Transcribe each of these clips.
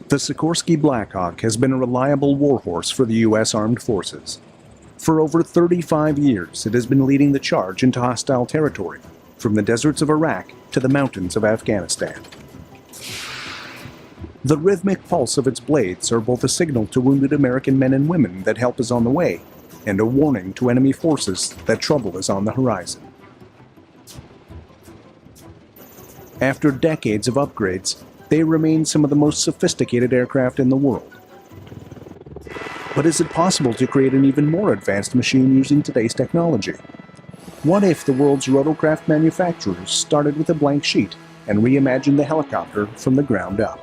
The Sikorsky Black Hawk has been a reliable warhorse for the U.S. Armed Forces. For over 35 years, it has been leading the charge into hostile territory, from the deserts of Iraq to the mountains of Afghanistan. The rhythmic pulse of its blades are both a signal to wounded American men and women that help is on the way, and a warning to enemy forces that trouble is on the horizon. After decades of upgrades, they remain some of the most sophisticated aircraft in the world. But is it possible to create an even more advanced machine using today's technology? What if the world's rotorcraft manufacturers started with a blank sheet and reimagined the helicopter from the ground up?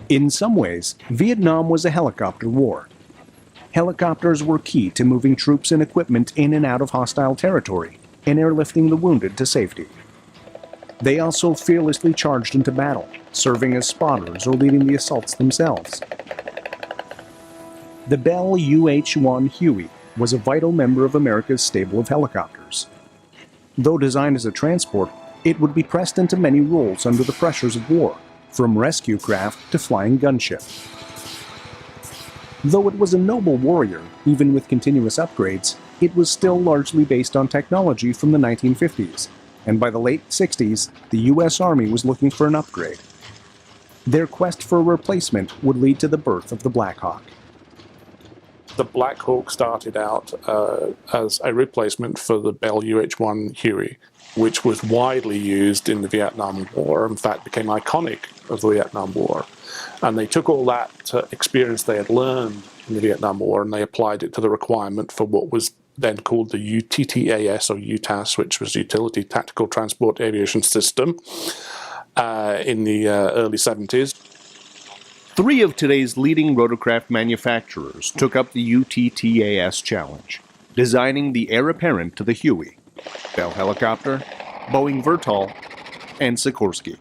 In some ways, Vietnam was a helicopter war. Helicopters were key to moving troops and equipment in and out of hostile territory and airlifting the wounded to safety. They also fearlessly charged into battle, serving as spotters or leading the assaults themselves. The Bell UH-61 Huey was a vital member of America's stable of helicopters. Though designed as a transport, it would be pressed into many roles under the pressures of war, from rescue craft to flying gunship. Though it was a noble warrior, even with continuous upgrades, it was still largely based on technology from the 1950s, and by the late 60s, the U.S. Army was looking for an upgrade. Their quest for a replacement would lead to the birth of the Black Hawk. The Black Hawk started out as a replacement for the Bell UH-61 Huey, which was widely used in the Vietnam War, in fact became iconic of the Vietnam War. And they took all that experience they had learned in the Vietnam War and they applied it to the requirement for what was then called the UTTAS or UTAS, which was Utility Tactical Transport Aviation System, in the early 70s. Three of today's leading rotorcraft manufacturers took up the UTTAS challenge, designing the heir apparent to the Huey: Bell Helicopter, Boeing Vertol, and Sikorsky.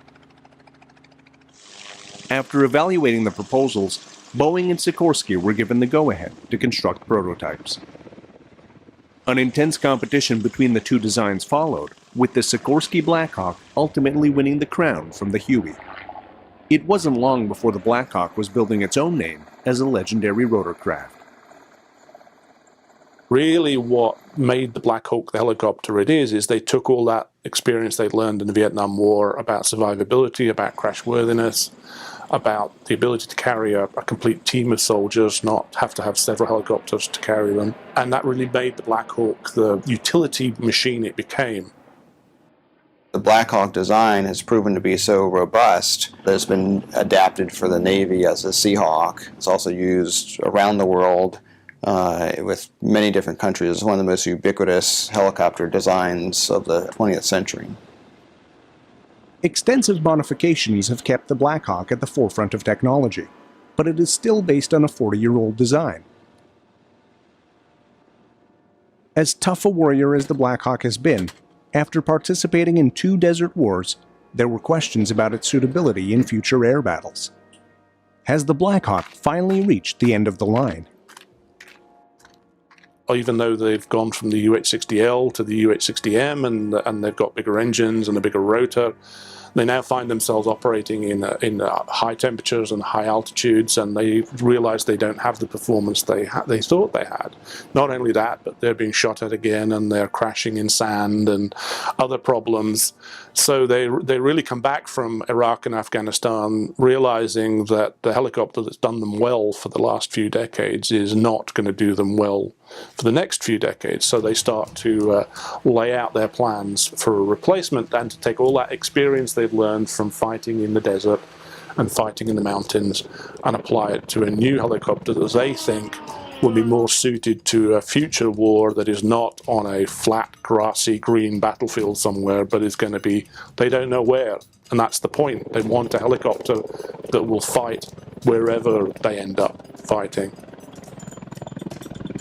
After evaluating the proposals, Boeing and Sikorsky were given the go-ahead to construct prototypes. An intense competition between the two designs followed, with the Sikorsky Black Hawk ultimately winning the crown from the Huey. It wasn't long before the Black Hawk was building its own name as a legendary rotorcraft. Really what made the Black Hawk the helicopter it is they took all that experience they learned in the Vietnam War about survivability, about crashworthiness, about the ability to carry a complete team of soldiers, not have to have several helicopters to carry them. And that really made the Black Hawk the utility machine it became. The Black Hawk design has proven to be so robust that it's been adapted for the Navy as a Seahawk. It's also used around the world with many different countries. It's one of the most ubiquitous helicopter designs of the 20th century. Extensive modifications have kept the Black Hawk at the forefront of technology, but it is still based on a 40-year-old design. As tough a warrior as the Black Hawk has been, after participating in 2 desert wars, there were questions about its suitability in future air battles. Has the Black Hawk finally reached the end of the line? Even though they've gone from the UH-60L to the UH-60M and they've got bigger engines and a bigger rotor, they now find themselves operating in high temperatures and high altitudes, and they realize they don't have the performance they thought they had. Not only that, but they're being shot at again and they're crashing in sand and other problems. So they really come back from Iraq and Afghanistan realizing that the helicopter that's done them well for the last few decades is not going to do them well for the next few decades. So they start to lay out their plans for a replacement and to take all that experience they've learned from fighting in the desert and fighting in the mountains and apply it to a new helicopter that they think will be more suited to a future war that is not on a flat, grassy, green battlefield somewhere, but is going to be, they don't know where. And that's the point. They want a helicopter that will fight wherever they end up fighting.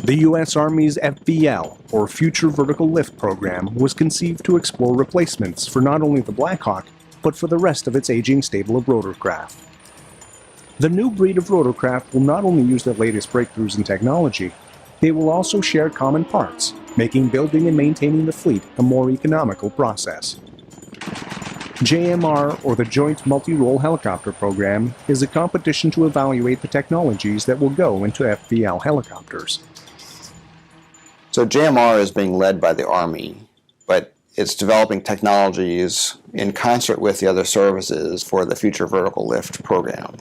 The U.S. Army's FVL, or Future Vertical Lift program, was conceived to explore replacements for not only the Black Hawk, but for the rest of its aging stable of rotorcraft. The new breed of rotorcraft will not only use the latest breakthroughs in technology, they will also share common parts, making building and maintaining the fleet a more economical process. JMR, or the Joint Multi-Role Helicopter Program, is a competition to evaluate the technologies that will go into FVL helicopters. So JMR is being led by the Army, but it's developing technologies in concert with the other services for the Future Vertical Lift program.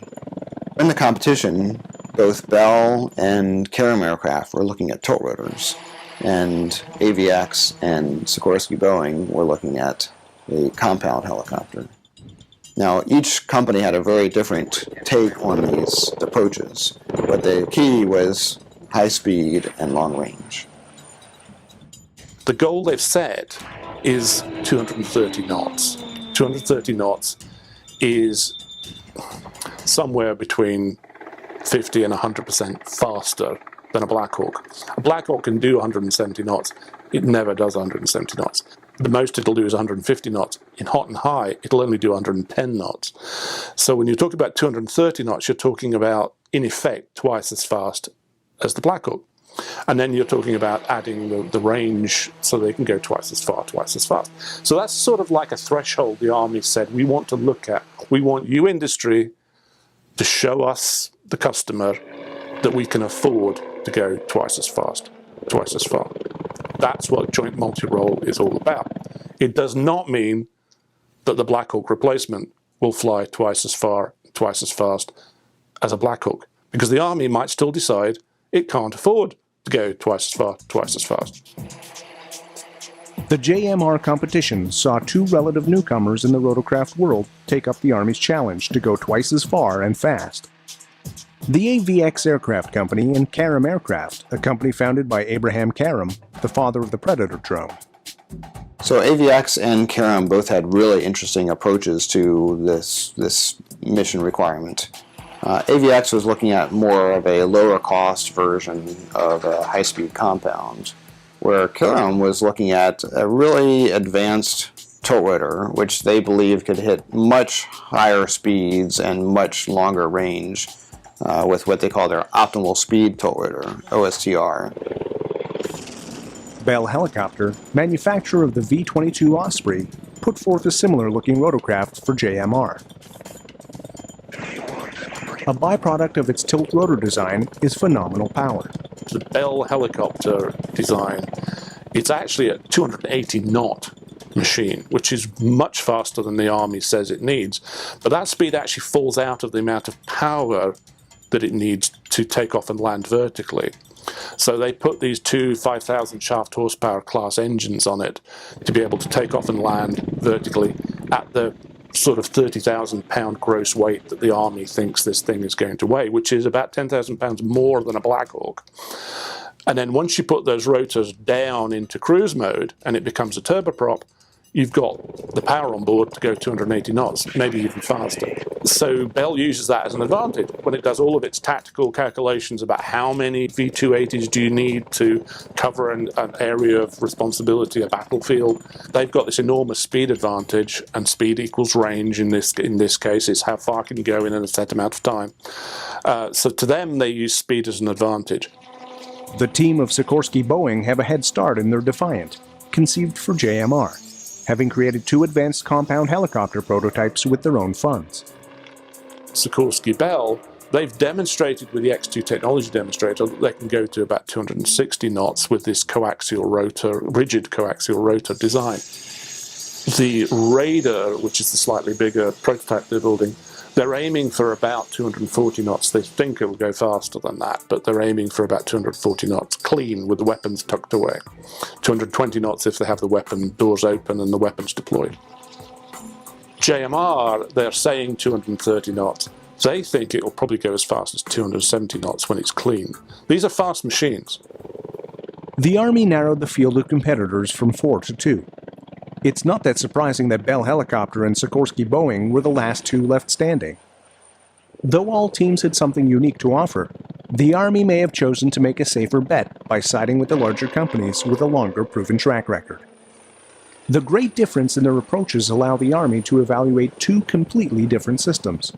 In the competition, both Bell and Karem Aircraft were looking at tilt rotors, and AVX and Sikorsky Boeing were looking at a compound helicopter. Now, each company had a very different take on these approaches, but the key was high speed and long range. The goal they've set is 230 knots. 230 knots is somewhere between 50 and 100% faster than a Black Hawk. A Black Hawk can do 170 knots. It never does 170 knots. The most it'll do is 150 knots. In hot and high, it'll only do 110 knots. So when you talk about 230 knots, you're talking about, in effect, twice as fast as the Black Hawk. And then you're talking about adding the range so they can go twice as far, twice as fast. So that's sort of like a threshold the Army said we want to look at. We want you, industry, to show us, the customer, that we can afford to go twice as fast, twice as far. That's what joint multi-role is all about. It does not mean that the Black Hawk replacement will fly twice as far, twice as fast as a Black Hawk, because the Army might still decide it can't afford to go twice as far, twice as fast. The JMR competition saw two relative newcomers in the rotorcraft world take up the Army's challenge to go twice as far and fast. The AVX Aircraft Company and Karem Aircraft, a company founded by Abraham Karem, the father of the Predator drone. So AVX and Karem both had really interesting approaches to this mission requirement. AVX was looking at more of a lower cost version of a high-speed compound, where Karem was looking at a really advanced tilt rotor, which they believed could hit much higher speeds and much longer range with what they call their optimal speed tilt rotor, OSTR. Bell Helicopter, manufacturer of the V-22 Osprey, put forth a similar-looking rotorcraft for JMR. A byproduct of its tilt rotor design is phenomenal power. The Bell helicopter design, it's actually a 280 knot machine, which is much faster than the Army says it needs. But that speed actually falls out of the amount of power that it needs to take off and land vertically. So they put these two 5,000 shaft horsepower class engines on it to be able to take off and land vertically at the sort of 30,000 pound gross weight that the Army thinks this thing is going to weigh, which is about 10,000 pounds more than a Black Hawk. And then once you put those rotors down into cruise mode and it becomes a turboprop, you've got the power on board to go 280 knots, maybe even faster. So Bell uses that as an advantage when it does all of its tactical calculations about how many V-280s do you need to cover an area of responsibility, a battlefield. They've got this enormous speed advantage, and speed equals range in this case. It's how far can you go in a set amount of time. So to them, they use speed as an advantage. The team of Sikorsky Boeing have a head start in their Defiant, conceived for JMR, having created two advanced compound helicopter prototypes with their own funds. Sikorsky Bell, they've demonstrated with the X2 technology demonstrator that they can go to about 260 knots with this coaxial rotor, rigid coaxial rotor design. The Raider, which is the slightly bigger prototype they're building, they're aiming for about 240 knots. They think it will go faster than that, but they're aiming for about 240 knots, clean, with the weapons tucked away. 220 knots if they have the weapon doors open and the weapons deployed. JMR, they're saying 230 knots. They think it will probably go as fast as 270 knots when it's clean. These are fast machines. The Army narrowed the field of competitors from 4 to 2. It's not that surprising that Bell Helicopter and Sikorsky Boeing were the last two left standing. Though all teams had something unique to offer, the Army may have chosen to make a safer bet by siding with the larger companies with a longer proven track record. The great difference in their approaches allow the Army to evaluate two completely different systems.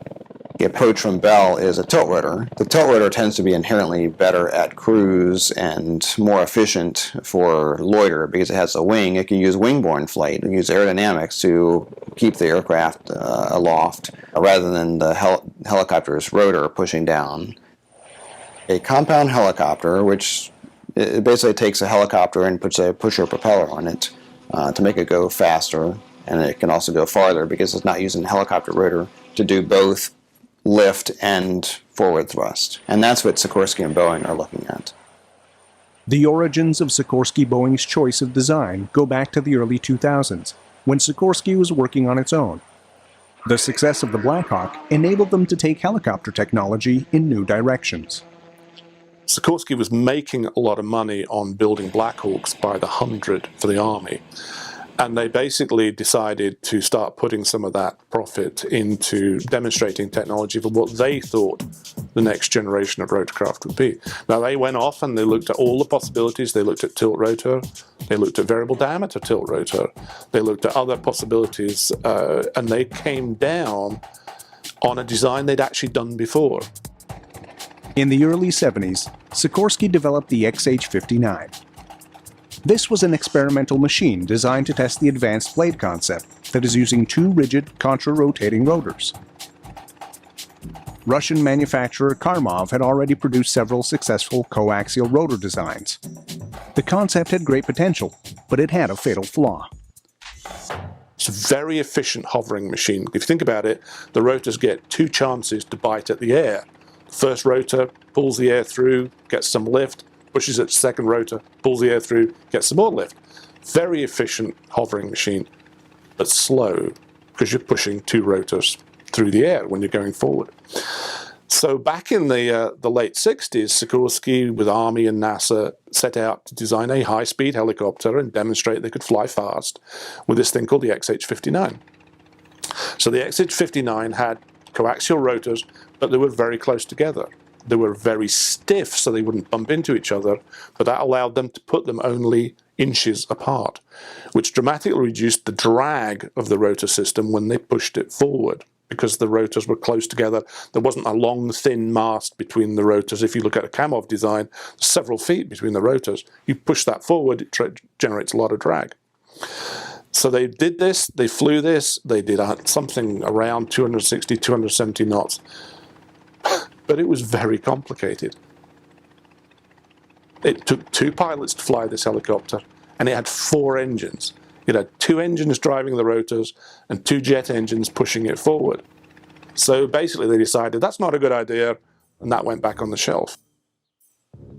The approach from Bell is a tilt rotor. The tilt rotor tends to be inherently better at cruise and more efficient for loiter because it has a wing. It can use wing-borne flight and use aerodynamics to keep the aircraft aloft rather than the helicopter's rotor pushing down. A compound helicopter, which it basically takes a helicopter and puts a pusher propeller on it to make it go faster, and it can also go farther because it's not using the helicopter rotor to do both lift and forward thrust. And that's what Sikorsky and Boeing are looking at. The origins of Sikorsky Boeing's choice of design go back to the early 2000s, when Sikorsky was working on its own. The success of the Black Hawk enabled them to take helicopter technology in new directions. Sikorsky was making a lot of money on building Black Hawks by the hundred for the Army. And they basically decided to start putting some of that profit into demonstrating technology for what they thought the next generation of rotorcraft would be. Now, they went off and they looked at all the possibilities. They looked at tilt rotor. They looked at variable diameter tilt rotor. They looked at other possibilities, and they came down on a design they'd actually done before. In the early 70s, Sikorsky developed the XH-59. This was an experimental machine designed to test the advanced blade concept that is using two rigid contra-rotating rotors. Russian manufacturer Karem had already produced several successful coaxial rotor designs. The concept had great potential, but it had a fatal flaw. It's a very efficient hovering machine. If you think about it, the rotors get two chances to bite at the air. The first rotor pulls the air through, gets some lift, pushes its second rotor, pulls the air through, gets some more lift. Very efficient hovering machine, but slow because you're pushing two rotors through the air when you're going forward. So back in the late 60s, Sikorsky with Army and NASA set out to design a high-speed helicopter and demonstrate they could fly fast with this thing called the XH-59. So the XH-59 had coaxial rotors, but they were very close together. They were very stiff so they wouldn't bump into each other, but that allowed them to put them only inches apart, which dramatically reduced the drag of the rotor system when they pushed it forward because the rotors were close together. There wasn't a long, thin mast between the rotors. If you look at a Kamov design, several feet between the rotors. You push that forward, it generates a lot of drag. So they did this, they flew this, they did something around 260, 270 knots. But it was very complicated. It took two pilots to fly this helicopter, and it had four engines. It had two engines driving the rotors and two jet engines pushing it forward. So basically they decided that's not a good idea, and that went back on the shelf.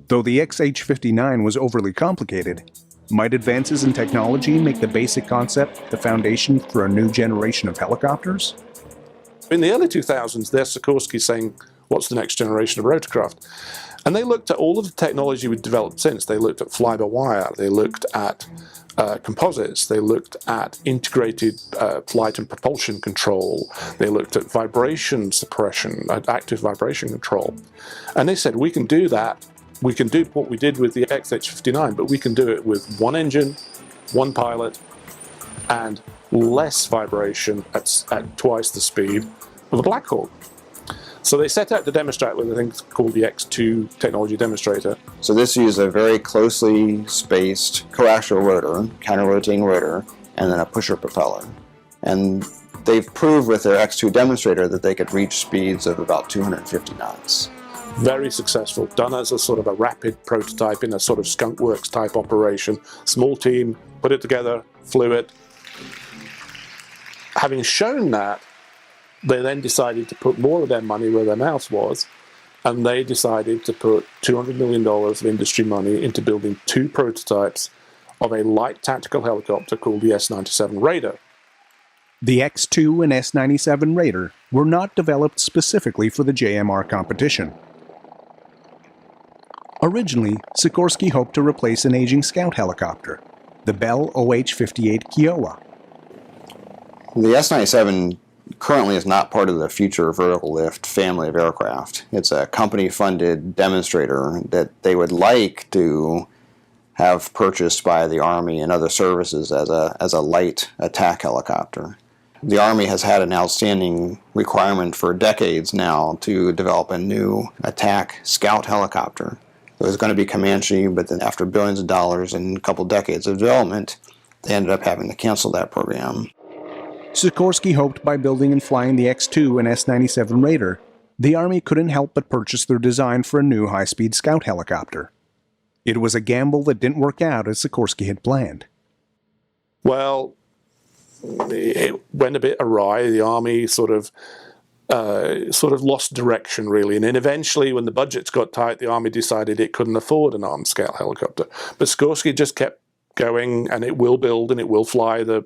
Though the XH-59 was overly complicated, might advances in technology make the basic concept the foundation for a new generation of helicopters? In the early 2000s, there's Sikorsky saying, what's the next generation of rotorcraft? And they looked at all of the technology we've developed since. They looked at fly-by-wire, they looked at composites, they looked at integrated flight and propulsion control, they looked at vibration suppression, active vibration control. And they said, we can do that. We can do what we did with the XH-59, but we can do it with one engine, one pilot, and less vibration at twice the speed of a Black Hawk. So they set out to demonstrate with a thing called the X2 technology demonstrator. So this uses a very closely spaced coaxial rotor, counter-rotating rotor, and then a pusher propeller. And they've proved with their X2 demonstrator that they could reach speeds of about 250 knots. Very successful, done as a sort of a rapid prototype in a sort of skunk works type operation. Small team, put it together, flew it. Having shown that, they then decided to put more of their money where their mouth was, and they decided to put $200 million of industry money into building two prototypes of a light tactical helicopter called the S-97 Raider. The X2 and S-97 Raider were not developed specifically for the JMR competition. Originally, Sikorsky hoped to replace an aging scout helicopter, the Bell OH-58 Kiowa. The S-97 currently is not part of the future vertical lift family of aircraft. It's a company-funded demonstrator that they would like to have purchased by the Army and other services as a light attack helicopter. The Army has had an outstanding requirement for decades now to develop a new attack scout helicopter. It was going to be Comanche, but then after billions of dollars and a couple decades of development, they ended up having to cancel that program. Sikorsky hoped by building and flying the X-2 and S-97 Raider, the Army couldn't help but purchase their design for a new high-speed scout helicopter. It was a gamble that didn't work out as Sikorsky had planned. Well, it went a bit awry. The Army sort of lost direction, really. And then eventually, when the budgets got tight, the Army decided it couldn't afford an armed scout helicopter. But Sikorsky just kept going, and it will build and it will fly the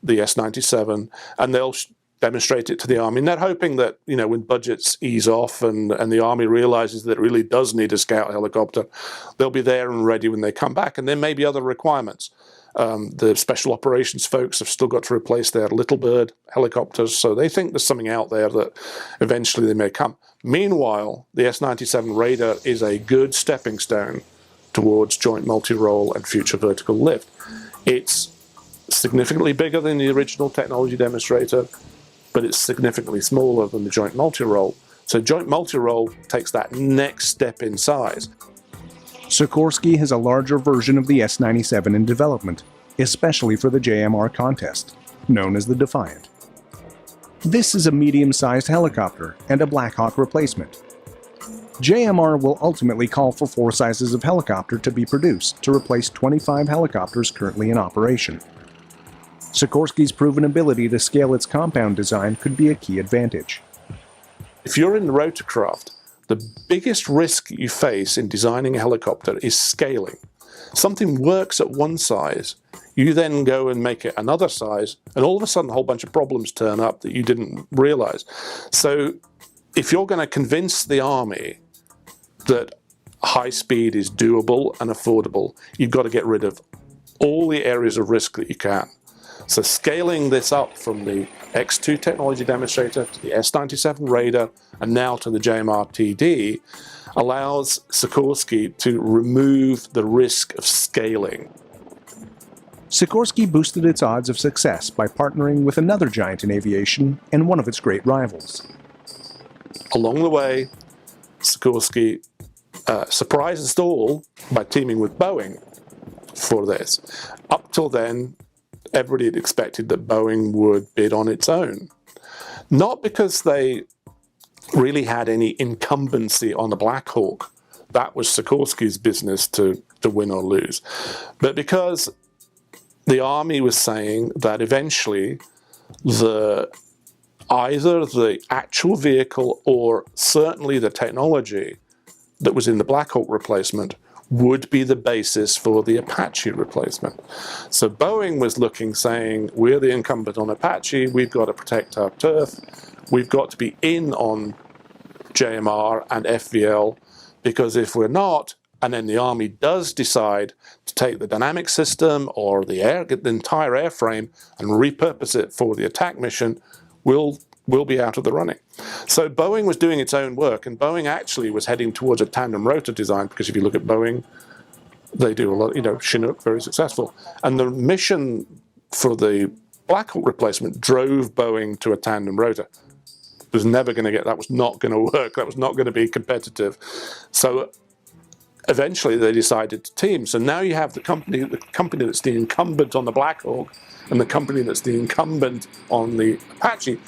S-97, and they'll demonstrate it to the Army. And they're hoping that, you know, when budgets ease off and the Army realizes that it really does need a scout helicopter, they'll be there and ready when they come back. And there may be other requirements. The special operations folks have still got to replace their Little Bird helicopters, so they think there's something out there that eventually they may come. Meanwhile, the S-97 Raider is a good stepping stone towards joint multi-role and future vertical lift. It's significantly bigger than the original technology demonstrator, but it's significantly smaller than the joint multi-role. So joint multi-role takes that next step in size. Sikorsky has a larger version of the S-97 in development, especially for the JMR contest, known as the Defiant. This is a medium-sized helicopter and a Black Hawk replacement. JMR will ultimately call for 4 sizes of helicopter to be produced to replace 25 helicopters currently in operation. Sikorsky's proven ability to scale its compound design could be a key advantage. If you're in the rotorcraft, the biggest risk you face in designing a helicopter is scaling. Something works at one size, you then go and make it another size, and all of a sudden a whole bunch of problems turn up that you didn't realize. So if you're going to convince the Army that high speed is doable and affordable, you've got to get rid of all the areas of risk that you can. So scaling this up from the X-2 technology demonstrator to the S-97 Raider and now to the JMR TD allows Sikorsky to remove the risk of scaling. Sikorsky boosted its odds of success by partnering with another giant in aviation and one of its great rivals. Along the way, Sikorsky surprised us all by teaming with Boeing for this. Up till then, everybody had expected that Boeing would bid on its own. Not because they really had any incumbency on the Black Hawk. That was Sikorsky's business to win or lose. But because the Army was saying that eventually either the actual vehicle or certainly the technology that was in the Black Hawk replacement would be the basis for the Apache replacement. So Boeing was looking, saying, we're the incumbent on Apache, we've got to protect our turf, we've got to be in on JMR and FVL, because if we're not, and then the Army does decide to take the dynamic system or the entire airframe and repurpose it for the attack mission, we'll be out of the running. So Boeing was doing its own work, and Boeing actually was heading towards a tandem rotor design, because if you look at Boeing, they do a lot, Chinook, very successful. And the mission for the Black Hawk replacement drove Boeing to a tandem rotor. It was never going to that was not going to work, that was not going to be competitive. So eventually they decided to team. So now you have the company that's the incumbent on the Black Hawk and the company that's the incumbent on the Apache,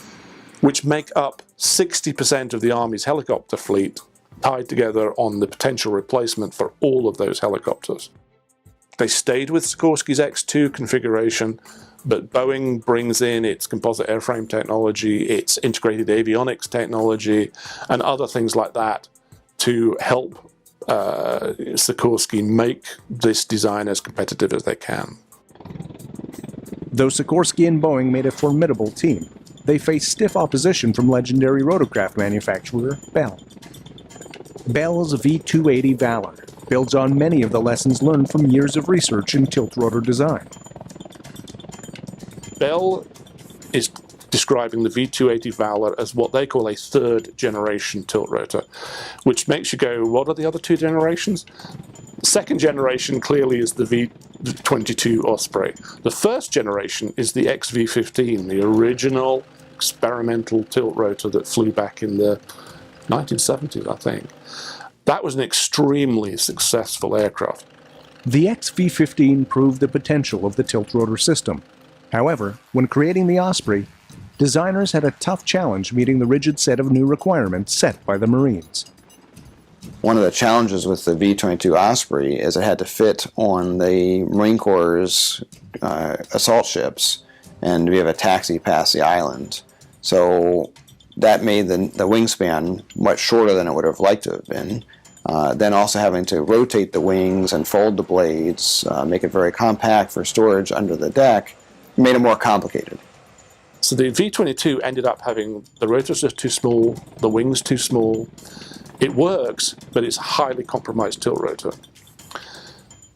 which make up 60% of the Army's helicopter fleet, tied together on the potential replacement for all of those helicopters. They stayed with Sikorsky's X-2 configuration, but Boeing brings in its composite airframe technology, its integrated avionics technology, and other things like that to help Sikorsky make this design as competitive as they can. Though Sikorsky and Boeing made a formidable team, they faced stiff opposition from legendary rotorcraft manufacturer Bell. Bell's V-280 Valor builds on many of the lessons learned from years of research in tilt rotor design. Bell is describing the V-280 Valor as what they call a third generation tilt rotor, which makes you go, what are the other 2 generations? Second generation clearly is the V-22 Osprey. The first generation is the XV-15, the original experimental tilt rotor that flew back in the 1970s, I think. That was an extremely successful aircraft. The XV-15 proved the potential of the tilt-rotor system. However, when creating the Osprey, designers had a tough challenge meeting the rigid set of new requirements set by the Marines. One of the challenges with the V-22 Osprey is it had to fit on the Marine Corps' assault ships and be able to taxi past the island. So that made the wingspan much shorter than it would have liked to have been. Then also having to rotate the wings and fold the blades, make it very compact for storage under the deck, made it more complicated. So the V-22 ended up having the rotors are too small, the wings too small. It works, but it's a highly compromised tilt rotor.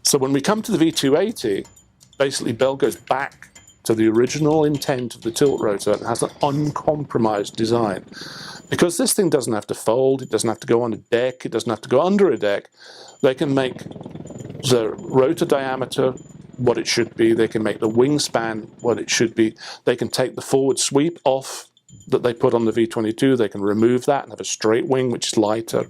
So when we come to the V-280, basically Bell goes back to the original intent of the tilt rotor and has an uncompromised design. Because this thing doesn't have to fold, it doesn't have to go on a deck, it doesn't have to go under a deck, they can make the rotor diameter what it should be, they can make the wingspan what it should be, they can take the forward sweep off that they put on the V-22, they can remove that and have a straight wing which is lighter.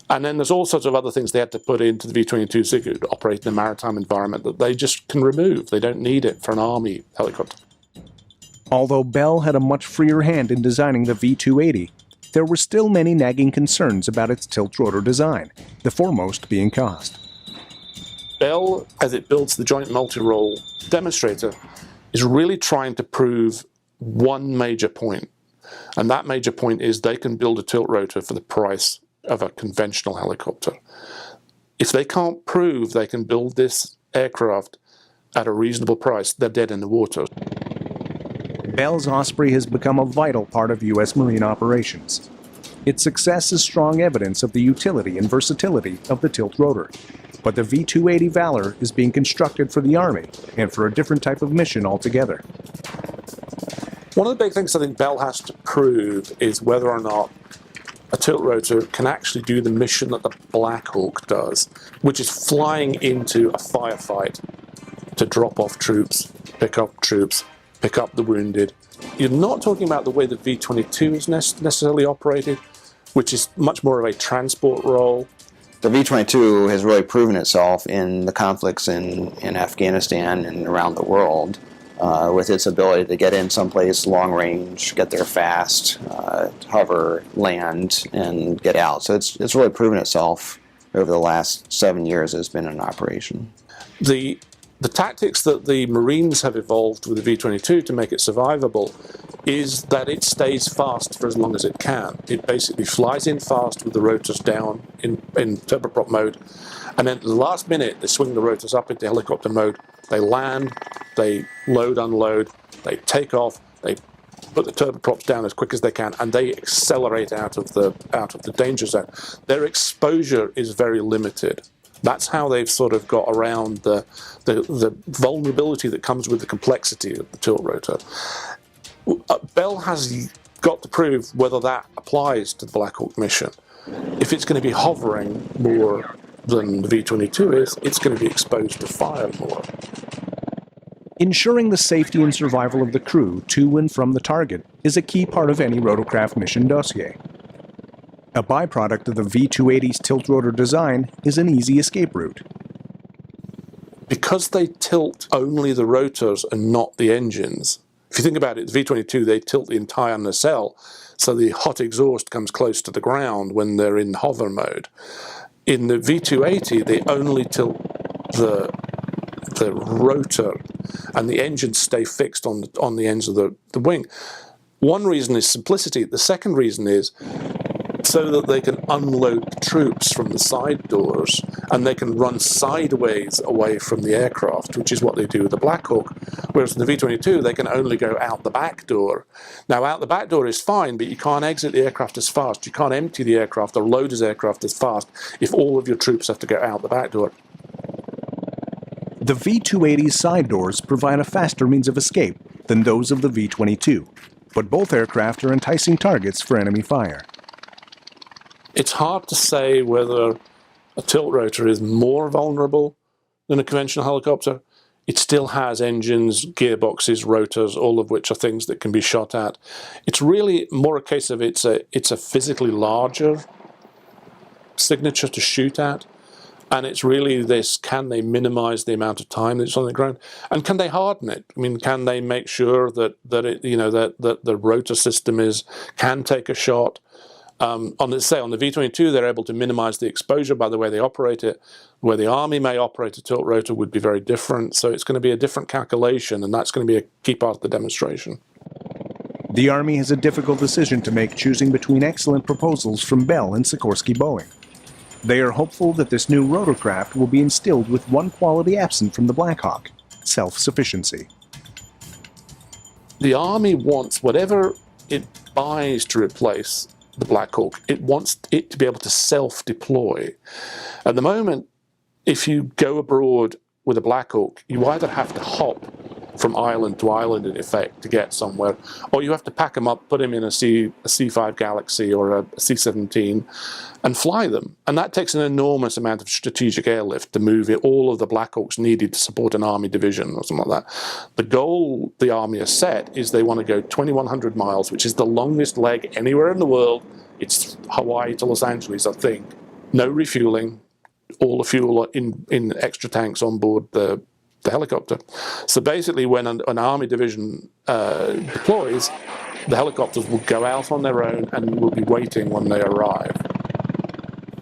And then there's all sorts of other things they had to put into the V-22 so it could operate in a maritime environment that they just can remove. They don't need it for an Army helicopter. Although Bell had a much freer hand in designing the V-280, there were still many nagging concerns about its tilt-rotor design, the foremost being cost. Bell, as it builds the Joint Multi-Role demonstrator, is really trying to prove one major point. And that major point is they can build a tilt rotor for the price of a conventional helicopter. If they can't prove they can build this aircraft at a reasonable price, they're dead in the water. Bell's Osprey has become a vital part of U.S. Marine operations. Its success is strong evidence of the utility and versatility of the tilt rotor. But the V-280 Valor is being constructed for the Army and for a different type of mission altogether. One of the big things I think Bell has to prove is whether or not a tilt rotor can actually do the mission that the Black Hawk does, which is flying into a firefight to drop off troops, pick up the wounded. You're not talking about the way the V-22 is necessarily operated, which is much more of a transport role. The V-22 has really proven itself in the conflicts in Afghanistan and around the world with its ability to get in someplace long range, get there fast, hover, land, and get out. So it's really proven itself over the last 7 years it's been in operation. The tactics that the Marines have evolved with the V-22 to make it survivable is that it stays fast for as long as it can. It basically flies in fast with the rotors down in turboprop mode, and then at the last minute they swing the rotors up into helicopter mode, they land, they load, unload, they take off, they put the turboprops down as quick as they can, and they accelerate out of the danger zone. Their exposure is very limited. That's how they've sort of got around the vulnerability that comes with the complexity of the tilt rotor. Bell has got to prove whether that applies to the Black Hawk mission. If it's going to be hovering more than the V-22 is, it's going to be exposed to fire more. Ensuring the safety and survival of the crew to and from the target is a key part of any rotorcraft mission dossier. A byproduct of the V-280's tilt-rotor design is an easy escape route. Because they tilt only the rotors and not the engines, if you think about it, the V-22, they tilt the entire nacelle, so the hot exhaust comes close to the ground when they're in hover mode. In the V-280, they only tilt the rotor, and the engines stay fixed on the ends of the wing. One reason is simplicity. The second reason is so that they can unload the troops from the side doors and they can run sideways away from the aircraft, which is what they do with the Black Hawk. Whereas in the V-22, they can only go out the back door. Now, out the back door is fine, but you can't exit the aircraft as fast. You can't empty the aircraft or load his aircraft as fast if all of your troops have to go out the back door. The V-280's side doors provide a faster means of escape than those of the V-22, but both aircraft are enticing targets for enemy fire. It's hard to say whether a tilt rotor is more vulnerable than a conventional helicopter. It still has engines, gearboxes, rotors, all of which are things that can be shot at. It's really more a case of it's a physically larger signature to shoot at, and it's really this: can they minimize the amount of time that it's on the ground, and can they harden it? I mean, can they make sure that the rotor system can take a shot? On the V-22, they're able to minimize the exposure by the way they operate it. Where the Army may operate a tilt rotor would be very different. So it's going to be a different calculation, and that's going to be a key part of the demonstration. The Army has a difficult decision to make, choosing between excellent proposals from Bell and Sikorsky Boeing. They are hopeful that this new rotorcraft will be instilled with one quality absent from the Black Hawk: self-sufficiency. The Army wants whatever it buys to replace the Black Hawk. It wants it to be able to self-deploy. At the moment, if you go abroad with a Black Hawk, you either have to hop from island to island, in effect, to get somewhere, or you have to pack them up, put them in a C5 Galaxy or a C-17 and fly them. And that takes an enormous amount of strategic airlift to move all of the Black Hawks needed to support an Army division or something like that. The goal the Army has set is they want to go 2,100 miles, which is the longest leg anywhere in the world. It's Hawaii to Los Angeles, I think. No refueling, all the fuel in extra tanks on board the helicopter. So basically, when an Army division deploys, the helicopters will go out on their own and will be waiting when they arrive.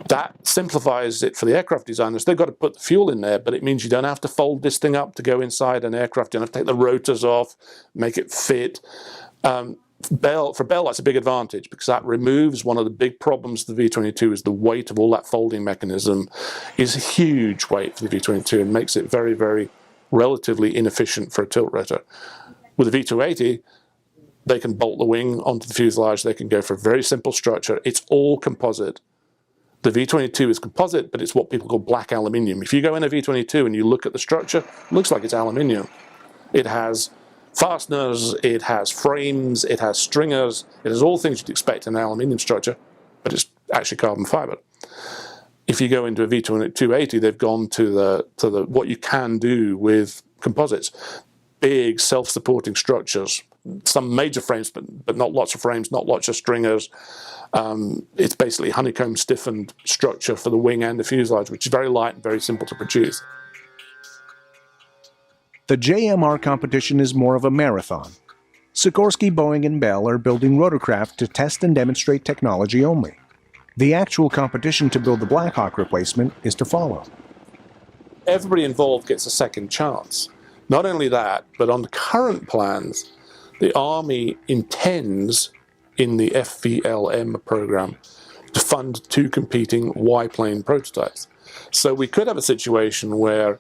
That simplifies it for the aircraft designers. They've got to put the fuel in there, but it means you don't have to fold this thing up to go inside an aircraft. You don't have to take the rotors off, make it fit. For Bell, that's a big advantage because that removes one of the big problems of the V-22 is the weight of all that folding mechanism is a huge weight for the V-22 and makes it very, very relatively inefficient for a tilt rotor. With a V-280, they can bolt the wing onto the fuselage. They can go for a very simple structure. It's all composite. The V-22 is composite, but it's what people call black aluminium. If you go in a V-22 and you look at the structure, it looks like it's aluminium. It has fasteners, it has frames, it has stringers, it has all things you'd expect in an aluminium structure, but it's actually carbon fiber. If you go into a V-280, they've gone to the what you can do with composites. Big self-supporting structures, some major frames, but not lots of frames, not lots of stringers. It's basically honeycomb stiffened structure for the wing and the fuselage, which is very light and very simple to produce. The JMR competition is more of a marathon. Sikorsky, Boeing, and Bell are building rotorcraft to test and demonstrate technology only. The actual competition to build the Black Hawk replacement is to follow. Everybody involved gets a second chance. Not only that, but on the current plans, the Army intends in the FVLM program to fund 2 competing Y-plane prototypes. So we could have a situation where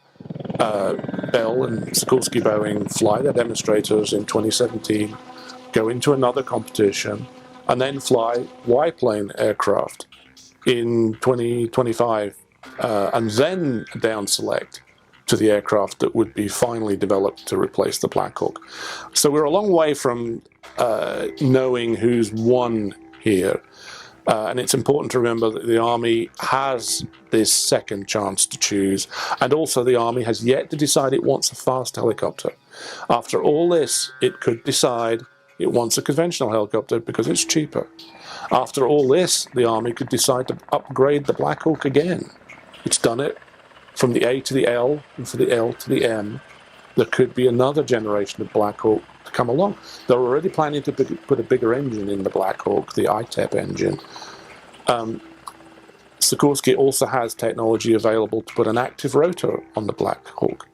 Bell and Sikorsky Boeing fly their demonstrators in 2017, go into another competition, and then fly Y-plane aircraft in 2025, and then down select to the aircraft that would be finally developed to replace the Black Hawk. So we're a long way from knowing who's won here. And it's important to remember that the Army has this second chance to choose, and also the Army has yet to decide it wants a fast helicopter. After all this, it could decide it wants a conventional helicopter because it's cheaper. After all this, the Army could decide to upgrade the Black Hawk again. It's done it from the A to the L and from the L to the M. There could be another generation of Black Hawk to come along. They're already planning to put a bigger engine in the Black Hawk, the ITEP engine. Sikorsky also has technology available to put an active rotor on the Black Hawk.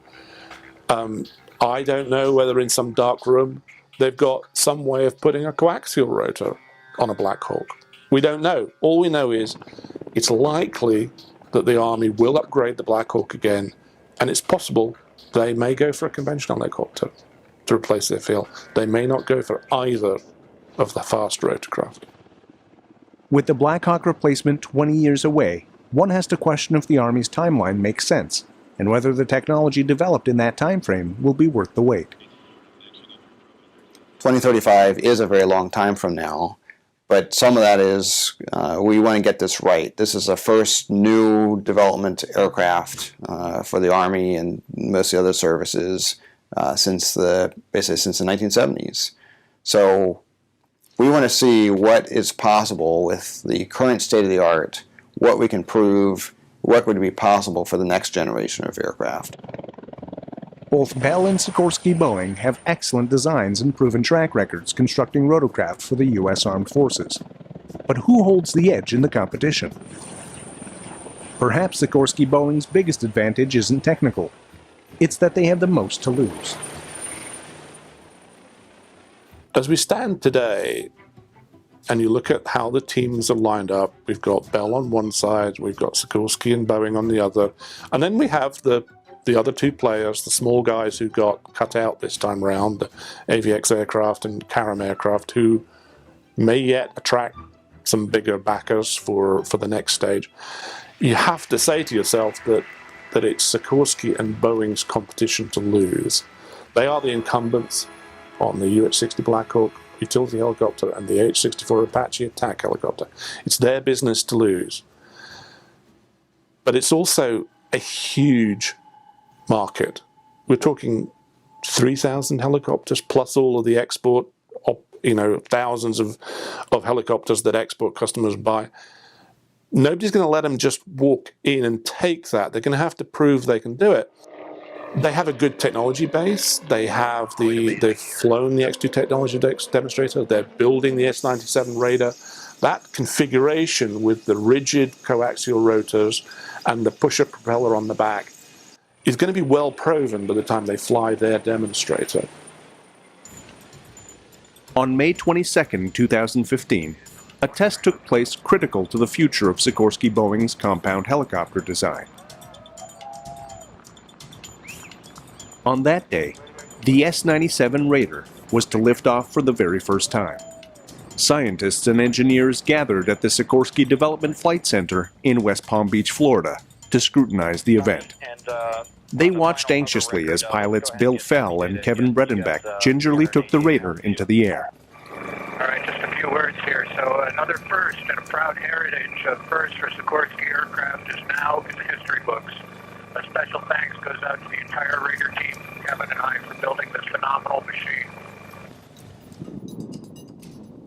I don't know whether in some dark room they've got some way of putting a coaxial rotor on a Black Hawk. We don't know. All we know is it's likely that the Army will upgrade the Black Hawk again, and it's possible they may go for a conventional helicopter to replace their fuel. They may not go for either of the fast rotorcraft. With the Black Hawk replacement 20 years away, one has to question if the Army's timeline makes sense, and whether the technology developed in that time frame will be worth the wait. 2035 is a very long time from now, But some of that is we want to get this right. This is the first new development aircraft for the Army and most of the other services basically since the 1970s. So we want to see what is possible with the current state of the art, what we can prove, what would be possible for the next generation of aircraft. Both Bell and Sikorsky Boeing have excellent designs and proven track records constructing rotorcraft for the U.S. Armed Forces. But who holds the edge in the competition? Perhaps Sikorsky Boeing's biggest advantage isn't technical. It's that they have the most to lose. As we stand today, and you look at how the teams are lined up, we've got Bell on one side, we've got Sikorsky and Boeing on the other, and then we have the other two players, the small guys who got cut out this time around, the AVX Aircraft and Karem Aircraft, who may yet attract some bigger backers for the next stage. You have to say to yourself that it's Sikorsky and Boeing's competition to lose. They are the incumbents on the UH-60 Black Hawk utility helicopter and the H-64 Apache attack helicopter. It's their business to lose. But it's also a huge market. We're talking 3,000 helicopters plus all of the export, thousands of helicopters that export customers buy. Nobody's going to let them just walk in and take that. They're going to have to prove they can do it. They have a good technology base. They've flown the X2 technology demonstrator. They're building the S-97 Raider. That configuration with the rigid coaxial rotors and the pusher propeller on the back is going to be well proven by the time they fly their demonstrator. On May 22, 2015, a test took place critical to the future of Sikorsky Boeing's compound helicopter design. On that day, the S-97 Raider was to lift off for the very first time. Scientists and engineers gathered at the Sikorsky Development Flight Center in West Palm Beach, Florida, to scrutinize the event. They watched anxiously as pilots Bill Fell and Kevin Bredenbeck gingerly took the Raider into the air. All right, just a few words here. So another first and a proud heritage of first for Sikorsky Aircraft is now in the history books. A special thanks goes out to the entire Raider team, Kevin and I, for building this phenomenal machine.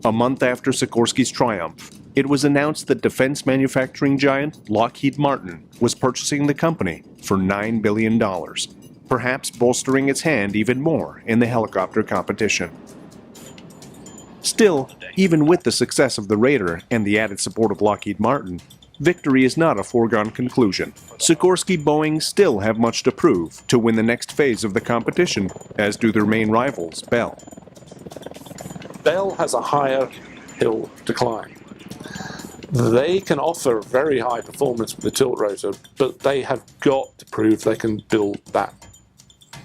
A month after Sikorsky's triumph, it was announced that defense manufacturing giant Lockheed Martin was purchasing the company for $9 billion, perhaps bolstering its hand even more in the helicopter competition. Still, even with the success of the Raider and the added support of Lockheed Martin, victory is not a foregone conclusion. Sikorsky Boeing still have much to prove to win the next phase of the competition, as do their main rivals, Bell. Bell has a higher hill to climb. They can offer very high performance with the tilt rotor, but they have got to prove they can build that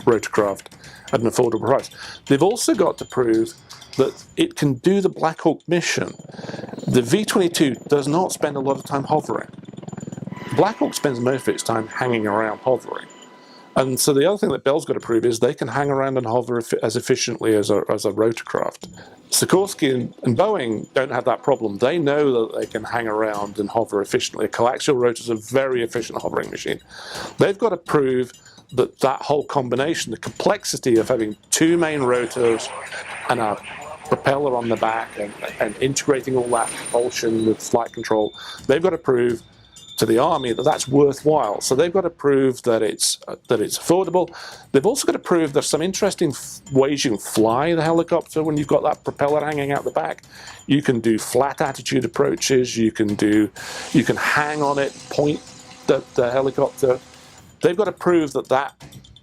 rotorcraft at an affordable price. They've also got to prove that it can do the Black Hawk mission. The V-22 does not spend a lot of time hovering. Black Hawk spends most of its time hanging around hovering. And so the other thing that Bell's got to prove is they can hang around and hover as efficiently as a rotorcraft. Sikorsky and Boeing don't have that problem. They know that they can hang around and hover efficiently. A coaxial rotor is a very efficient hovering machine. They've got to prove that that whole combination, the complexity of having two main rotors and a propeller on the back and integrating all that propulsion with flight control, they've got to prove to the Army that that's worthwhile. So they've got to prove that it's affordable. They've also got to prove there's some interesting ways you can fly the helicopter when you've got that propeller hanging out the back. You can do flat attitude approaches. You can hang on it, point the helicopter. They've got to prove that that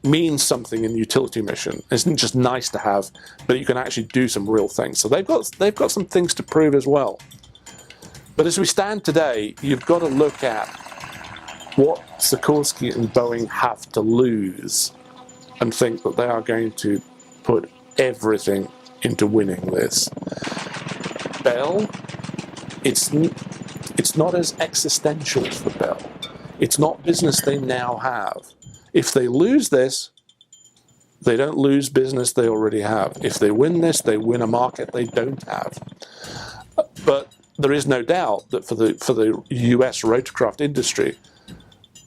means something in the utility mission. It isn't just nice to have, but you can actually do some real things. So they've got some things to prove as well. But as we stand today, you've got to look at what Sikorsky and Boeing have to lose and think that they are going to put everything into winning this. Bell, it's not as existential for Bell. It's not business they now have. If they lose this, they don't lose business they already have. If they win this, they win a market they don't have. But there is no doubt that for the US rotorcraft industry,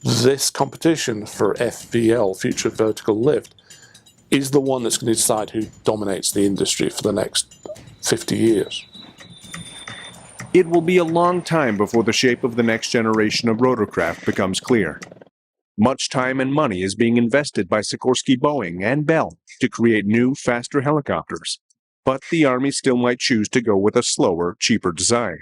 this competition for FVL, Future Vertical Lift, is the one that's going to decide who dominates the industry for the next 50 years. It will be a long time before the shape of the next generation of rotorcraft becomes clear. Much time and money is being invested by Sikorsky Boeing and Bell to create new, faster helicopters, but the Army still might choose to go with a slower, cheaper design.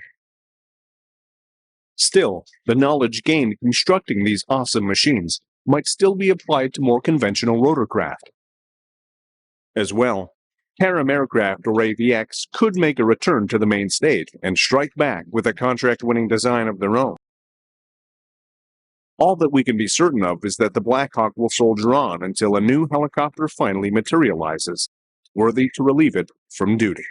Still, the knowledge gained constructing these awesome machines might still be applied to more conventional rotorcraft. As well, Karem Aircraft or AVX could make a return to the main stage and strike back with a contract-winning design of their own. All that we can be certain of is that the Black Hawk will soldier on until a new helicopter finally materializes, worthy to relieve it from duty.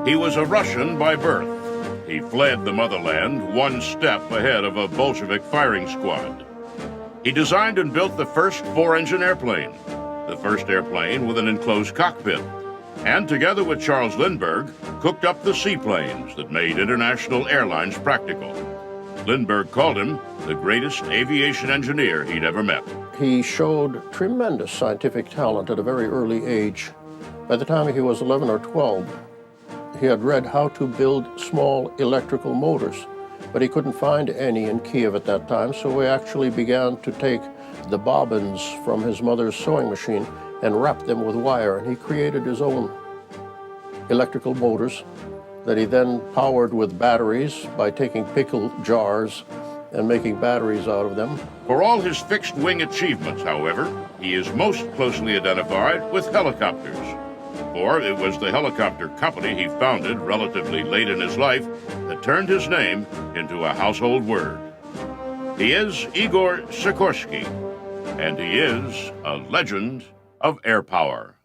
He was a Russian by birth. He fled the motherland one step ahead of a Bolshevik firing squad. He designed and built the first four-engine airplane, the first airplane with an enclosed cockpit, and together with Charles Lindbergh, cooked up the seaplanes that made international airlines practical. Lindbergh called him the greatest aviation engineer he'd ever met. He showed tremendous scientific talent at a very early age. By the time he was 11 or 12, he had read how to build small electrical motors, but he couldn't find any in Kiev at that time, so he actually began to take the bobbins from his mother's sewing machine and wrap them with wire, and he created his own electrical motors that he then powered with batteries by taking pickle jars and making batteries out of them. For all his fixed-wing achievements, however, he is most closely identified with helicopters. For it was the helicopter company he founded relatively late in his life that turned his name into a household word. He is Igor Sikorsky, and he is a legend of air power.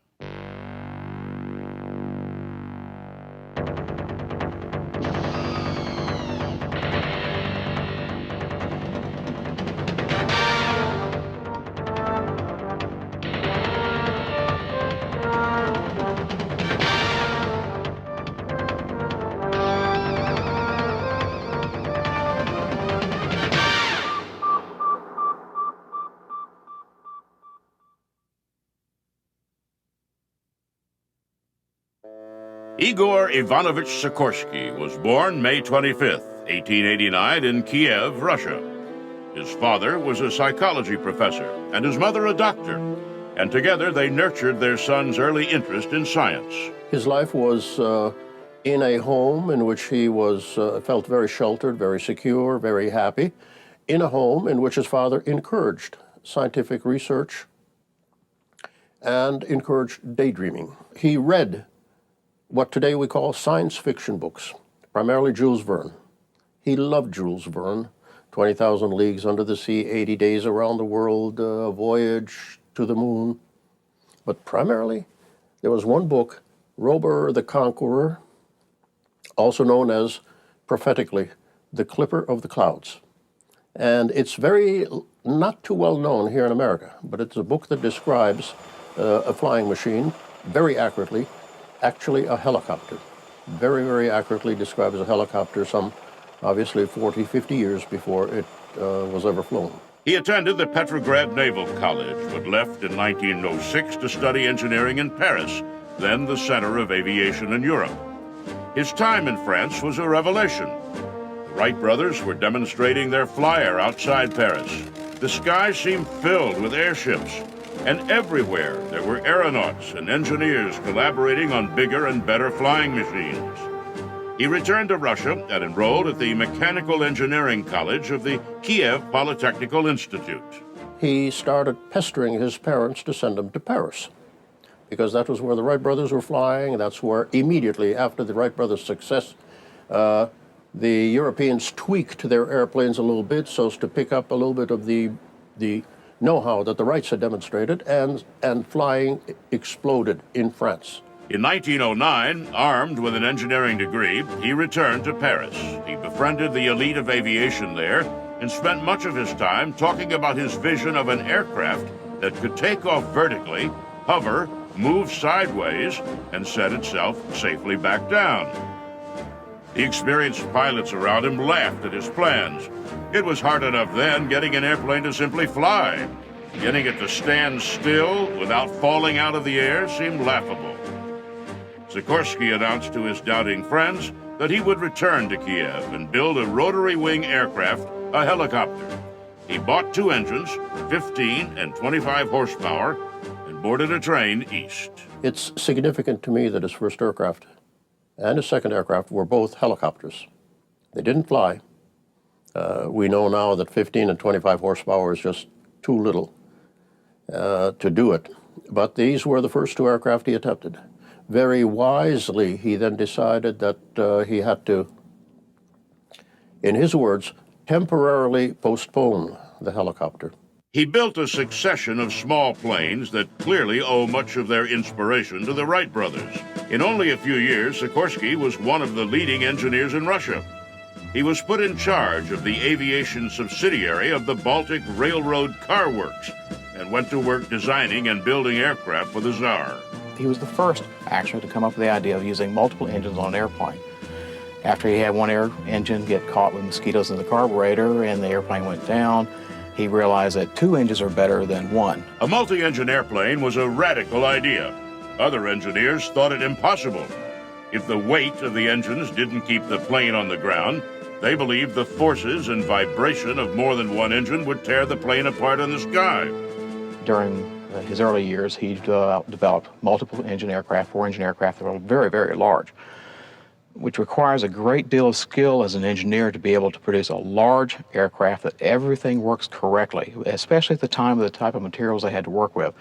Igor Ivanovich Sikorsky was born May 25th, 1889 in Kiev, Russia. His father was a psychology professor and his mother a doctor, and together they nurtured their son's early interest in science. His life was in a home in which he was felt very sheltered, very secure, very happy, in a home in which his father encouraged scientific research and encouraged daydreaming. He read what today we call science fiction books, primarily Jules Verne. He loved Jules Verne, 20,000 Leagues Under the Sea, 80 Days Around the World, Voyage to the Moon. But primarily, there was one book, Robur the Conqueror, also known as, prophetically, The Clipper of the Clouds. And it's very, not too well known here in America, but it's a book that describes a flying machine very accurately, actually a helicopter. Very, very accurately describes a helicopter some, obviously, 40, 50 years before it was ever flown. He attended the Petrograd Naval College, but left in 1906 to study engineering in Paris, then the center of aviation in Europe. His time in France was a revelation. The Wright brothers were demonstrating their flyer outside Paris. The sky seemed filled with airships, and everywhere there were aeronauts and engineers collaborating on bigger and better flying machines. He returned to Russia and enrolled at the Mechanical Engineering College of the Kiev Polytechnical Institute. He started pestering his parents to send him to Paris, because that was where the Wright brothers were flying. That's where, immediately after the Wright brothers' success, The Europeans tweaked their airplanes a little bit so as to pick up a little bit of the know-how that the Wrights had demonstrated, and flying exploded in France. In 1909, armed with an engineering degree, he returned to Paris. He befriended the elite of aviation there and spent much of his time talking about his vision of an aircraft that could take off vertically, hover, move sideways, and set itself safely back down. The experienced pilots around him laughed at his plans. It was hard enough then getting an airplane to simply fly. Getting it to stand still without falling out of the air seemed laughable. Sikorsky announced to his doubting friends that he would return to Kiev and build a rotary wing aircraft, a helicopter. He bought 2 engines, 15 and 25 horsepower, and boarded a train east. It's significant to me that his first aircraft and his second aircraft were both helicopters. They didn't fly. We know now that 15 and 25 horsepower is just too little to do it. But these were the first 2 aircraft he attempted. Very wisely, he then decided that he had to, in his words, temporarily postpone the helicopter. He built a succession of small planes that clearly owe much of their inspiration to the Wright brothers. In only a few years, Sikorsky was one of the leading engineers in Russia. He was put in charge of the aviation subsidiary of the Baltic Railroad Car Works and went to work designing and building aircraft for the Tsar. He was the first, actually, to come up with the idea of using multiple engines on an airplane. After he had one engine get caught with mosquitoes in the carburetor and the airplane went down, he realized that 2 engines are better than 1. A multi-engine airplane was a radical idea. Other engineers thought it impossible. If the weight of the engines didn't keep the plane on the ground, they believed the forces and vibration of more than 1 engine would tear the plane apart in the sky. During his early years, he developed multiple engine aircraft, 4-engine aircraft that were very, very large, which requires a great deal of skill as an engineer to be able to produce a large aircraft that everything works correctly, especially at the time of the type of materials they had to work with.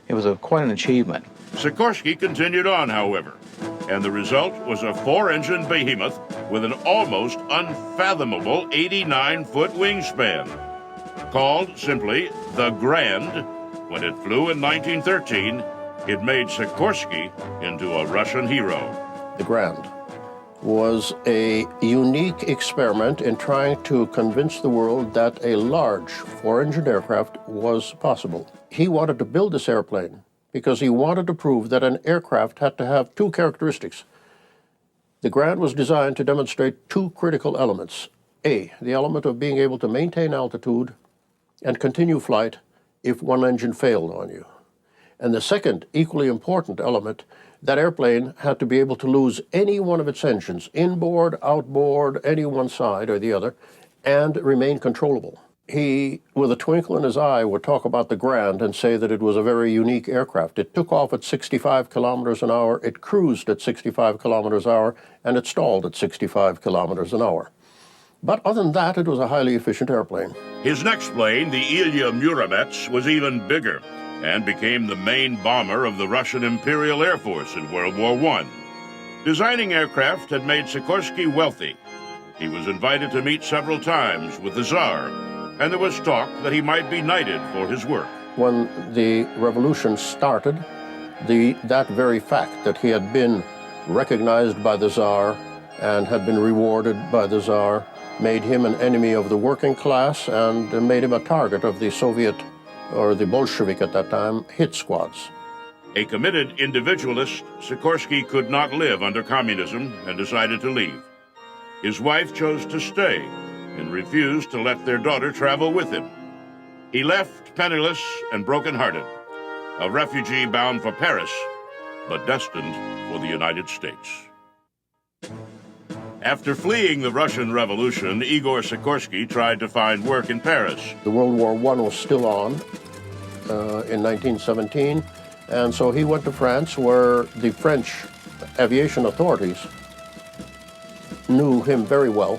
It was quite an achievement. Sikorsky continued on, however, and the result was a 4-engine behemoth with an almost unfathomable 89-foot wingspan. Called simply the Grand, when it flew in 1913, it made Sikorsky into a Russian hero. The Grand was a unique experiment in trying to convince the world that a large 4-engine aircraft was possible. He wanted to build this airplane because he wanted to prove that an aircraft had to have 2 characteristics. The Grand was designed to demonstrate 2 critical elements. A, the element of being able to maintain altitude and continue flight if one engine failed on you. And the second, equally important element, that airplane had to be able to lose any one of its engines, inboard, outboard, any one side or the other, and remain controllable. He, with a twinkle in his eye, would talk about the Grand and say that it was a very unique aircraft. It took off at 65 kilometers an hour, it cruised at 65 kilometers an hour, and it stalled at 65 kilometers an hour. But other than that, it was a highly efficient airplane. His next plane, the Ilya Muromets, was even bigger and became the main bomber of the Russian Imperial Air Force in World War I. Designing aircraft had made Sikorsky wealthy. He was invited to meet several times with the Tsar, and there was talk that he might be knighted for his work. When the revolution started, that very fact that he had been recognized by the Tsar and had been rewarded by the Tsar made him an enemy of the working class and made him a target of the Soviet, or the Bolshevik at that time, hit squads. A committed individualist, Sikorsky could not live under communism and decided to leave. His wife chose to stay and refused to let their daughter travel with him. He left penniless and broken-hearted, a refugee bound for Paris, but destined for the United States. After fleeing the Russian Revolution, Igor Sikorsky tried to find work in Paris. The World War I was still on in 1917, and so he went to France, where the French aviation authorities knew him very well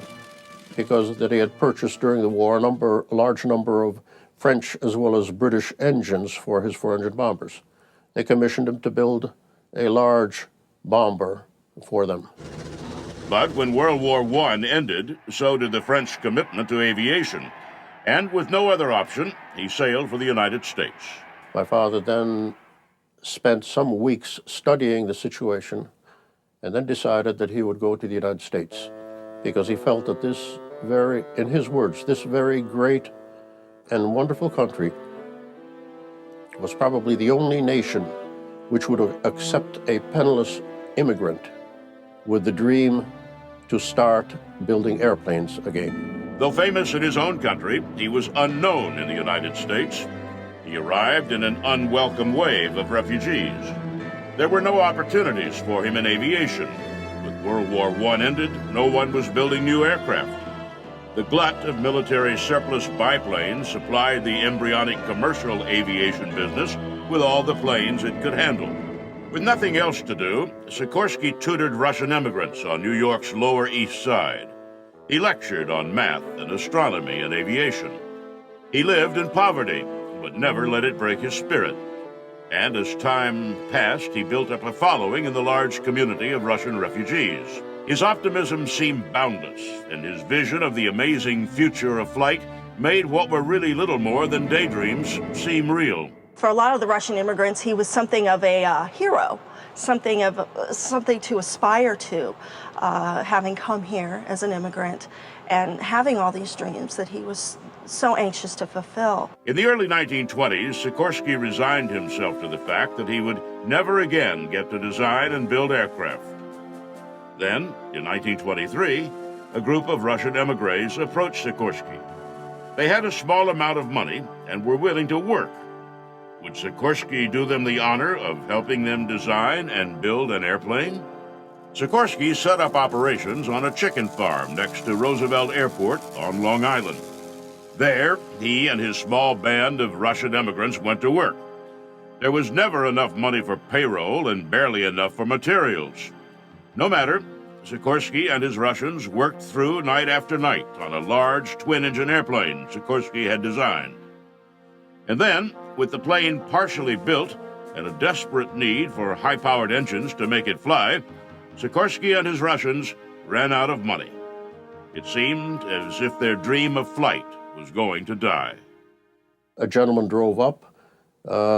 because that he had purchased during the war a large number of French as well as British engines for his 4-engine bombers. They commissioned him to build a large bomber for them. But when World War I ended, so did the French commitment to aviation. And with no other option, he sailed for the United States. My father then spent some weeks studying the situation and then decided that he would go to the United States because he felt that this very, in his words, this very great and wonderful country was probably the only nation which would accept a penniless immigrant with the dream to start building airplanes again. Though famous in his own country, he was unknown in the United States. He arrived in an unwelcome wave of refugees. There were no opportunities for him in aviation. With World War I ended, no one was building new aircraft. The glut of military surplus biplanes supplied the embryonic commercial aviation business with all the planes it could handle. With nothing else to do, Sikorsky tutored Russian immigrants on New York's Lower East Side. He lectured on math and astronomy and aviation. He lived in poverty, but never let it break his spirit. And as time passed, he built up a following in the large community of Russian refugees. His optimism seemed boundless, and his vision of the amazing future of flight made what were really little more than daydreams seem real. For a lot of the Russian immigrants, he was something of a hero, something to aspire to, having come here as an immigrant and having all these dreams that he was so anxious to fulfill. In the early 1920s, Sikorsky resigned himself to the fact that he would never again get to design and build aircraft. Then, in 1923, a group of Russian emigres approached Sikorsky. They had a small amount of money and were willing to work. Would Sikorsky do them the honor of helping them design and build an airplane? Sikorsky set up operations on a chicken farm next to Roosevelt Airport on Long Island. There, he and his small band of Russian immigrants went to work. There was never enough money for payroll and barely enough for materials. No matter, Sikorsky and his Russians worked through night after night on a large twin-engine airplane Sikorsky had designed. And then, with the plane partially built and a desperate need for high-powered engines to make it fly, Sikorsky and his Russians ran out of money. It seemed as if their dream of flight was going to die. A gentleman drove up,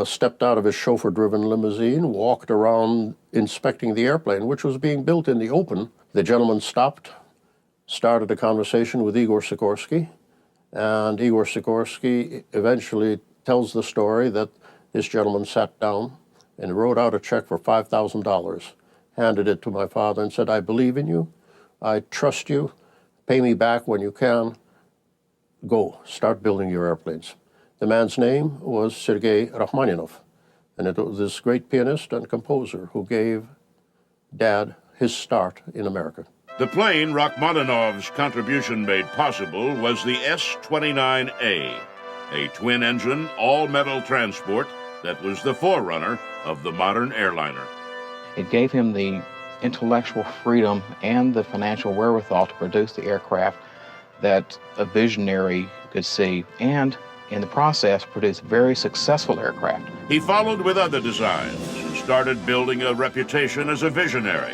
stepped out of his chauffeur-driven limousine, walked around inspecting the airplane, which was being built in the open. The gentleman stopped, started a conversation with Igor Sikorsky, and Igor Sikorsky eventually tells the story that this gentleman sat down and wrote out a check for $5,000, handed it to my father and said, "I believe in you, I trust you, pay me back when you can, go, start building your airplanes." The man's name was Sergei Rachmaninoff, and it was this great pianist and composer who gave Dad his start in America. The plane Rachmaninoff's contribution made possible was the S-29A, a twin-engine, all-metal transport that was the forerunner of the modern airliner. It gave him the intellectual freedom and the financial wherewithal to produce the aircraft that a visionary could see, and in the process produce very successful aircraft. He followed with other designs and started building a reputation as a visionary.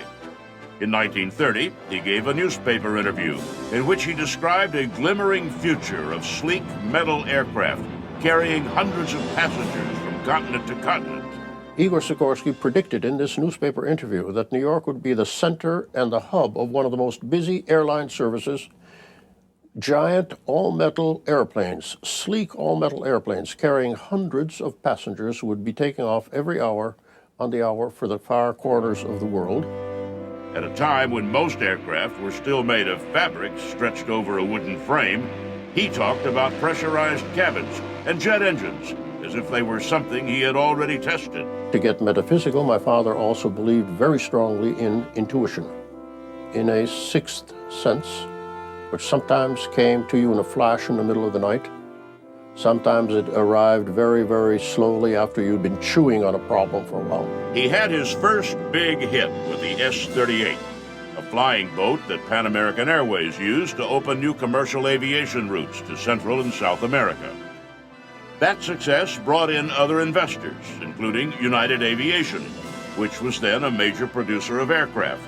In 1930, he gave a newspaper interview in which he described a glimmering future of sleek metal aircraft carrying hundreds of passengers from continent to continent. Igor Sikorsky predicted in this newspaper interview that New York would be the center and the hub of one of the most busy airline services. Giant all-metal airplanes, sleek all-metal airplanes carrying hundreds of passengers would be taking off every hour on the hour for the far corners of the world. At a time when most aircraft were still made of fabric stretched over a wooden frame, he talked about pressurized cabins and jet engines as if they were something he had already tested. To get metaphysical, my father also believed very strongly in intuition, in a sixth sense, which sometimes came to you in a flash in the middle of the night. Sometimes it arrived very, very slowly after you'd been chewing on a problem for a while. He had his first big hit with the S-38, a flying boat that Pan American Airways used to open new commercial aviation routes to Central and South America. That success brought in other investors, including United Aviation, which was then a major producer of aircraft.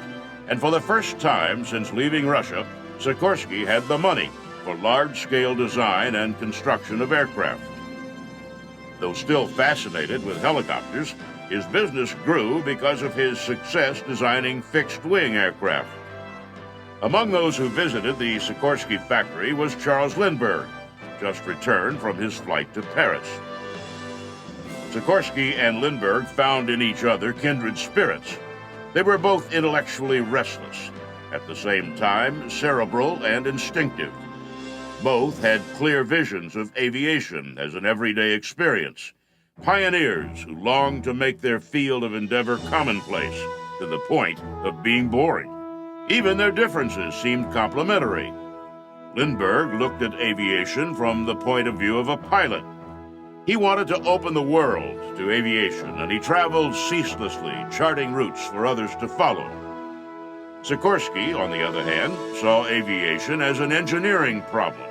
And for the first time since leaving Russia, Sikorsky had the money for large-scale design and construction of aircraft. Though still fascinated with helicopters, his business grew because of his success designing fixed-wing aircraft. Among those who visited the Sikorsky factory was Charles Lindbergh, just returned from his flight to Paris. Sikorsky and Lindbergh found in each other kindred spirits. They were both intellectually restless, at the same time cerebral and instinctive. Both had clear visions of aviation as an everyday experience, pioneers who longed to make their field of endeavor commonplace to the point of being boring. Even their differences seemed complementary. Lindbergh looked at aviation from the point of view of a pilot. He wanted to open the world to aviation, and he traveled ceaselessly, charting routes for others to follow. Sikorsky, on the other hand, saw aviation as an engineering problem.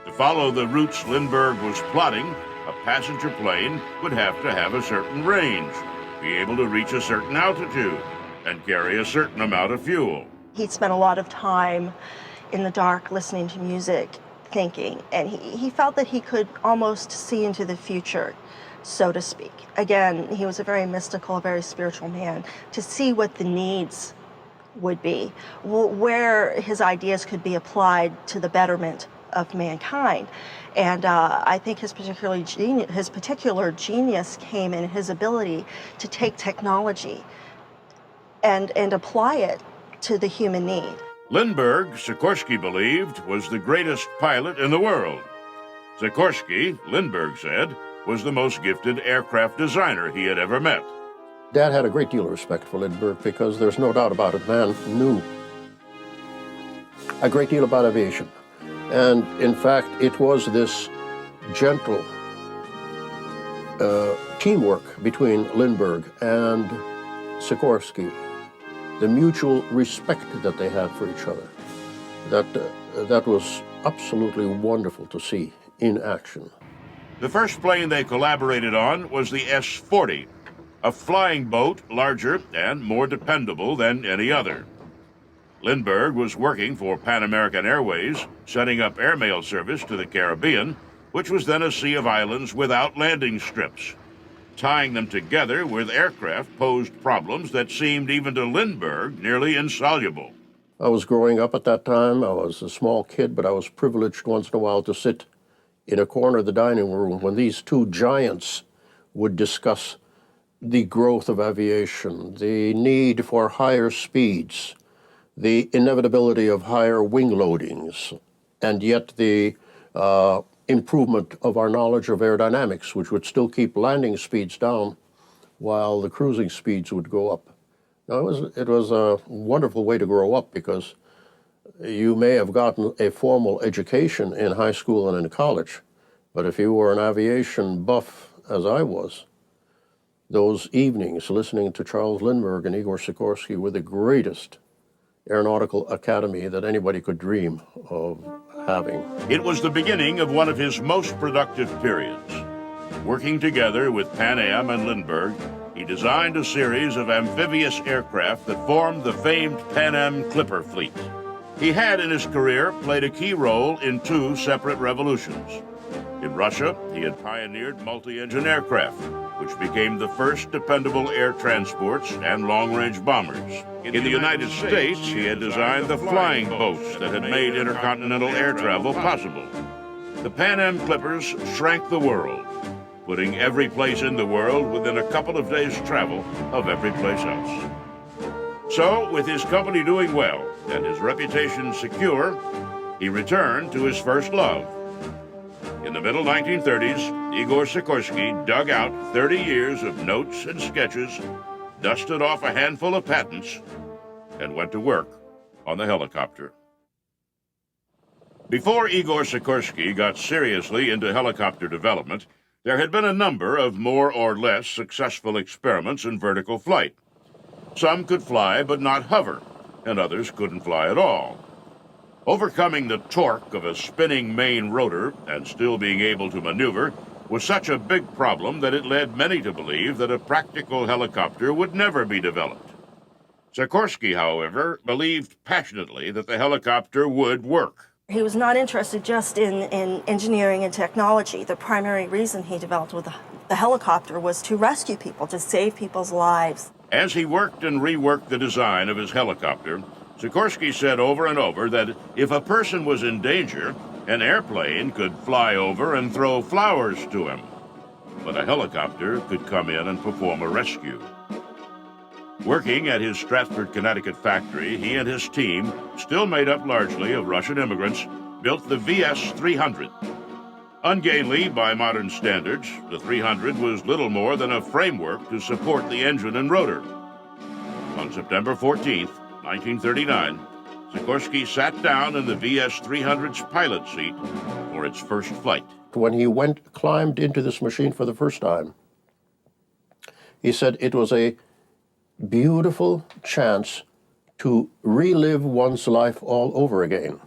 To follow the routes Lindbergh was plotting, a passenger plane would have to have a certain range, be able to reach a certain altitude, and carry a certain amount of fuel. He'd spent a lot of time in the dark listening to music, thinking, and he felt that he could almost see into the future, so to speak. Again, he was a very mystical, very spiritual man, to see what the needs would be, where his ideas could be applied to the betterment of mankind. And I think his particular genius came in his ability to take technology and apply it to the human need. Lindbergh, Sikorsky believed, was the greatest pilot in the world. Sikorsky, Lindbergh said, was the most gifted aircraft designer he had ever met. Dad had a great deal of respect for Lindbergh because there's no doubt about it, man knew a great deal about aviation. And in fact, it was this gentle teamwork between Lindbergh and Sikorsky, the mutual respect that they had for each other, that was absolutely wonderful to see in action. The first plane they collaborated on was the S-40, a flying boat larger and more dependable than any other. Lindbergh was working for Pan American Airways, setting up airmail service to the Caribbean, which was then a sea of islands without landing strips. Tying them together with aircraft posed problems that seemed even to Lindbergh nearly insoluble. I was growing up at that time. I was a small kid, but I was privileged once in a while to sit in a corner of the dining room when these two giants would discuss the growth of aviation, the need for higher speeds, the inevitability of higher wing loadings, and yet the improvement of our knowledge of aerodynamics, which would still keep landing speeds down while the cruising speeds would go up. Now, it was a wonderful way to grow up because you may have gotten a formal education in high school and in college, but if you were an aviation buff, as I was, those evenings listening to Charles Lindbergh and Igor Sikorsky were the greatest aeronautical academy that anybody could dream of having. It was the beginning of one of his most productive periods. Working together with Pan Am and Lindbergh, he designed a series of amphibious aircraft that formed the famed Pan Am Clipper fleet. He had in his career played a key role in two separate revolutions. In Russia, he had pioneered multi-engine aircraft, which became the first dependable air transports and long-range bombers. In the United States, he had designed the flying boats that had made intercontinental air travel possible. The Pan Am Clippers shrank the world, putting every place in the world within a couple of days' travel of every place else. So, with his company doing well and his reputation secure, he returned to his first love. In the middle 1930s, Igor Sikorsky dug out 30 years of notes and sketches, dusted off a handful of patents, and went to work on the helicopter. Before Igor Sikorsky got seriously into helicopter development, there had been a number of more or less successful experiments in vertical flight. Some could fly but not hover, and others couldn't fly at all. Overcoming the torque of a spinning main rotor and still being able to maneuver was such a big problem that it led many to believe that a practical helicopter would never be developed. Sikorsky, however, believed passionately that the helicopter would work. He was not interested just in engineering and technology. The primary reason he developed with the helicopter was to rescue people, to save people's lives. As he worked and reworked the design of his helicopter, Sikorsky said over and over that if a person was in danger, an airplane could fly over and throw flowers to him, but a helicopter could come in and perform a rescue. Working at his Stratford, Connecticut factory, he and his team, still made up largely of Russian immigrants, built the VS-300. Ungainly by modern standards, the 300 was little more than a framework to support the engine and rotor. On September 14, 1939, Sikorsky sat down in the VS-300's pilot seat for its first flight. When he climbed into this machine for the first time, he said it was a beautiful chance to relive one's life all over again,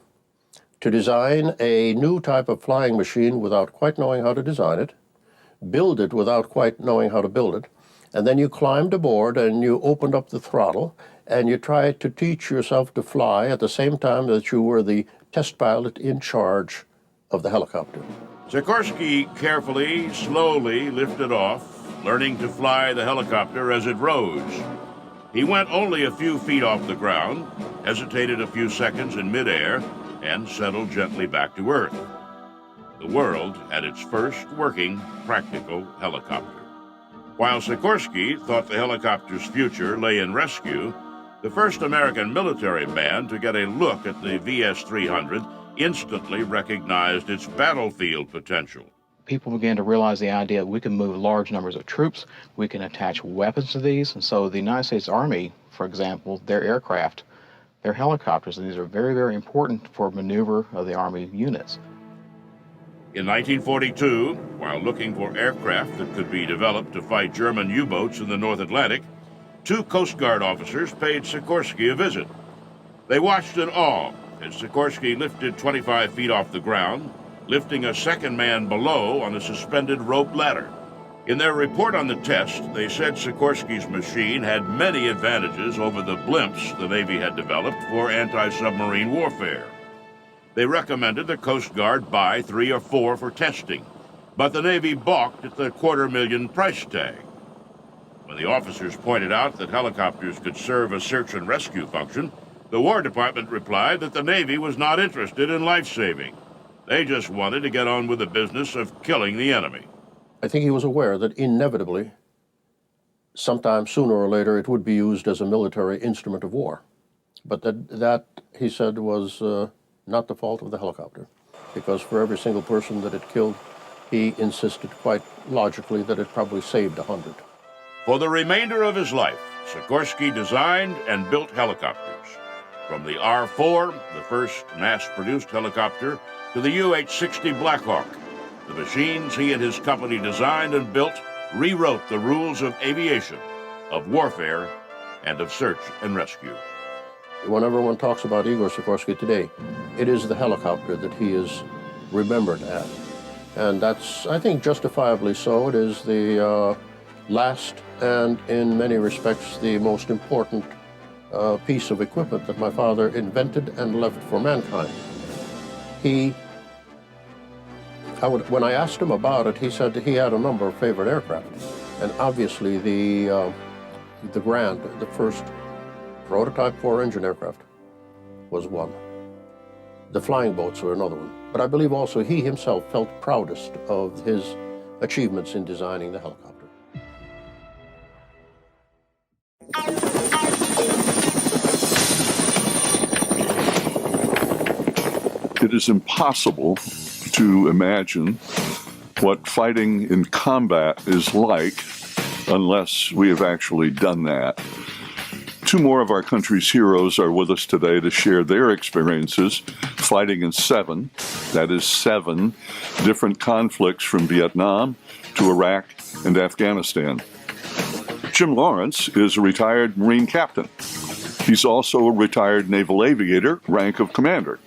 to design a new type of flying machine without quite knowing how to design it, build it without quite knowing how to build it, and then you climbed aboard and you opened up the throttle and you tried to teach yourself to fly at the same time that you were the test pilot in charge of the helicopter. Sikorsky carefully, slowly lifted off, learning to fly the helicopter as it rose. He went only a few feet off the ground, hesitated a few seconds in midair, and settled gently back to Earth. The world had its first working, practical helicopter. While Sikorsky thought the helicopter's future lay in rescue, the first American military band to get a look at the VS-300 instantly recognized its battlefield potential. People began to realize the idea that we can move large numbers of troops, we can attach weapons to these, and so the United States Army, for example, their aircraft, their helicopters, and these are very, very important for maneuver of the Army units. In 1942, while looking for aircraft that could be developed to fight German U-boats in the North Atlantic, two Coast Guard officers paid Sikorsky a visit. They watched in awe as Sikorsky lifted 25 feet off the ground, lifting a second man below on a suspended rope ladder. In their report on the test, they said Sikorsky's machine had many advantages over the blimps the Navy had developed for anti-submarine warfare. They recommended the Coast Guard buy 3 or 4 for testing, but the Navy balked at the $250,000 price tag. When the officers pointed out that helicopters could serve a search and rescue function, the War Department replied that the Navy was not interested in life-saving. They just wanted to get on with the business of killing the enemy. I think he was aware that inevitably, sometime sooner or later, it would be used as a military instrument of war. But that he said, was not the fault of the helicopter, because for every single person that it killed, he insisted quite logically that it probably saved 100. For the remainder of his life, Sikorsky designed and built helicopters. From the R-4, the first mass-produced helicopter, to the UH-60 Black Hawk, the machines he and his company designed and built rewrote the rules of aviation, of warfare, and of search and rescue. When everyone talks about Igor Sikorsky today, it is the helicopter that he is remembered at. And that's, I think, justifiably so. It is the last and, in many respects, the most important piece of equipment that my father invented and left for mankind. When I asked him about it, he said he had a number of favorite aircraft. And obviously the Grand, the first prototype 4-engine aircraft, was one. The flying boats were another one. But I believe also he himself felt proudest of his achievements in designing the helicopter. It is impossible to imagine what fighting in combat is like unless we have actually done that. 2 more of our country's heroes are with us today to share their experiences fighting in 7, that is 7, different conflicts from Vietnam to Iraq and Afghanistan. Jim Lawrence is a retired Marine captain. He's also a retired naval aviator, rank of commander.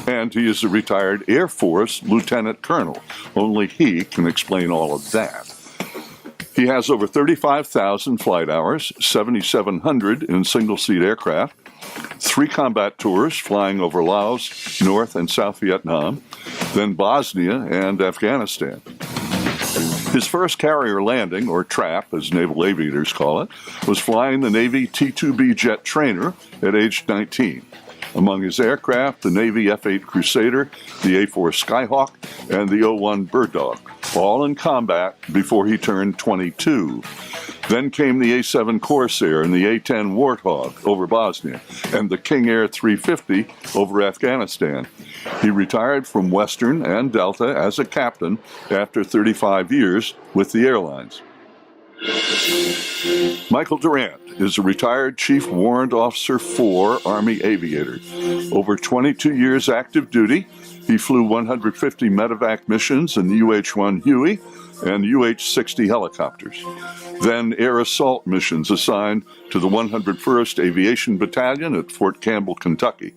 And he is a retired Air Force lieutenant colonel. Only he can explain all of that. He has over 35,000 flight hours, 7,700 in single-seat aircraft, 3 combat tours flying over Laos, North and South Vietnam, then Bosnia and Afghanistan. His first carrier landing, or trap as naval aviators call it, was flying the Navy T-2B jet trainer at age 19. Among his aircraft, the Navy F-8 Crusader, the A-4 Skyhawk, and the O-1 Bird Dog, all in combat before he turned 22. Then came the A-7 Corsair and the A-10 Warthog over Bosnia, and the King Air 350 over Afghanistan. He retired from Western and Delta as a captain after 35 years with the airlines. Michael Durant is a retired Chief Warrant Officer 4 Army aviator. Over 22 years active duty, he flew 150 medevac missions in the UH-1 Huey and UH-60 helicopters. Then air assault missions assigned to the 101st Aviation Battalion at Fort Campbell, Kentucky.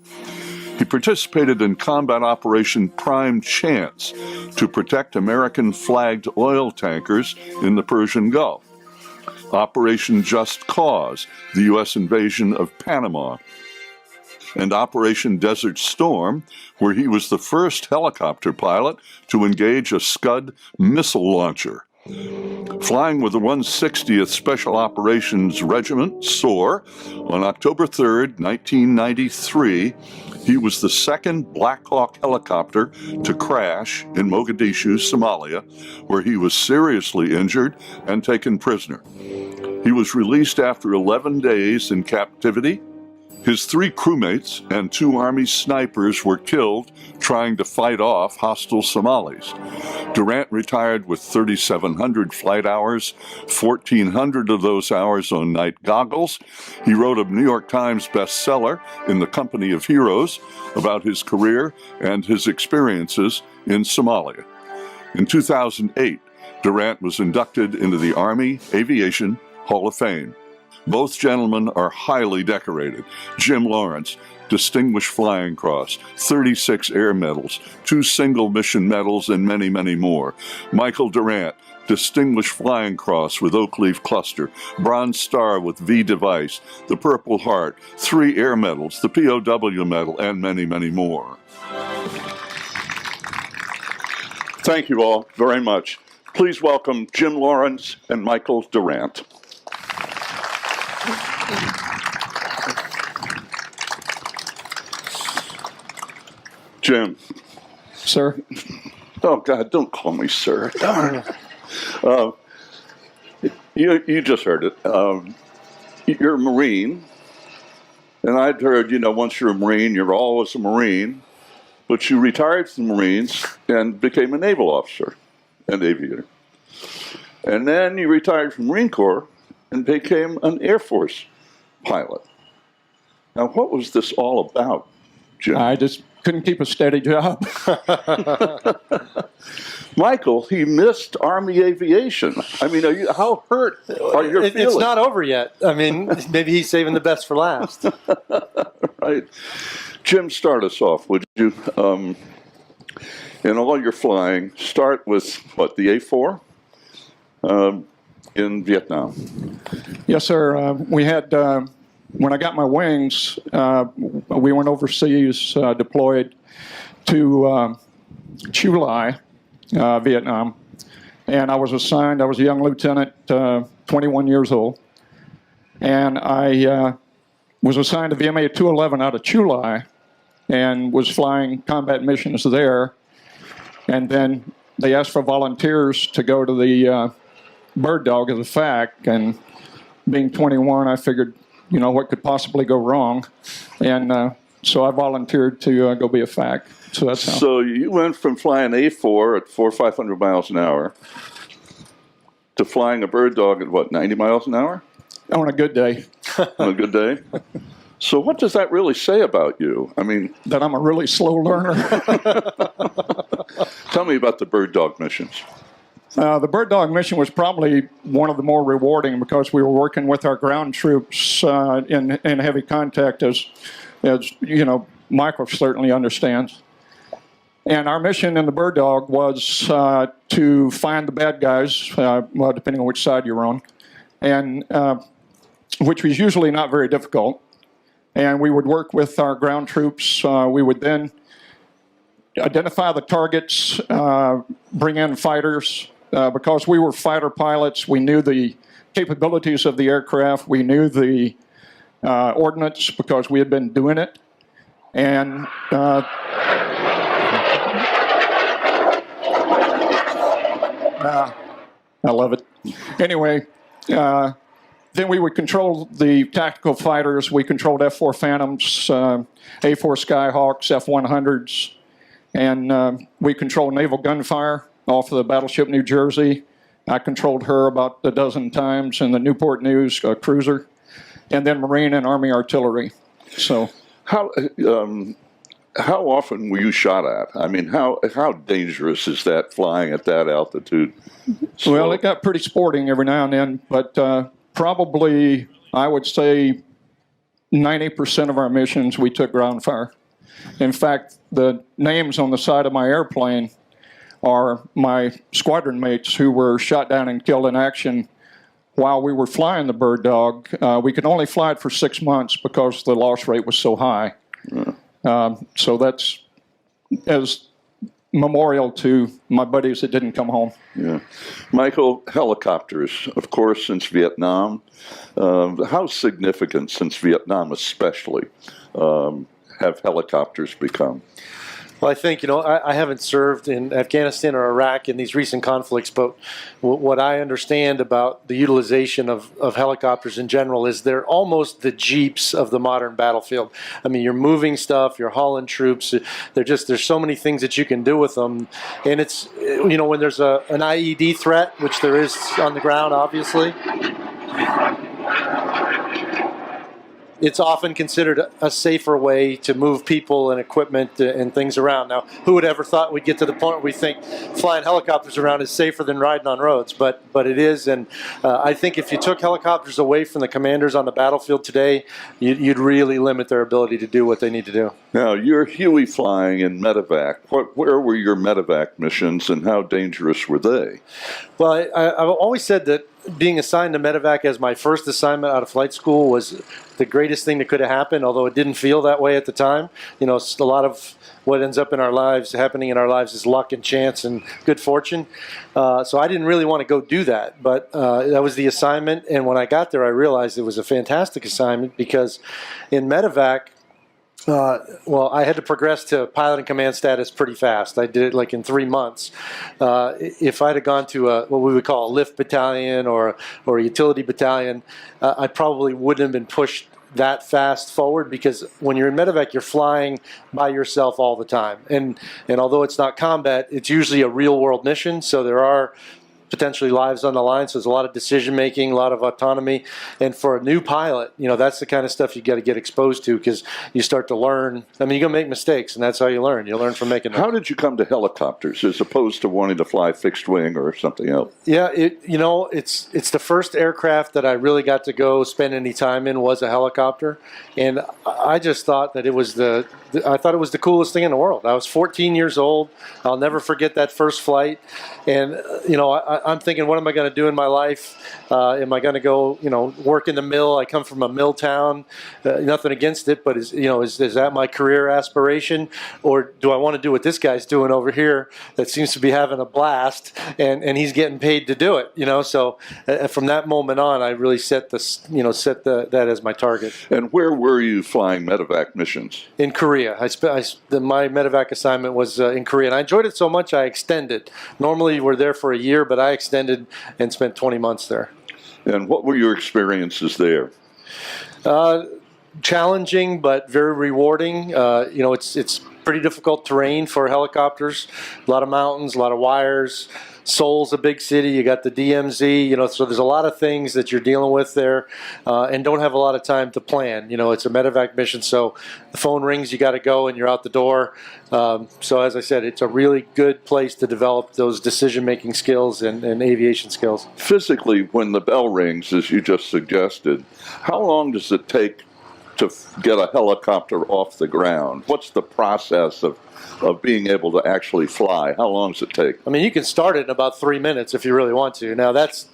He participated in combat Operation Prime Chance to protect American-flagged oil tankers in the Persian Gulf. Operation Just Cause, the U.S. invasion of Panama, and Operation Desert Storm, where he was the first helicopter pilot to engage a Scud missile launcher. Flying with the 160th Special Operations Regiment, SOAR, on October 3rd, 1993, he was the second Black Hawk helicopter to crash in Mogadishu, Somalia, where he was seriously injured and taken prisoner. He was released after 11 days in captivity. His 3 crewmates and 2 Army snipers were killed trying to fight off hostile Somalis. Durant retired with 3,700 flight hours, 1,400 of those hours on night goggles. He wrote a New York Times bestseller, In the Company of Heroes, about his career and his experiences in Somalia. In 2008, Durant was inducted into the Army Aviation Hall of Fame. Both gentlemen are highly decorated. Jim Lawrence, Distinguished Flying Cross, 36 Air Medals, 2 Single Mission Medals, and many, many more. Michael Durant, Distinguished Flying Cross with Oak Leaf Cluster, Bronze Star with V Device, the Purple Heart, 3 Air Medals, the POW Medal, and many, many more. Thank you all very much. Please welcome Jim Lawrence and Michael Durant. Jim. Sir? Oh, God, don't call me sir. Darn. You just heard it. You're a Marine, and I'd heard, once you're a Marine, you're always a Marine, but you retired from the Marines and became a naval officer and aviator. And then you retired from the Marine Corps and became an Air Force pilot. Now, what was this all about, Jim? I just couldn't keep a steady job. Michael, he missed Army aviation. I mean, how hurt are your feelings? It's not over yet. I mean, maybe he's saving the best for last. Right. Jim, start us off, would you? In all your flying, start with, what, the A4 in Vietnam? Yes, sir. We had, when I got my wings, we went overseas, deployed to Chu Lai, Vietnam. And I was assigned, I was a young lieutenant, 21 years old. And I was assigned to VMA 211 out of Chu Lai and was flying combat missions there. And then they asked for volunteers to go to the Bird Dog as a FAC. And being 21, I figured, what could possibly go wrong? And so I volunteered to go be a FAC. So that's how. So you went from flying A4 at 400 or 500 miles an hour to flying a Bird Dog at, what, 90 miles an hour? On a good day. On a good day? So what does that really say about you? I mean... That I'm a really slow learner. Tell me about the Bird Dog missions. The Bird Dog mission was probably one of the more rewarding because we were working with our ground troops in heavy contact, as Michael certainly understands. And our mission in the Bird Dog was to find the bad guys, well, depending on which side you're on, and which was usually not very difficult. And we would work with our ground troops. We would then identify the targets, bring in fighters. Because we were fighter pilots, we knew the capabilities of the aircraft. We knew the ordnance because we had been doing it. And I love it. Anyway, then we would control the tactical fighters. We controlled F-4 Phantoms, A-4 Skyhawks, F-100s, and we controlled naval gunfire off of the battleship New Jersey. I controlled her about a dozen times, and the Newport News cruiser, and then Marine and Army artillery. So, how often were you shot at? I mean, how dangerous is that flying at that altitude? Well, it got pretty sporting every now and then, but probably I would say 90% of our missions we took ground fire. In fact, the names on the side of my airplane are my squadron mates who were shot down and killed in action while we were flying the Bird Dog. We could only fly it for 6 months because the loss rate was so high. Yeah. So that's as memorial to my buddies that didn't come home. Yeah. Michael, helicopters, of course, since Vietnam. How significant, since Vietnam especially, have helicopters become? Well, I think, I haven't served in Afghanistan or Iraq in these recent conflicts, but what I understand about the utilization of helicopters in general is they're almost the Jeeps of the modern battlefield. I mean, you're moving stuff, you're hauling troops, there's so many things that you can do with them. And it's, when there's an IED threat, which there is on the ground, obviously, it's often considered a safer way to move people and equipment and things around. Now, who would ever thought we'd get to the point where we think flying helicopters around is safer than riding on roads? But it is, and I think if you took helicopters away from the commanders on the battlefield today, you'd really limit their ability to do what they need to do. Now, you're Huey flying in medevac. Where were your medevac missions, and how dangerous were they? Well, I've always said that being assigned to medevac as my first assignment out of flight school was the greatest thing that could have happened, although it didn't feel that way at the time. A lot of what ends up in our lives, happening in our lives, is luck and chance and good fortune. So I didn't really want to go do that, but that was the assignment. And when I got there, I realized it was a fantastic assignment because in medevac, well, I had to progress to pilot and command status pretty fast. I did it like in 3 months. If I'd have gone to what we would call a lift battalion or a utility battalion, I probably wouldn't have been pushed that fast forward, because when you're in medevac, you're flying by yourself all the time. And although it's not combat, it's usually a real world mission, so there are potentially lives on the line, so there's a lot of decision making, a lot of autonomy. And for a new pilot, that's the kind of stuff you got to get exposed to, because you start to learn. I mean, you're gonna make mistakes, and that's how you learn. You learn from making them. How did you come to helicopters as opposed to wanting to fly fixed wing or something else? Yeah, it's the first aircraft that I really got to go spend any time in was a helicopter, and I just thought that it was the coolest thing in the world. I was 14 years old. I'll never forget that first flight, and I'm thinking, what am I going to do in my life? Am I going to go, work in the mill? I come from a mill town. Nothing against it, but is that my career aspiration, or do I want to do what this guy's doing over here that seems to be having a blast, and he's getting paid to do it? So from that moment on, I really set that as my target. And where were you flying medevac missions? In Korea. My medevac assignment was in Korea, and I enjoyed it so much I extended. Normally we're there for a year, but I extended and spent 20 months there. And what were your experiences there? Challenging, but very rewarding. It's pretty difficult terrain for helicopters. A lot of mountains, a lot of wires. Seoul's a big city. You got the DMZ. So there's a lot of things that you're dealing with there, and don't have a lot of time to plan. It's a medevac mission, so the phone rings, you got to go, and you're out the door. So as I said, it's a really good place to develop those decision-making skills and aviation skills. Physically, when the bell rings, as you just suggested, how long does it take to get a helicopter off the ground? What's the process of being able to actually fly? How long does it take? I mean, you can start it in about 3 minutes if you really want to. Now, that's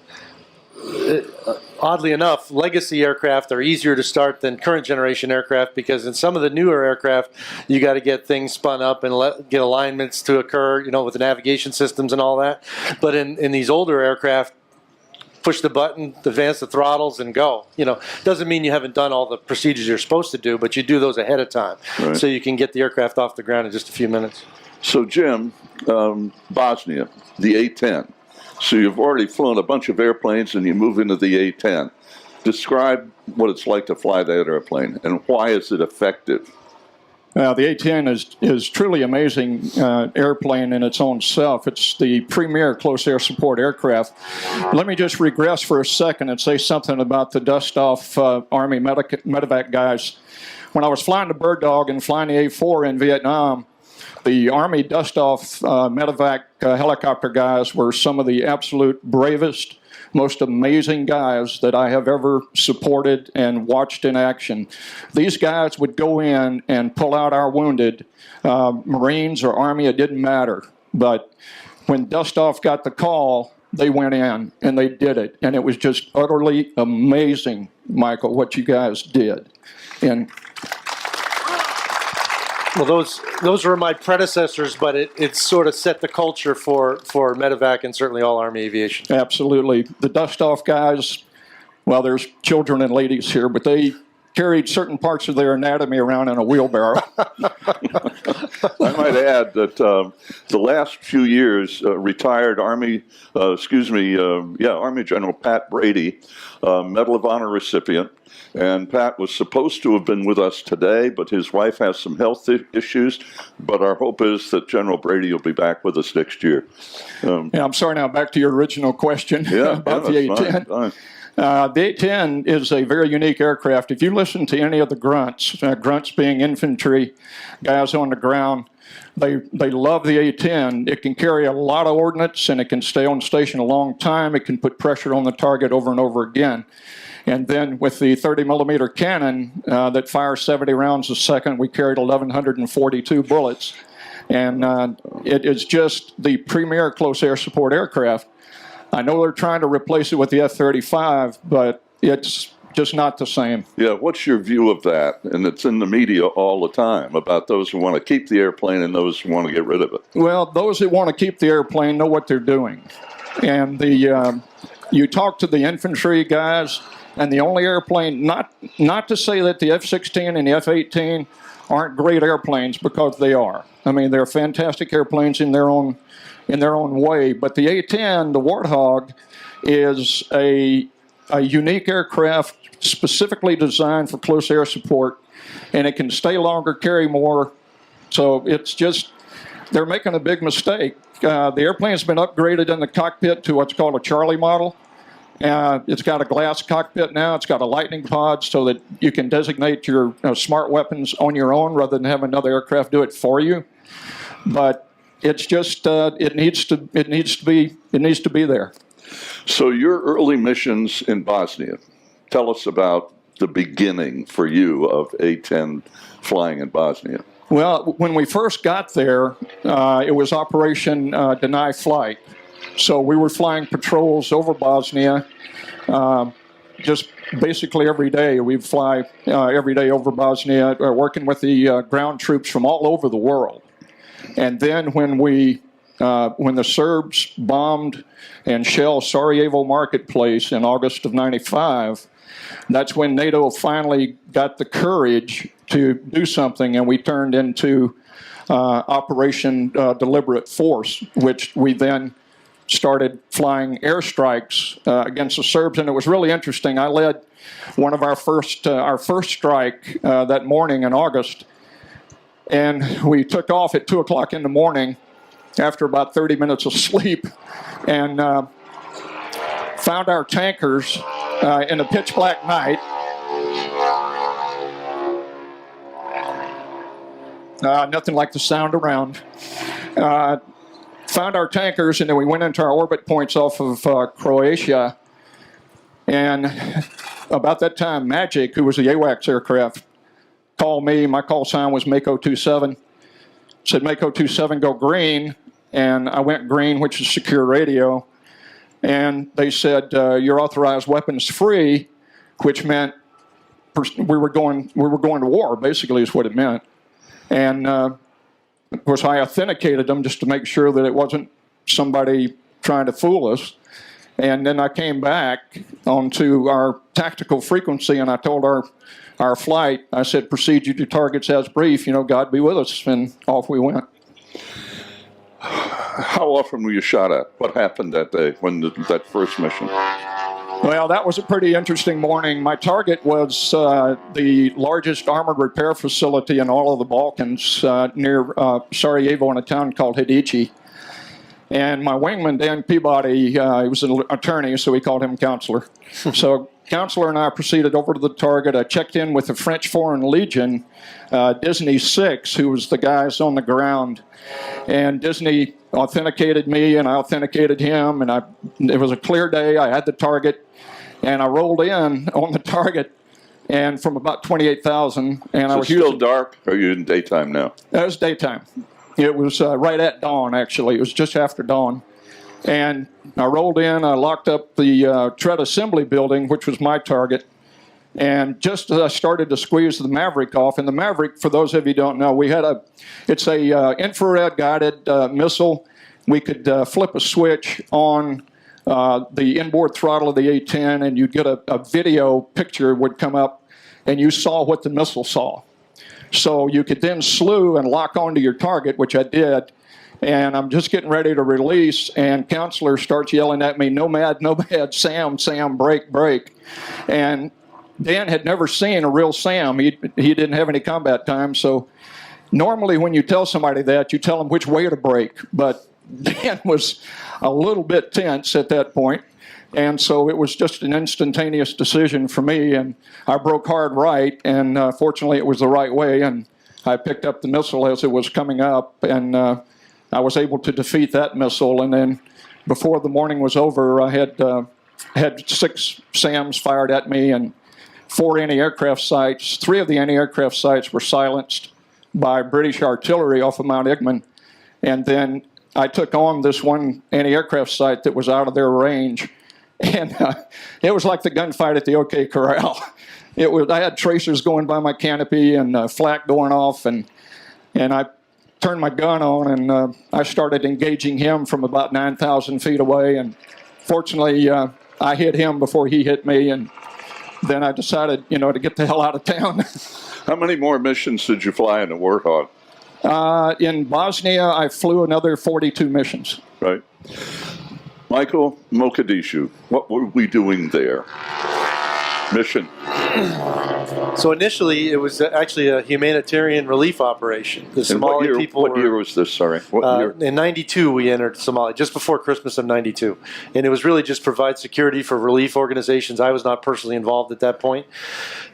oddly enough, legacy aircraft are easier to start than current generation aircraft, because in some of the newer aircraft, you got to get things spun up and get alignments to occur, with the navigation systems and all that. But in these older aircraft, push the button, advance the throttles, and go. Doesn't mean you haven't done all the procedures you're supposed to do, but you do those ahead of time, right, so you can get the aircraft off the ground in just a few minutes. So, Jim, Bosnia, the A-10. So you've already flown a bunch of airplanes and you move into the A-10. Describe what it's like to fly that airplane and why is it effective? The A-10 is truly amazing airplane in its own self. It's the premier close air support aircraft. Let me just regress for a second and say something about the dust-off Army medevac guys. When I was flying the Bird Dog and flying the A-4 in Vietnam, the Army dust-off medevac helicopter guys were some of the absolute bravest, most amazing guys that I have ever supported and watched in action. These guys would go in and pull out our wounded, Marines or Army, it didn't matter. But when dust-off got the call, they went in and they did it. And it was just utterly amazing, Michael, what you guys did. And well, those were my predecessors, but it sort of set the culture for medevac and certainly all Army aviation. Absolutely. The dust-off guys, well, there's children and ladies here, but they carried certain parts of their anatomy around in a wheelbarrow. I might add that the last few years, retired Army General Pat Brady, Medal of Honor recipient, and Pat was supposed to have been with us today, but his wife has some health issues. But our hope is that General Brady will be back with us next year. I'm sorry, now back to your original question about the A-10. Fine. The A-10 is a very unique aircraft. If you listen to any of the grunts, grunts being infantry, guys on the ground, they love the A-10. It can carry a lot of ordnance, and it can stay on station a long time. It can put pressure on the target over and over again. And then with the 30-millimeter cannon that fires 70 rounds a second, we carried 1,142 bullets. And it is just the premier close air support aircraft. I know they're trying to replace it with the F-35, but it's just not the same. Yeah, what's your view of that? And it's in the media all the time about those who want to keep the airplane and those who want to get rid of it. Well, those that want to keep the airplane know what they're doing. And you talk to the infantry guys, and the only airplane, not to say that the F-16 and the F-18 aren't great airplanes, because they are. I mean, they're fantastic airplanes in their own way. But the A-10, the Warthog, is a unique aircraft specifically designed for close air support, and it can stay longer, carry more. So it's just, they're making a big mistake. The airplane's been upgraded in the cockpit to what's called a Charlie model. It's got a glass cockpit now. It's got a lightning pod so that you can designate your smart weapons on your own rather than have another aircraft do it for you. But it's just it needs to be there. So your early missions in Bosnia, tell us about the beginning for you of A-10 flying in Bosnia. Well, when we first got there, it was Operation Deny Flight. So we were flying patrols over Bosnia, just basically every day. We'd fly every day over Bosnia, working with the ground troops from all over the world. And then when the Serbs bombed and shelled Sarajevo marketplace in August of '95, that's when NATO finally got the courage to do something, and we turned into Operation Deliberate Force, which we then started flying airstrikes against the Serbs. And it was really interesting. I led one of our first strike that morning in August, and we took off at 2 o'clock in the morning after about 30 minutes of sleep, and found our tankers in a pitch black night. Nothing like the sound around. Found our tankers, and then we went into our orbit points off of Croatia. And about that time, Magic, who was the AVX Aircraft, called me. My call sign was Mako 27. Said, Mako 27, go green. And I went green, which is secure radio. And they said, you're authorized weapons free, which meant we were going to war, basically is what it meant. And of course, I authenticated them just to make sure that it wasn't somebody trying to fool us. And then I came back onto our tactical frequency, and I told our flight, I said, proceed you to targets as brief, God be with us, and off we went. How often were you shot at? What happened that day when that first mission? Well, that was a pretty interesting morning. My target was the largest armored repair facility in all of the Balkans near Sarajevo in a town called Hadici. And my wingman, Dan Peabody, he was an attorney, so we called him Counselor. So Counselor and I proceeded over to the target. I checked in with the French Foreign Legion, Disney 6, who was the guys on the ground. And Disney authenticated me, and I authenticated him, and it was a clear day. I had the target, and I rolled in on the target, and from about 28,000. And I was still dark, or are you in daytime now? It was daytime. It was right at dawn, actually. It was just after dawn. And I rolled in, I locked up the tread assembly building, which was my target. And just as I started to squeeze the Maverick off, and the Maverick, for those of you who don't know, it's a infrared guided missile. We could flip a switch on the inboard throttle of the A-10, and you'd get a video picture would come up, and you saw what the missile saw. So you could then slew and lock onto your target, which I did. And I'm just getting ready to release, and Counselor starts yelling at me, no mad, Sam, break. And Dan had never seen a real Sam. He didn't have any combat time. So normally when you tell somebody that, you tell them which way to break. But Dan was a little bit tense at that point. And so it was just an instantaneous decision for me. And I broke hard right. And fortunately, it was the right way. And I picked up the missile as it was coming up. And I was able to defeat that missile. And then before the morning was over, I had 6 SAMs fired at me and 4 anti-aircraft sites. 3 of the anti-aircraft sites were silenced by British artillery off of Mount Igman. And then I took on this one anti-aircraft site that was out of their range. And it was like the gunfight at the OK Corral. I had tracers going by my canopy and flak going off. And I turned my gun on, and I started engaging him from about 9,000 feet away. And fortunately, I hit him before he hit me. And then I decided, to get the hell out of town. How many more missions did you fly in the Warthog? In Bosnia, I flew another 42 missions. Right. Michael, Mogadishu, what were we doing there? Mission. So initially, it was actually a humanitarian relief operation. The Somali people. What year was this? Sorry. What year? In '92, we entered Somalia, just before Christmas of '92, and it was really just provide security for relief organizations. I was not personally involved at that point.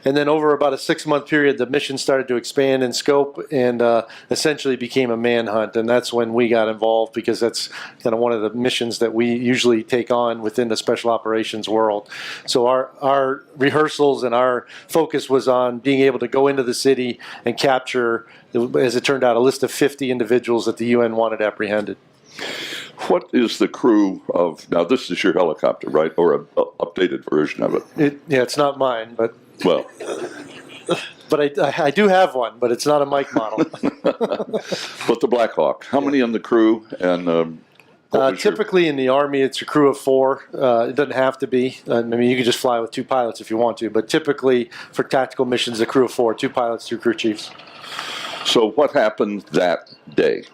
And then over about a 6-month period, the mission started to expand in scope and essentially became a manhunt. And that's when we got involved, because that's kind of one of the missions that we usually take on within the special operations world. So our rehearsals and our focus was on being able to go into the city and capture, as it turned out, a list of 50 individuals that the UN wanted apprehended. What is the crew of, now this is your helicopter, right? Or an updated version of it? Yeah, it's not mine, but... Well... But I do have one, but it's not a Mike model. But the Black Hawk, how many on the crew? And typically in the Army, it's a crew of 4. It doesn't have to be. I mean, you can just fly with 2 pilots if you want to. But typically, for tactical missions, a crew of 4, 2 pilots, 2 crew chiefs. So what happened that day?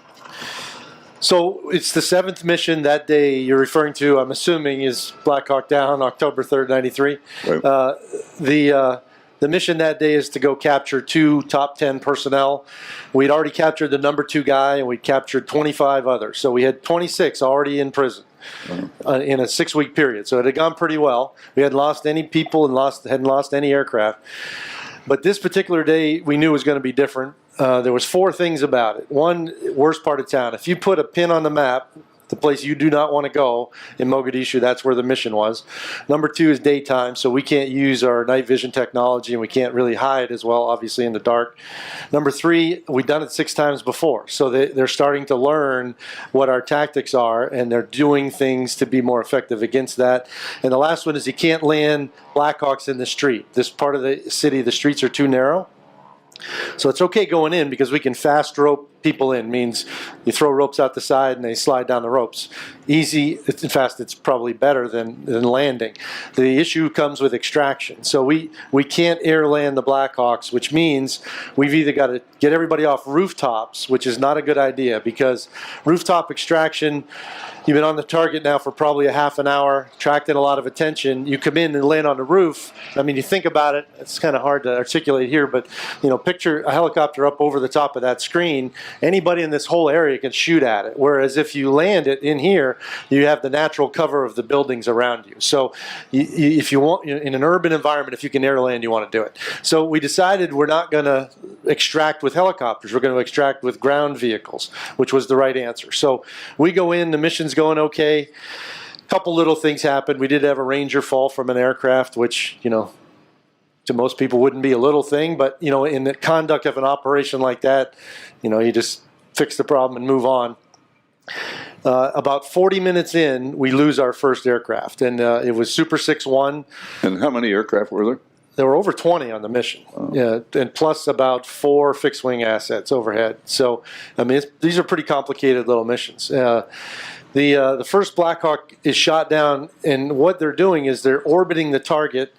So it's the 7th mission that day you're referring to, I'm assuming, is Black Hawk Down, October 3rd, 93. Right. The mission that day is to go capture 2 top 10 personnel. We'd already captured the number 2 guy, and we captured 25 others. So we had 26 already in prison in a 6-week period. So it had gone pretty well. We hadn't lost any people and hadn't lost any aircraft. But this particular day, we knew was going to be different. There was 4 things about it. One, worst part of town. If you put a pin on the map the place you do not want to go in Mogadishu. That's where the mission was. Number 2 is daytime, so we can't use our night vision technology, and we can't really hide as well, obviously, in the dark. Number 3, we've done it 6 times before, so they're starting to learn what our tactics are, and they're doing things to be more effective against that. And the last one is you can't land Black Hawks in the street. This part of the city, the streets are too narrow. So it's okay going in because we can fast rope people in. Means you throw ropes out the side and they slide down the ropes. Easy, in fact, it's probably better than landing. The issue comes with extraction. So we can't air land the Black Hawks, which means we've either got to get everybody off rooftops, which is not a good idea because rooftop extraction, you've been on the target now for probably a half an hour, attracted a lot of attention. You come in and land on the roof. I mean, you think about it, it's kind of hard to articulate here, but you know, picture a helicopter up over the top of that screen. Anybody in this whole area can shoot at it. Whereas if you land it in here, you have the natural cover of the buildings around you. So if you want, in an urban environment, if you can air land, you want to do it. So we decided we're not going to extract with helicopters. We're going to extract with ground vehicles, which was the right answer. So we go in, the mission's going okay. A couple little things happened. We did have a Ranger fall from an aircraft, which, you know, to most people wouldn't be a little thing, but you know, in the conduct of an operation like that, you know, you just fix the problem and move on. About 40 minutes in, we lose our first aircraft, and it was Super 6-1. And how many aircraft were there? There were over 20 on the mission, yeah, and plus about 4 fixed-wing assets overhead. So, I mean, these are pretty complicated little missions. The first Black Hawk is shot down, and what they're doing is they're orbiting the target,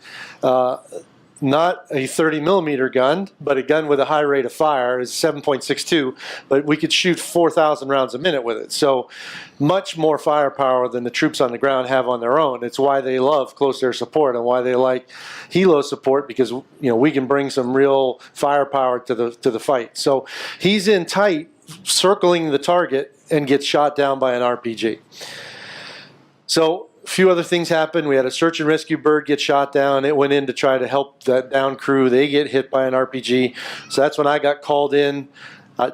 not a 30mm gun, but a gun with a high rate of fire, is 7.62, but we could shoot 4,000 rounds a minute with it. So much more firepower than the troops on the ground have on their own. It's why they love close air support and why they like helo support, because you know, we can bring some real firepower to the fight. So he's in tight, circling the target, and gets shot down by an RPG. So a few other things happened. We had a search and rescue bird get shot down. It went in to try to help that down crew. They get hit by an RPG. So that's when I got called in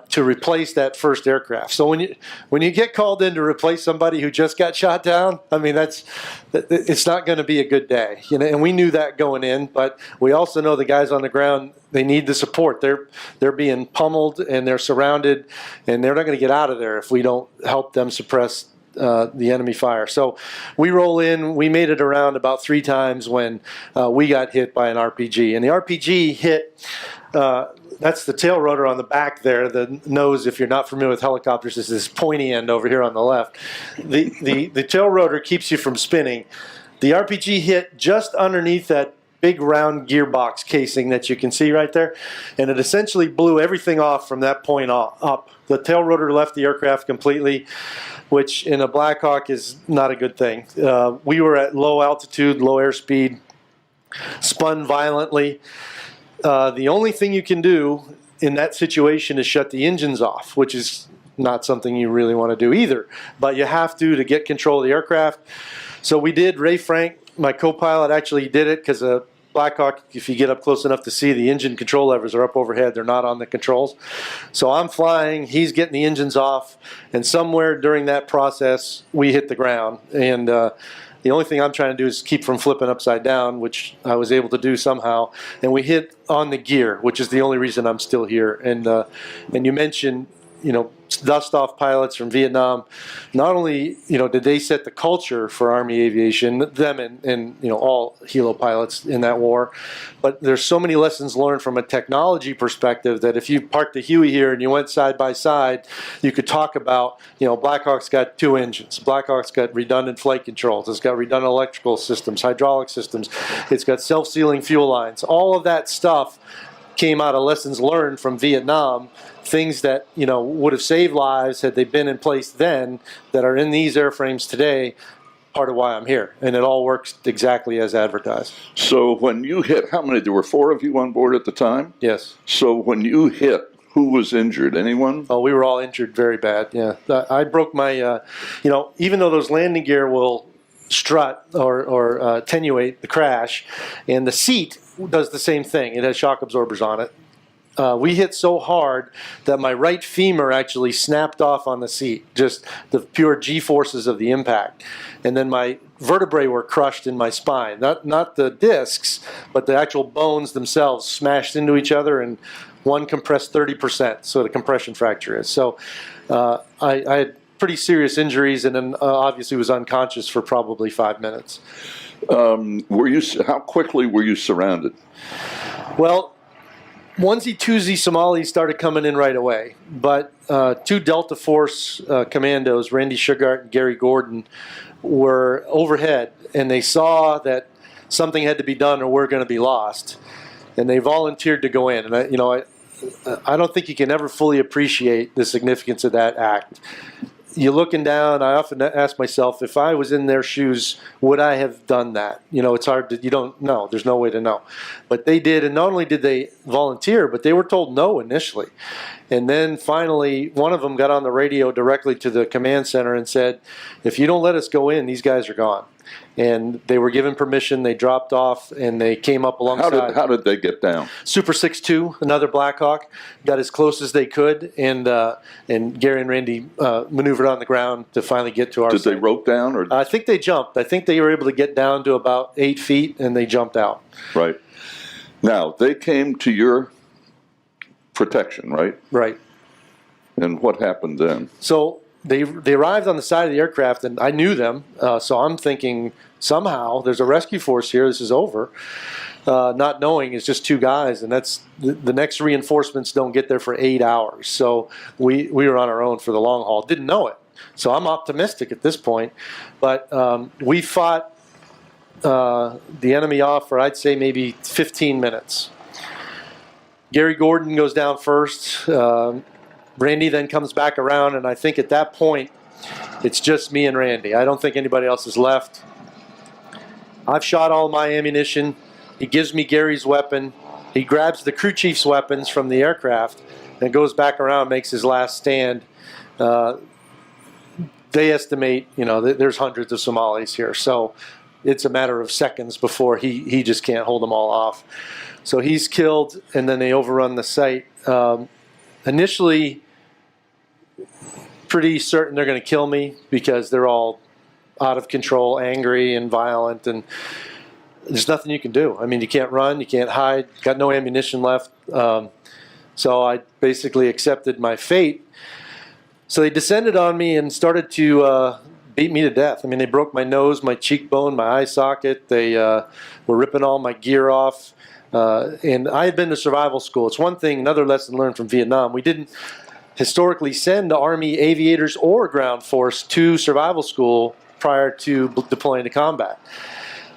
to replace that first aircraft. So when you get called in to replace somebody who just got shot down, I mean, it's not going to be a good day, you know. And we knew that going in, but we also know the guys on the ground, they need the support. They're being pummeled and they're surrounded, and they're not going to get out of there if we don't help them suppress the enemy fire. So we roll in. We made it around about 3 times when we got hit by an RPG, and the RPG hit. That's the tail rotor on the back there. The nose, if you're not familiar with helicopters, is this pointy end over here on the left. The tail rotor keeps you from spinning. The RPG hit just underneath that big round gearbox casing that you can see right there, and it essentially blew everything off from that point up. The tail rotor left the aircraft completely, which in a Black Hawk is not a good thing. We were at low altitude, low airspeed, spun violently. The only thing you can do in that situation is shut the engines off, which is not something you really want to do either. But you have to get control of the aircraft. So we did. Ray Frank, my co-pilot, actually did it because a Black Hawk, if you get up close enough to see, the engine control levers are up overhead. They're not on the controls. So I'm flying. He's getting the engines off. And somewhere during that process, we hit the ground. And the only thing I'm trying to do is keep from flipping upside down, which I was able to do somehow. And we hit on the gear, which is the only reason I'm still here. And you mentioned, you know, dust-off pilots from Vietnam. Not only, you know, did they set the culture for Army aviation, them and you know, all helo pilots in that war, but there's so many lessons learned from a technology perspective that if you parked the Huey here and you went side by side, you could talk about, you know, Black Hawk's got 2 engines. Black Hawk's got redundant flight controls. It's got redundant electrical systems, hydraulic systems. It's got self-sealing fuel lines. All of that stuff came out of lessons learned from Vietnam, things that, you know, would have saved lives had they been in place then, that are in these airframes today. Part of why I'm here, and it all works exactly as advertised. So when you hit, how many? There were 4 of you on board at the time? Yes. So when you hit, who was injured? Anyone? Oh, we were all injured very bad, yeah. I broke my, you know, even though those landing gear will strut or attenuate the crash, and the seat does the same thing. It has shock absorbers on it. we hit so hard that my right femur actually snapped off on the seat, just the pure G-forces of the impact. And then my vertebrae were crushed in my spine. Not the discs, but the actual bones themselves smashed into each other, and one compressed 30%, so the compression fracture is. So I had pretty serious injuries, and then obviously was unconscious for probably 5 minutes. How quickly were you surrounded? Well, onesie-twosie Somalis started coming in right away, but two Delta Force commandos, Randy Sugart and Gary Gordon, were overhead, and they saw that something had to be done or we're going to be lost, and they volunteered to go in. And I don't think you can ever fully appreciate the significance of that act. You're looking down, I often ask myself, if I was in their shoes, would I have done that? It's hard to, you don't know, there's no way to know. But they did, and not only did they volunteer, but they were told no initially. And then finally, one of them got on the radio directly to the command center and said, if you don't let us go in, these guys are gone. And they were given permission, they dropped off, and they came up alongside. How did they get down? Super 6-2, another Black Hawk, got as close as they could, and Gary and Randy maneuvered on the ground to finally get to our Did site. they rope down? Or? I think they jumped. I think they were able to get down to about 8 feet, and they jumped out. Right. Now, they came to your protection, right? Right. And what happened then? So they arrived on the side of the aircraft, and I knew them, so I'm thinking somehow there's a rescue force here, this is over. Not knowing it's just two guys, and that's the next reinforcements don't get there for 8 hours. So we were on our own for the long haul. Didn't know it. So I'm optimistic at this point. But we fought the enemy off for, I'd say, maybe 15 minutes. Gary Gordon goes down first. Randy then comes back around, and I think at that point, it's just me and Randy. I don't think anybody else is left. I've shot all my ammunition. He gives me Gary's weapon. He grabs the crew chief's weapons from the aircraft and goes back around, makes his last stand. They estimate, there's hundreds of Somalis here, so it's a matter of seconds before he just can't hold them all off. So he's killed, and then they overrun the site. Initially, pretty certain they're going to kill me because they're all out of control, angry and violent, and there's nothing you can do. I mean, you can't run, you can't hide, got no ammunition left. So I basically accepted my fate. So they descended on me and started to beat me to death. I mean, they broke my nose, my cheekbone, my eye socket. They were ripping all my gear off. And I had been to survival school. It's one thing, another lesson learned from Vietnam. We didn't historically send Army aviators or ground force to survival school prior to deploying to combat.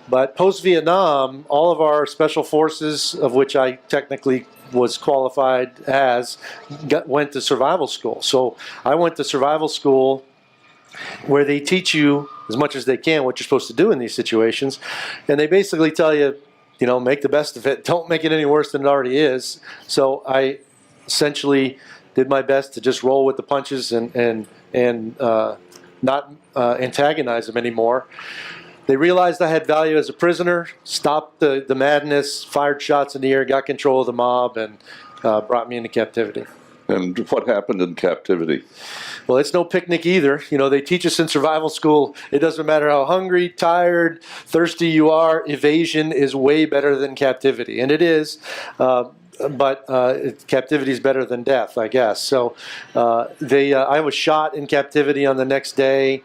But post-Vietnam, all of our special forces, of which I technically was qualified as, went to survival school. So I went to survival school where they teach you as much as they can what you're supposed to do in these situations. And they basically tell you, make the best of it. Don't make it any worse than it already is. So I essentially did my best to just roll with the punches and not antagonize them anymore. They realized I had value as a prisoner, stopped the madness, fired shots in the air, got control of the mob, and brought me into captivity. And what happened in captivity? Well, it's no picnic either. They teach us in survival school, it doesn't matter how hungry, tired, thirsty you are, evasion is way better than captivity. And it is, but captivity is better than death, I guess. So I was shot in captivity on the next day.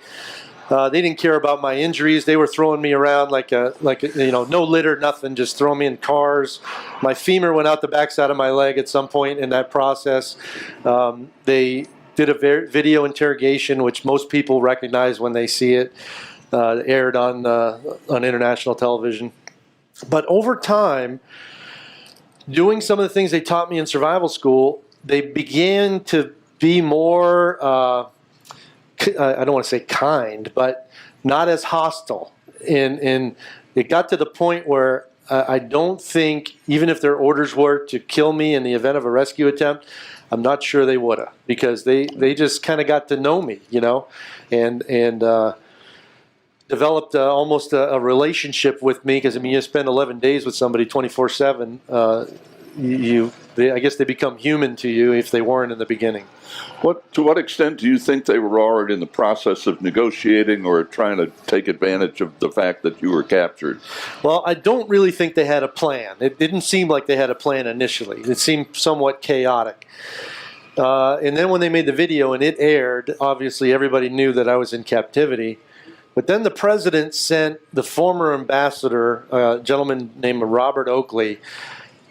They didn't care about my injuries. They were throwing me around like no litter, nothing, just throwing me in cars. My femur went out the backside of my leg at some point in that process. They did a video interrogation, which most people recognize when they see it. Aired on international television. But over time, doing some of the things they taught me in survival school, they began to be more I don't want to say kind, but not as hostile. And it got to the point where I don't think, even if their orders were to kill me in the event of a rescue attempt, I'm not sure they would have, because they just kind of got to know me, and developed almost a relationship with me. Because you spend 11 days with somebody 24/7. I guess they become human to you if they weren't in the beginning. To what extent do you think they were already in the process of negotiating or trying to take advantage of the fact that you were captured? Well, I don't really think they had a plan. It didn't seem like they had a plan initially. It seemed somewhat chaotic. And then when they made the video and it aired, obviously everybody knew that I was in captivity. But then the president sent the former ambassador, a gentleman named Robert Oakley,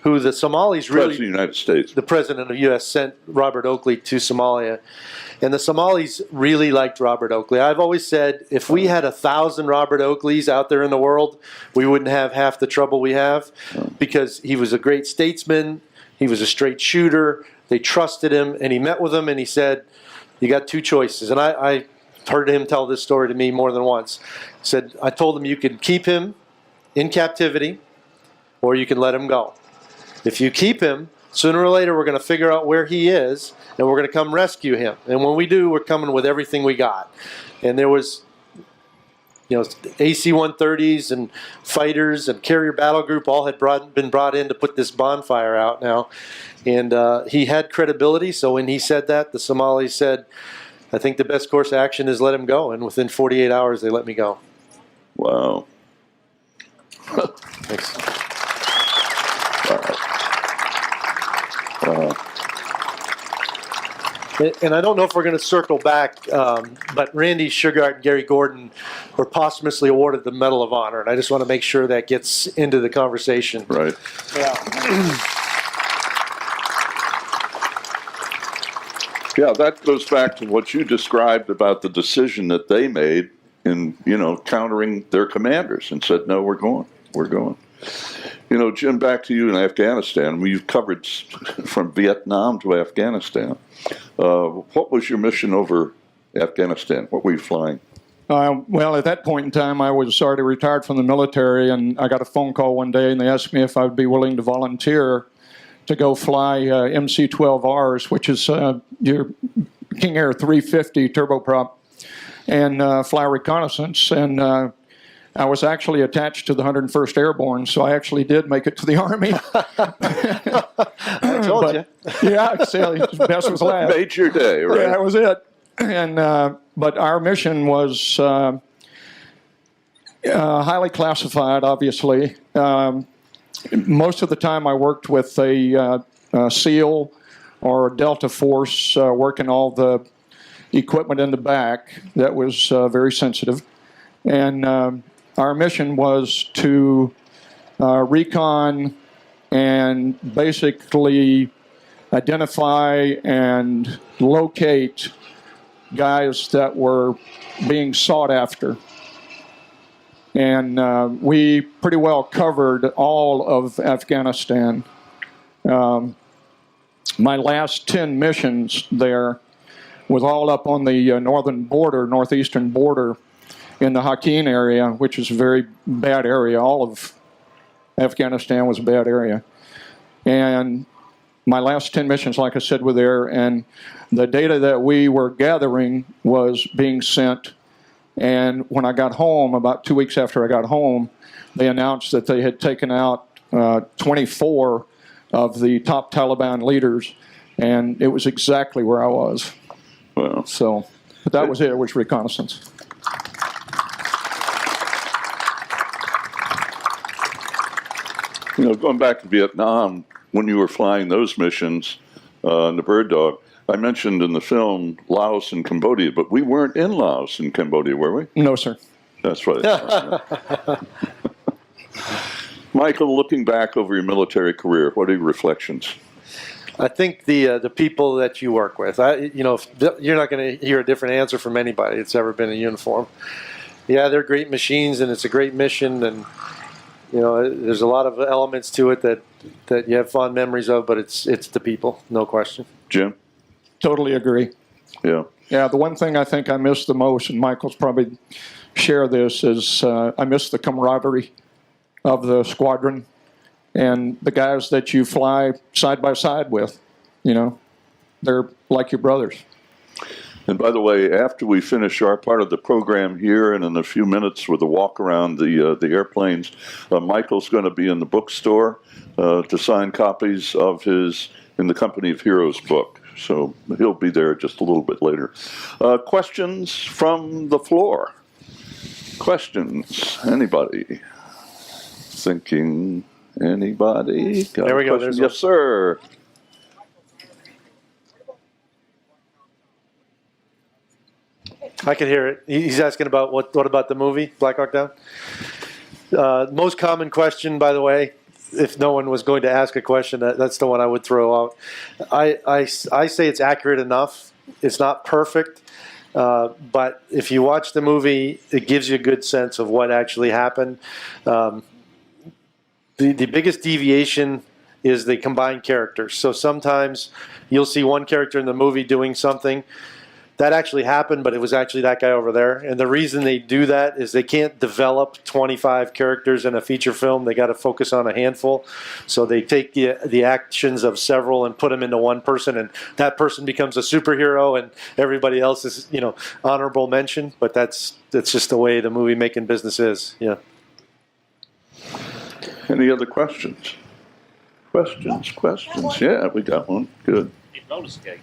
who the Somalis really... President of the United States. The president of the U.S. sent Robert Oakley to Somalia. And the Somalis really liked Robert Oakley. I've always said, if we had 1,000 Robert Oakleys out there in the world, we wouldn't have half the trouble we have, because he was a great statesman, he was a straight shooter, they trusted him, and he met with them, and he said, you got two choices. And I heard him tell this story to me more than once. He said, I told him you can keep him in captivity, or you can let him go. If you keep him, sooner or later we're going to figure out where he is, and we're going to come rescue him. And when we do, we're coming with everything we got. And there was, AC-130s and fighters and carrier battle group all had been brought in to put this bonfire out now. And he had credibility, so when he said that, the Somalis said, I think the best course of action is let him go. And within 48 hours, they let me go. Wow. Thanks. And I don't know if we're going to circle back, but Randy Sugart and Gary Gordon were posthumously awarded the Medal of Honor, and I just want to make sure that gets into the conversation. Right. Yeah. Yeah, that goes back to what you described about the decision that they made in, countering their commanders and said, no, we're going. Jim, back to you in Afghanistan. You've covered from Vietnam to Afghanistan. What was your mission over Afghanistan? What were you flying? Well, at that point in time, I was already retired from the military, and I got a phone call one day, and they asked me if I would be willing to volunteer to go fly MC-12Rs, which is your King Air 350 turboprop, and fly reconnaissance. And I was actually attached to the 101st Airborne, so I actually did make it to the Army. I told you. Yeah, best was last. Made your day, right? Yeah, that was it. And but our mission was highly classified, obviously. Most of the time I worked with a SEAL or Delta Force working all the equipment in the back. That was very sensitive. And our mission was to recon and basically identify and locate guys that were being sought after. And we pretty well covered all of Afghanistan. My last 10 missions there was all up on the northeastern border in the Hakeem area, which is a very bad area. All of Afghanistan was a bad area. And my last 10 missions, like I said, were there. And the data that we were gathering was being sent. And when I got home, about 2 weeks after I got home, they announced that they had taken out 24 of the top Taliban leaders, and it was exactly where I was. Wow. So, but that was it. It was reconnaissance. Going back to Vietnam, when you were flying those missions in the Bird Dog, I mentioned in the film Laos and Cambodia, but we weren't in Laos and Cambodia, were we? No, sir. That's right. Michael, looking back over your military career, what are your reflections? I think the people that you work with, you're not going to hear a different answer from anybody that's ever been in uniform. Yeah, they're great machines, and it's a great mission, and there's a lot of elements to it that you have fond memories of, but it's the people, no question. Jim? Totally agree. Yeah. Yeah, the one thing I think I miss the most, and Michael's probably share this, is I miss the camaraderie of the squadron and the guys that you fly side by side with. They're like your brothers. And by the way, after we finish our part of the program here, and in a few minutes with a walk around the airplanes, Michael's going to be in the bookstore to sign copies of his In the Company of Heroes book. So he'll be there just a little bit later. Questions from the floor? Questions? Anybody? Thinking? Anybody? Got there we go. Yes, sir. I can hear it. He's asking about what about the movie Black Hawk Down? Most common question, by the way, if no one was going to ask a question, that's the one I would throw out. I say it's accurate enough. It's not perfect, but if you watch the movie, it gives you a good sense of what actually happened. The biggest deviation is they combine characters. So sometimes you'll see one character in the movie doing something that actually happened, but it was actually that guy over there. And the reason they do that is they can't develop 25 characters in a feature film. They got to focus on a handful. So they take the actions of several and put them into one person, and that person becomes a superhero, and everybody else is, honorable mention. But that's just the way the movie making business is. Yeah. Any other questions? Questions? Yeah, we got one. Good. DroneScapes.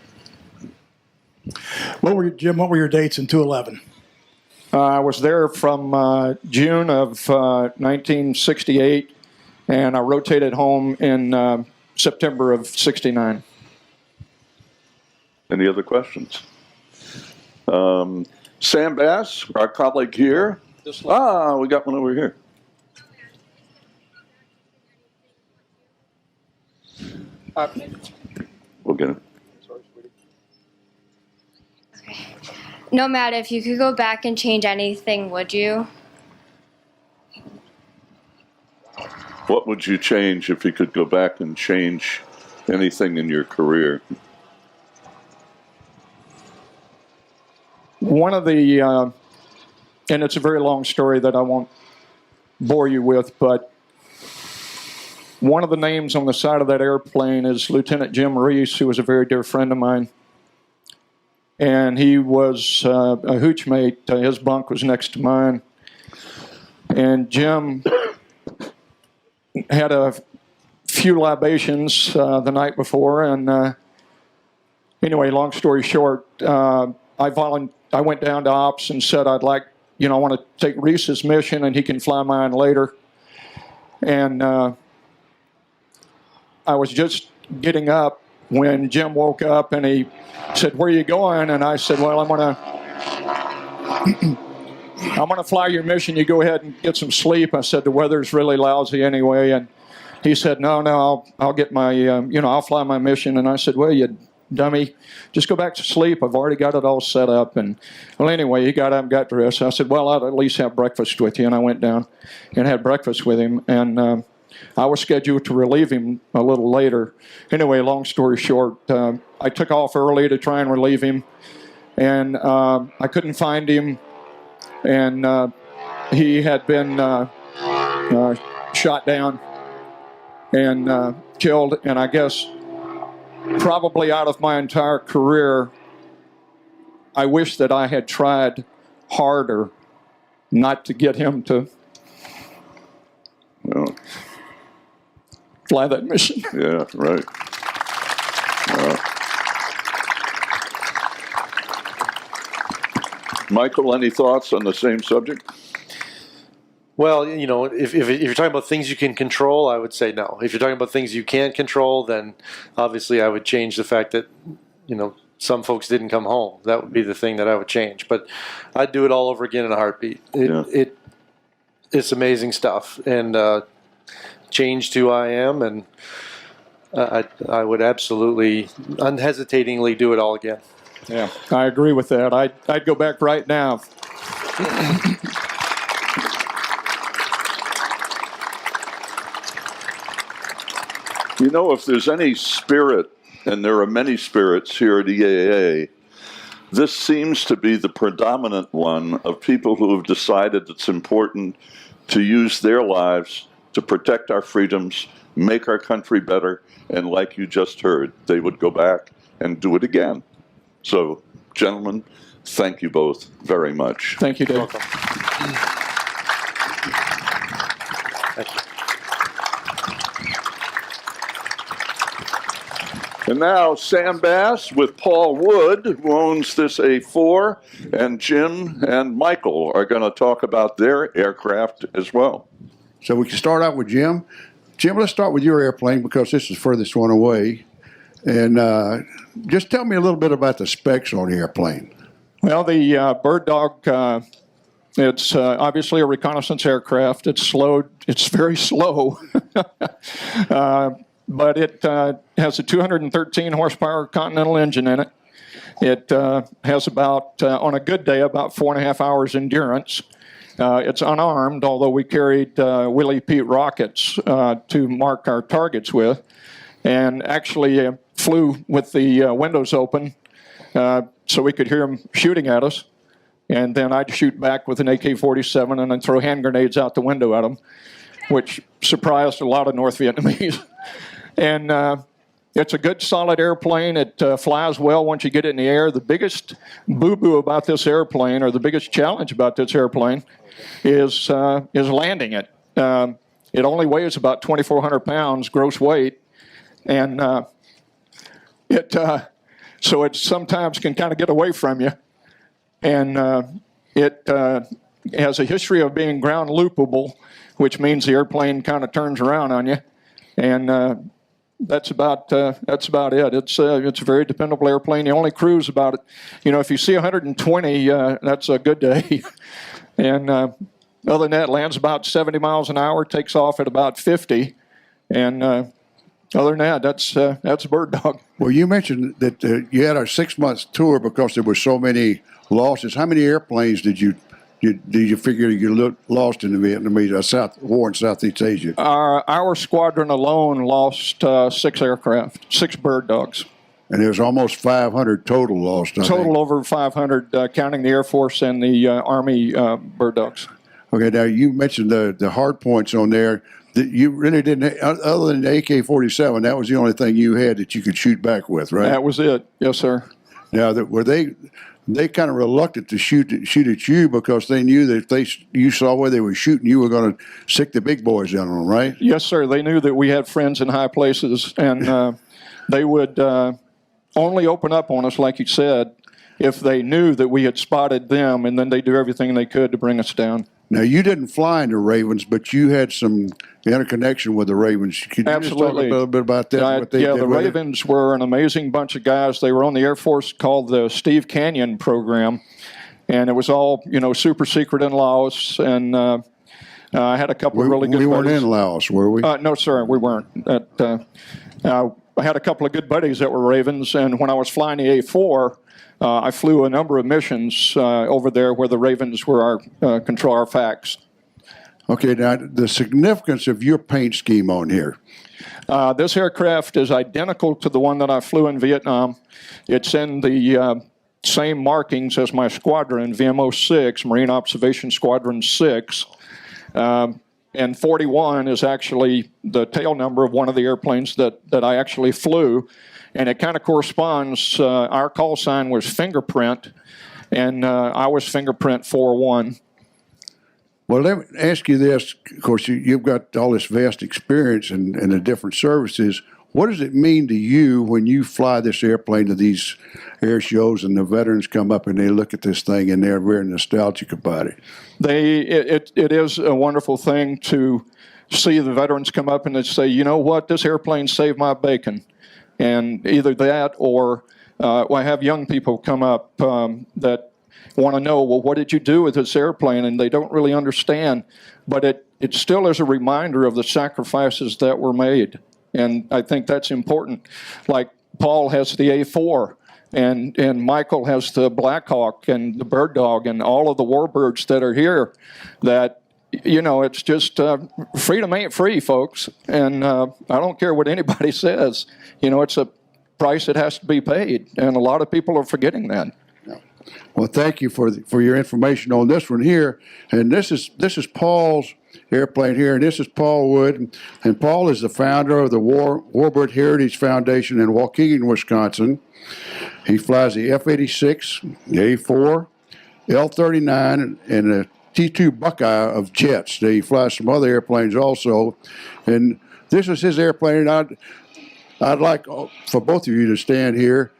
Jim, what were your dates in 211? I was there from June of 1968, and I rotated home in September of 69. Any other questions? Sam Bass, our colleague here. We got one over here. We'll get him. No matter if you could go back and change anything, would you? What would you change if you could go back and change anything in your career? One of the, and it's a very long story that I won't bore you with, but one of the names on the side of that airplane is Lieutenant Jim Reese, who was a very dear friend of mine. And he was a hooch mate. His bunk was next to mine. And Jim had a few libations the night before. And anyway, long story short, I went down to ops and said I want to take Reese's mission and he can fly mine later. And I was just getting up when Jim woke up and he said, "Where are you going?" And I said, "Well, I'm gonna fly your mission. You go ahead and get some sleep." I said, "The weather's really lousy anyway." And he said, "No, I'll get my, I'll fly my mission." And I said, "Well, you dummy, just go back to sleep. I've already got it all set up." And well, anyway, he got up and got dressed. I said, "Well, I'll at least have breakfast with you." And I went down and had breakfast with him. And I was scheduled to relieve him a little later. Anyway, long story short, I took off early to try and relieve him, and I couldn't find him, and he had been shot down and killed, and I guess probably out of my entire career, I wish that I had tried harder not to get him to fly that mission. Yeah, right. Michael, any thoughts on the same subject? Well, if you're talking about things you can control, I would say no. If you're talking about things you can't control, then obviously I would change the fact that, some folks didn't come home. That would be the thing that I would change. But I'd do it all over again in a heartbeat. It's amazing stuff. And changed who I am, and I would absolutely, unhesitatingly do it all again. Yeah, I agree with that. I'd go back right now. If there's any spirit, and there are many spirits here at EAA, this seems to be the predominant one of people who have decided it's important to use their lives to protect our freedoms, make our country better, and like you just heard, they would go back and do it again. So Gentlemen, thank you both very much. Thank you, Dave. Welcome. Thank you. And now Sam Bass with Paul Wood, who owns this A4, and Jim and Michael are going to talk about their aircraft as well. So we can start out with Jim. Jim, let's start with your airplane because this is the furthest one away. And just tell me a little bit about the specs on the airplane. Well, the Bird Dog, it's obviously a reconnaissance aircraft. It's slow. It's very slow. But it has a 213 horsepower Continental engine in it. It has about, on a good day, about 4.5 hours endurance. It's unarmed, although we carried Willie Pete rockets to mark our targets with, and actually flew with the windows open so we could hear them shooting at us. And then I'd shoot back with an AK-47 and then throw hand grenades out the window at them, which surprised a lot of North Vietnamese. And it's a good, solid airplane. It flies well once you get it in the air. The biggest boo-boo about this airplane, or the biggest challenge about this airplane, is landing it. It only weighs about 2,400 pounds gross weight, and so it sometimes can kind of get away from you. And it has a history of being ground loopable, which means the airplane kind of turns around on you. And that's about it. It's a very dependable airplane. You only cruise about, if you see 120, that's a good day. And other than that, lands about 70 miles an hour, takes off at about 50. And other than that, that's a Bird Dog. Well, you mentioned that you had a 6-month tour because there were so many losses. How many airplanes did you figure you lost in the Vietnamese war in Southeast Asia? Our squadron alone lost 6 aircraft, 6 Bird Dogs. And there's almost 500 total lost. Total over 500, counting the Air Force and the Army Bird Dogs. Okay, now you mentioned the hard points on there. That you really didn't, other than the AK-47, that was the only thing you had that you could shoot back with, right? That was it, yes, sir. Now, were they kind of reluctant to shoot at you because they knew that if you saw where they were shooting, you were going to sick the big boys down on them, right? Yes, sir. They knew that we had friends in high places, and they would only open up on us, like you said, if they knew that we had spotted them, and then they'd do everything they could to bring us down. Now, you didn't fly in the Ravens, but you had some interconnection with the Ravens. Could you Absolutely. just talk a little bit about that? The Ravens were an amazing bunch of guys. They were on the Air Force called the Steve Canyon program, and it was all, super secret in Laos. And I had a couple of really good buddies. We weren't in Laos, were we? No, sir, we weren't. I had a couple of good buddies that were Ravens, and when I was flying the A4, I flew a number of missions over there where the Ravens were our control our facts. Okay, now the significance of your paint scheme on here. This aircraft is identical to the one that I flew in Vietnam. It's in the same markings as my squadron, VMO 6, Marine Observation Squadron 6. And 41 is actually the tail number of one of the airplanes that I actually flew. And it kind of corresponds, our call sign was Fingerprint, and I was Fingerprint 41. Well, let me ask you this. Of course, you've got all this vast experience in the different services. What does it mean to you when you fly this airplane to these air shows and the veterans come up and they look at this thing and they're very nostalgic about it? It is a wonderful thing to see the veterans come up and they say, you know what, this airplane saved my bacon. And either that or I have young people come up that want to know, well, what did you do with this airplane? And they don't really understand. But it still is a reminder of the sacrifices that were made. And I think that's important. Like Paul has the A4, and Michael has the Black Hawk and the Bird Dog and all of the warbirds that are here that, it's just freedom ain't free, folks. And I don't care what anybody says. It's a price that has to be paid. And a lot of people are forgetting that. Well, thank you for your information on this one here. And this is Paul's airplane here, and this is Paul Wood. And Paul is the founder of the Warbird Heritage Foundation in Waukegan, Wisconsin. He flies the F-86, the A-4, L-39, and the T-2 Buckeye of jets. He flies some other airplanes also. And this is his airplane. I'd like for both of you to stand here.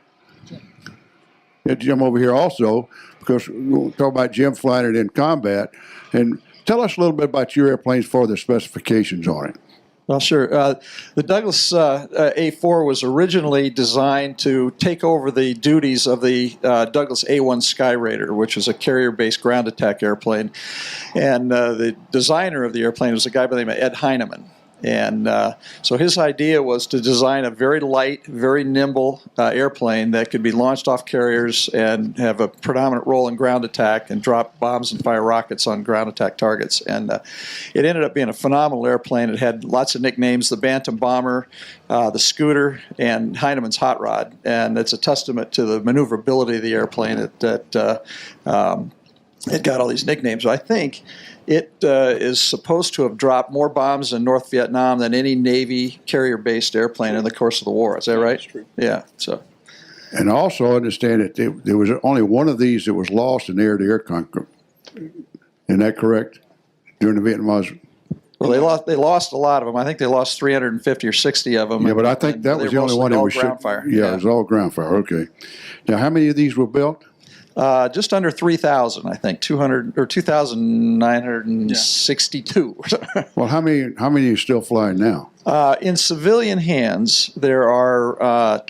And Jim over here also, because we'll talk about Jim flying it in combat. And tell us a little bit about your airplanes for the specifications on it. Well, sure. The Douglas A4 was originally designed to take over the duties of the Douglas A1 Sky Raider, which is a carrier-based ground attack airplane. And the designer of the airplane was a guy by the name of Ed Heinemann. And so his idea was to design a very light, very nimble airplane that could be launched off carriers and have a predominant role in ground attack and drop bombs and fire rockets on ground attack targets. And it ended up being a phenomenal airplane. It had lots of nicknames: the Bantam Bomber, the Scooter, and Heinemann's Hot Rod. And it's a testament to the maneuverability of the airplane that it got all these nicknames. So I think it is supposed to have dropped more bombs in North Vietnam than any Navy carrier-based airplane in the course of the war. Is that right? That's true. Yeah. So. And also understand that there was only one of these that was lost in air-to-air conflict. Isn't that correct? During the Vietnam War. Well, they lost a lot of them. I think they lost 350 or 60 of them. Yeah, but I think that was the only one that was ground fire. Yeah, it was all ground fire. Okay. Now, how many of these were built? Just under 3,000, I think, 2,962. Well, how many are you still flying now? In civilian hands, there are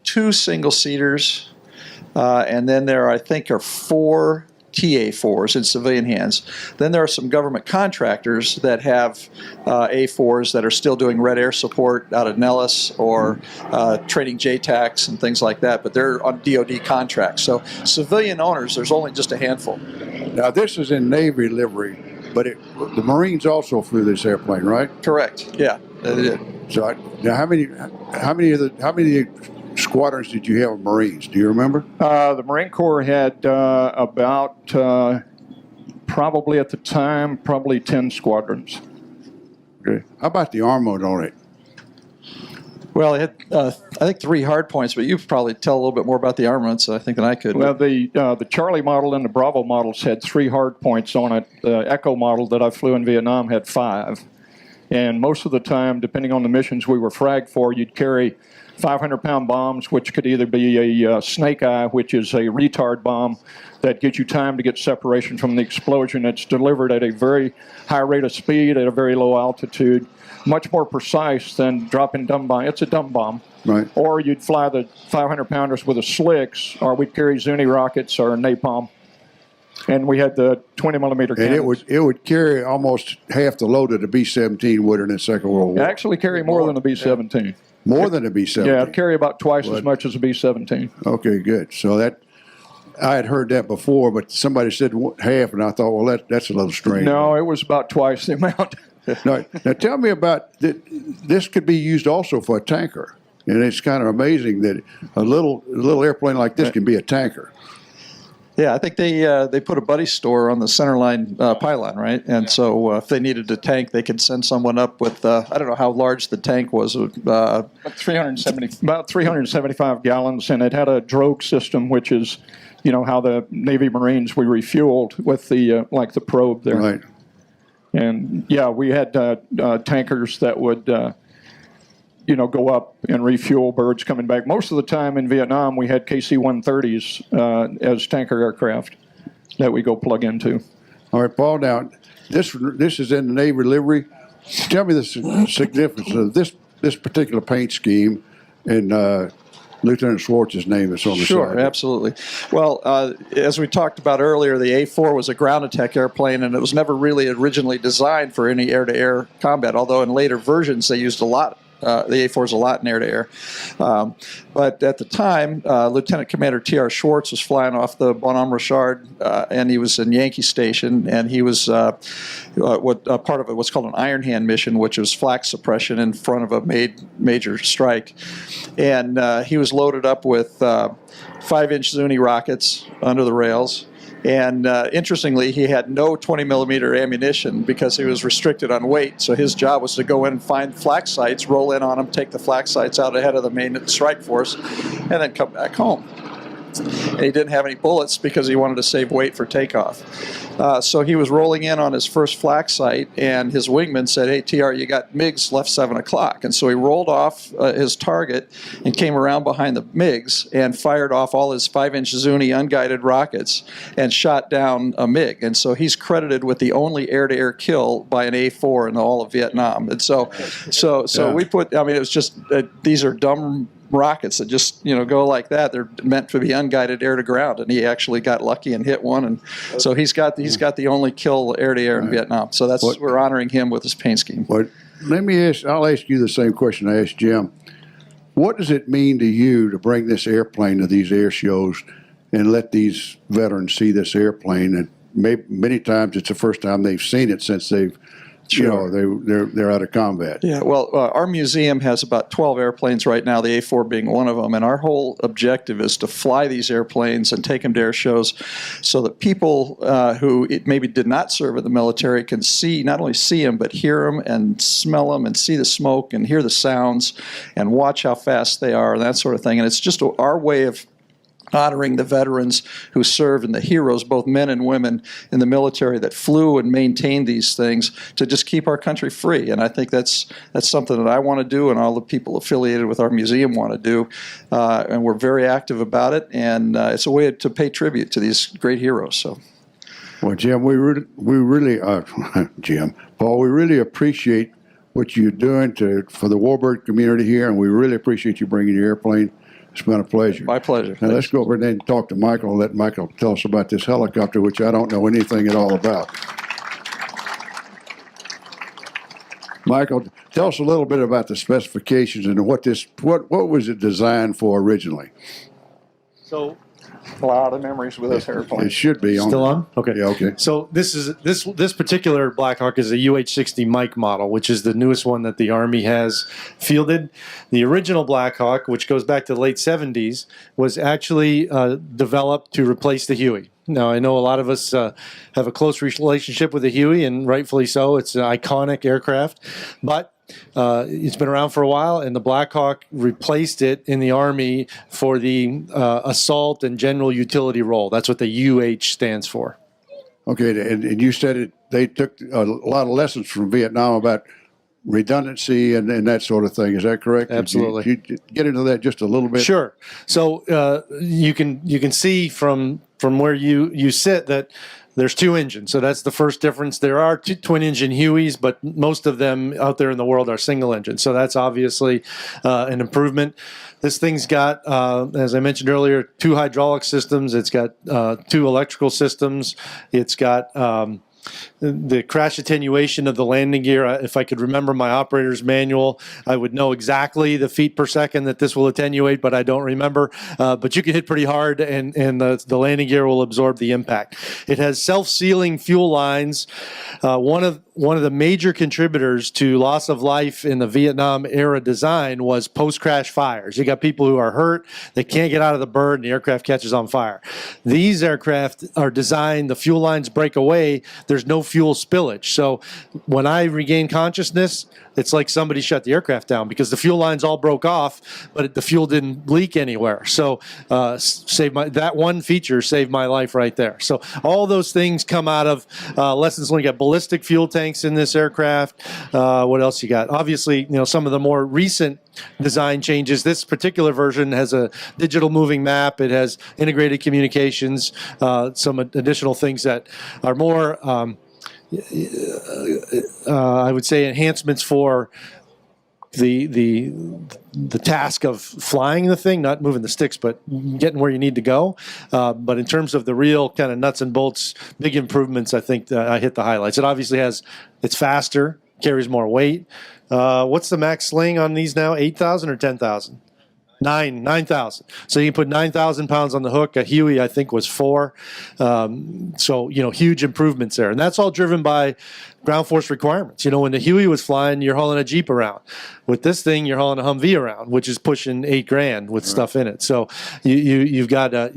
2 single-seaters, and then there, I think, are 4 TA-4s in civilian hands. Then there are some government contractors that have A-4s that are still doing red air support out of Nellis or training JTACs and things like that, but they're on DoD contracts. So civilian owners, there's only just a handful. Now this is in Navy livery, but the Marines also flew this airplane, right? Correct. Yeah. So now how many squadrons did you have of Marines? Do you remember? The Marine Corps had about, probably at the time, 10 squadrons. Okay. How about the armament on it? Well, it had, I think 3 hard points, but you probably tell a little bit more about the armaments, I think, than I could. Well, the Charlie model and the Bravo models had 3 hard points on it. The Echo model that I flew in Vietnam had 5. And most of the time, depending on the missions we were fragged for, you'd carry 500-pound bombs, which could either be a snake eye, which is a retard bomb that gives you time to get separation from the explosion. It's delivered at a very high rate of speed at a very low altitude, much more precise than dropping dumb bomb. It's a dumb bomb. Right. Or you'd fly the 500-pounders with the slicks, or we'd carry Zuni rockets or napalm. And we had the 20-millimeter cannons. And it would carry almost half the load of the B-17 would in the Second World War. Actually carry more than the B-17. More than a B-17? Yeah, it'd carry about twice as much as a B-17. Okay, good. So I had heard that before, but somebody said half, and I thought, well, that's a little strange. No, it was about twice the amount. now tell me about, this could be used also for a tanker. And it's kind of amazing that a little airplane like this can be a tanker. Yeah, I think they put a buddy store on the centerline pylon, right? And so if they needed a tank, they could send someone up with, I don't know how large the tank was. About 375 gallons, and it had a drogue system, which is, how the Navy Marines, we refueled with the, like the probe there. Right. And, yeah, we had tankers that would... go up and refuel birds coming back. Most of the time in Vietnam, we had KC-130s as tanker aircraft that we go plug into. All right, Paul, now, this is in the Navy livery. Tell me the significance of this particular paint scheme and Lieutenant Schwartz's name is on the side. Sure, absolutely. Well, as we talked about earlier, the A4 was a ground attack airplane, and it was never really originally designed for any air-to-air combat, although in later versions they used a lot The A4 is a lot in air-to-air. But at the time, Lieutenant Commander T.R. Schwartz was flying off the Bonhomme Richard, and he was in Yankee Station, and he was part of what's called an Iron Hand mission, which was flak suppression in front of a major strike. And he was loaded up with 5-inch Zuni rockets under the rails. And interestingly, he had no 20-millimeter ammunition because he was restricted on weight. So his job was to go in and find flak sites, roll in on them, take the flak sites out ahead of the main strike force, and then come back home. And he didn't have any bullets because he wanted to save weight for takeoff. So he was rolling in on his first flak site, and his wingman said, "Hey, TR, you got MiGs left 7 o'clock." And so he rolled off his target and came around behind the MiGs and fired off all his 5-inch Zuni unguided rockets and shot down a MiG. And so he's credited with the only air-to-air kill by an A4 in all of Vietnam. And so we put, I mean, it was just, these are dumb rockets that just go like that. They're meant to be unguided air to ground, and he actually got lucky and hit one, and so he's got the only kill air to air in Vietnam. So we're honoring him with his paint scheme. But I'll ask you the same question I asked Jim. What does it mean to you to bring this airplane to these air shows and let these veterans see this airplane? And many times it's the first time they've seen it since they've they're out of combat. Yeah, well, our museum has about 12 airplanes right now, the A4 being one of them, and our whole objective is to fly these airplanes and take them to air shows so that people who maybe did not serve in the military can not only see them, but hear them and smell them and see the smoke and hear the sounds and watch how fast they are and that sort of thing. And it's just our way of honoring the veterans who served and the heroes, both men and women in the military that flew and maintained these things to just keep our country free. And I think that's something that I want to do and all the people affiliated with our museum want to do. And we're very active about it. And it's a way to pay tribute to these great heroes. So. Well, Jim, we really, Paul, we really appreciate what you're doing for the warbird community here, and we really appreciate you bringing your airplane. It's been a pleasure. My pleasure. Now let's go over there and talk to Michael and let Michael tell us about this helicopter, which I don't know anything at all about. Michael, tell us a little bit about the specifications and what was it designed for originally? So, a lot of memories with this airplane. It should be on. Still on? Okay. Yeah, okay. So this particular Black Hawk is a UH-60 Mike model, which is the newest one that the Army has fielded. The original Black Hawk, which goes back to the late 70s, was actually developed to replace the Huey. Now, I know a lot of us have a close relationship with the Huey, and rightfully so. It's an iconic aircraft, but it's been around for a while, and the Black Hawk replaced it in the Army for the assault and general utility role. That's what the UH stands for. Okay, and you said they took a lot of lessons from Vietnam about redundancy and that sort of thing. Is that correct? Absolutely. Could you get into that just a little bit? Sure. So you can see from where you sit that there's 2 engines. So that's the first difference. There are 2 twin-engine Hueys, but most of them out there in the world are single engine. So that's obviously an improvement. This thing's got, as I mentioned earlier, 2 hydraulic systems. It's got 2 electrical systems. It's got the crash attenuation of the landing gear. If I could remember my operator's manual, I would know exactly the feet per second that this will attenuate, but I don't remember. But you can hit pretty hard, and the landing gear will absorb the impact. It has self-sealing fuel lines. One of the major contributors to loss of life in the Vietnam era design was post-crash fires. You got people who are hurt, they can't get out of the bird, and the aircraft catches on fire. These aircraft are designed, the fuel lines break away, there's no fuel spillage. So when I regain consciousness, it's like somebody shut the aircraft down because the fuel lines all broke off, but the fuel didn't leak anywhere. So that one feature saved my life right there. So all those things come out of lessons learned. You got ballistic fuel tanks in this aircraft. What else you got? Obviously, some of the more recent design changes. This particular version has a digital moving map. It has integrated communications, some additional things that are more I would say enhancements for the task of flying the thing, not moving the sticks, but getting where you need to go. But in terms of the real kind of nuts and bolts, big improvements, I think I hit the highlights. It obviously it's faster, carries more weight. What's the max sling on these now? 8,000 or 10,000? 9,000. So you can put 9,000 pounds on the hook. A Huey, I think, was 4. So, huge improvements there. And that's all driven by ground force requirements. When the Huey was flying, you're hauling a Jeep around. With this thing, you're hauling a Humvee around, which is pushing $8,000 with stuff in it. So you've got to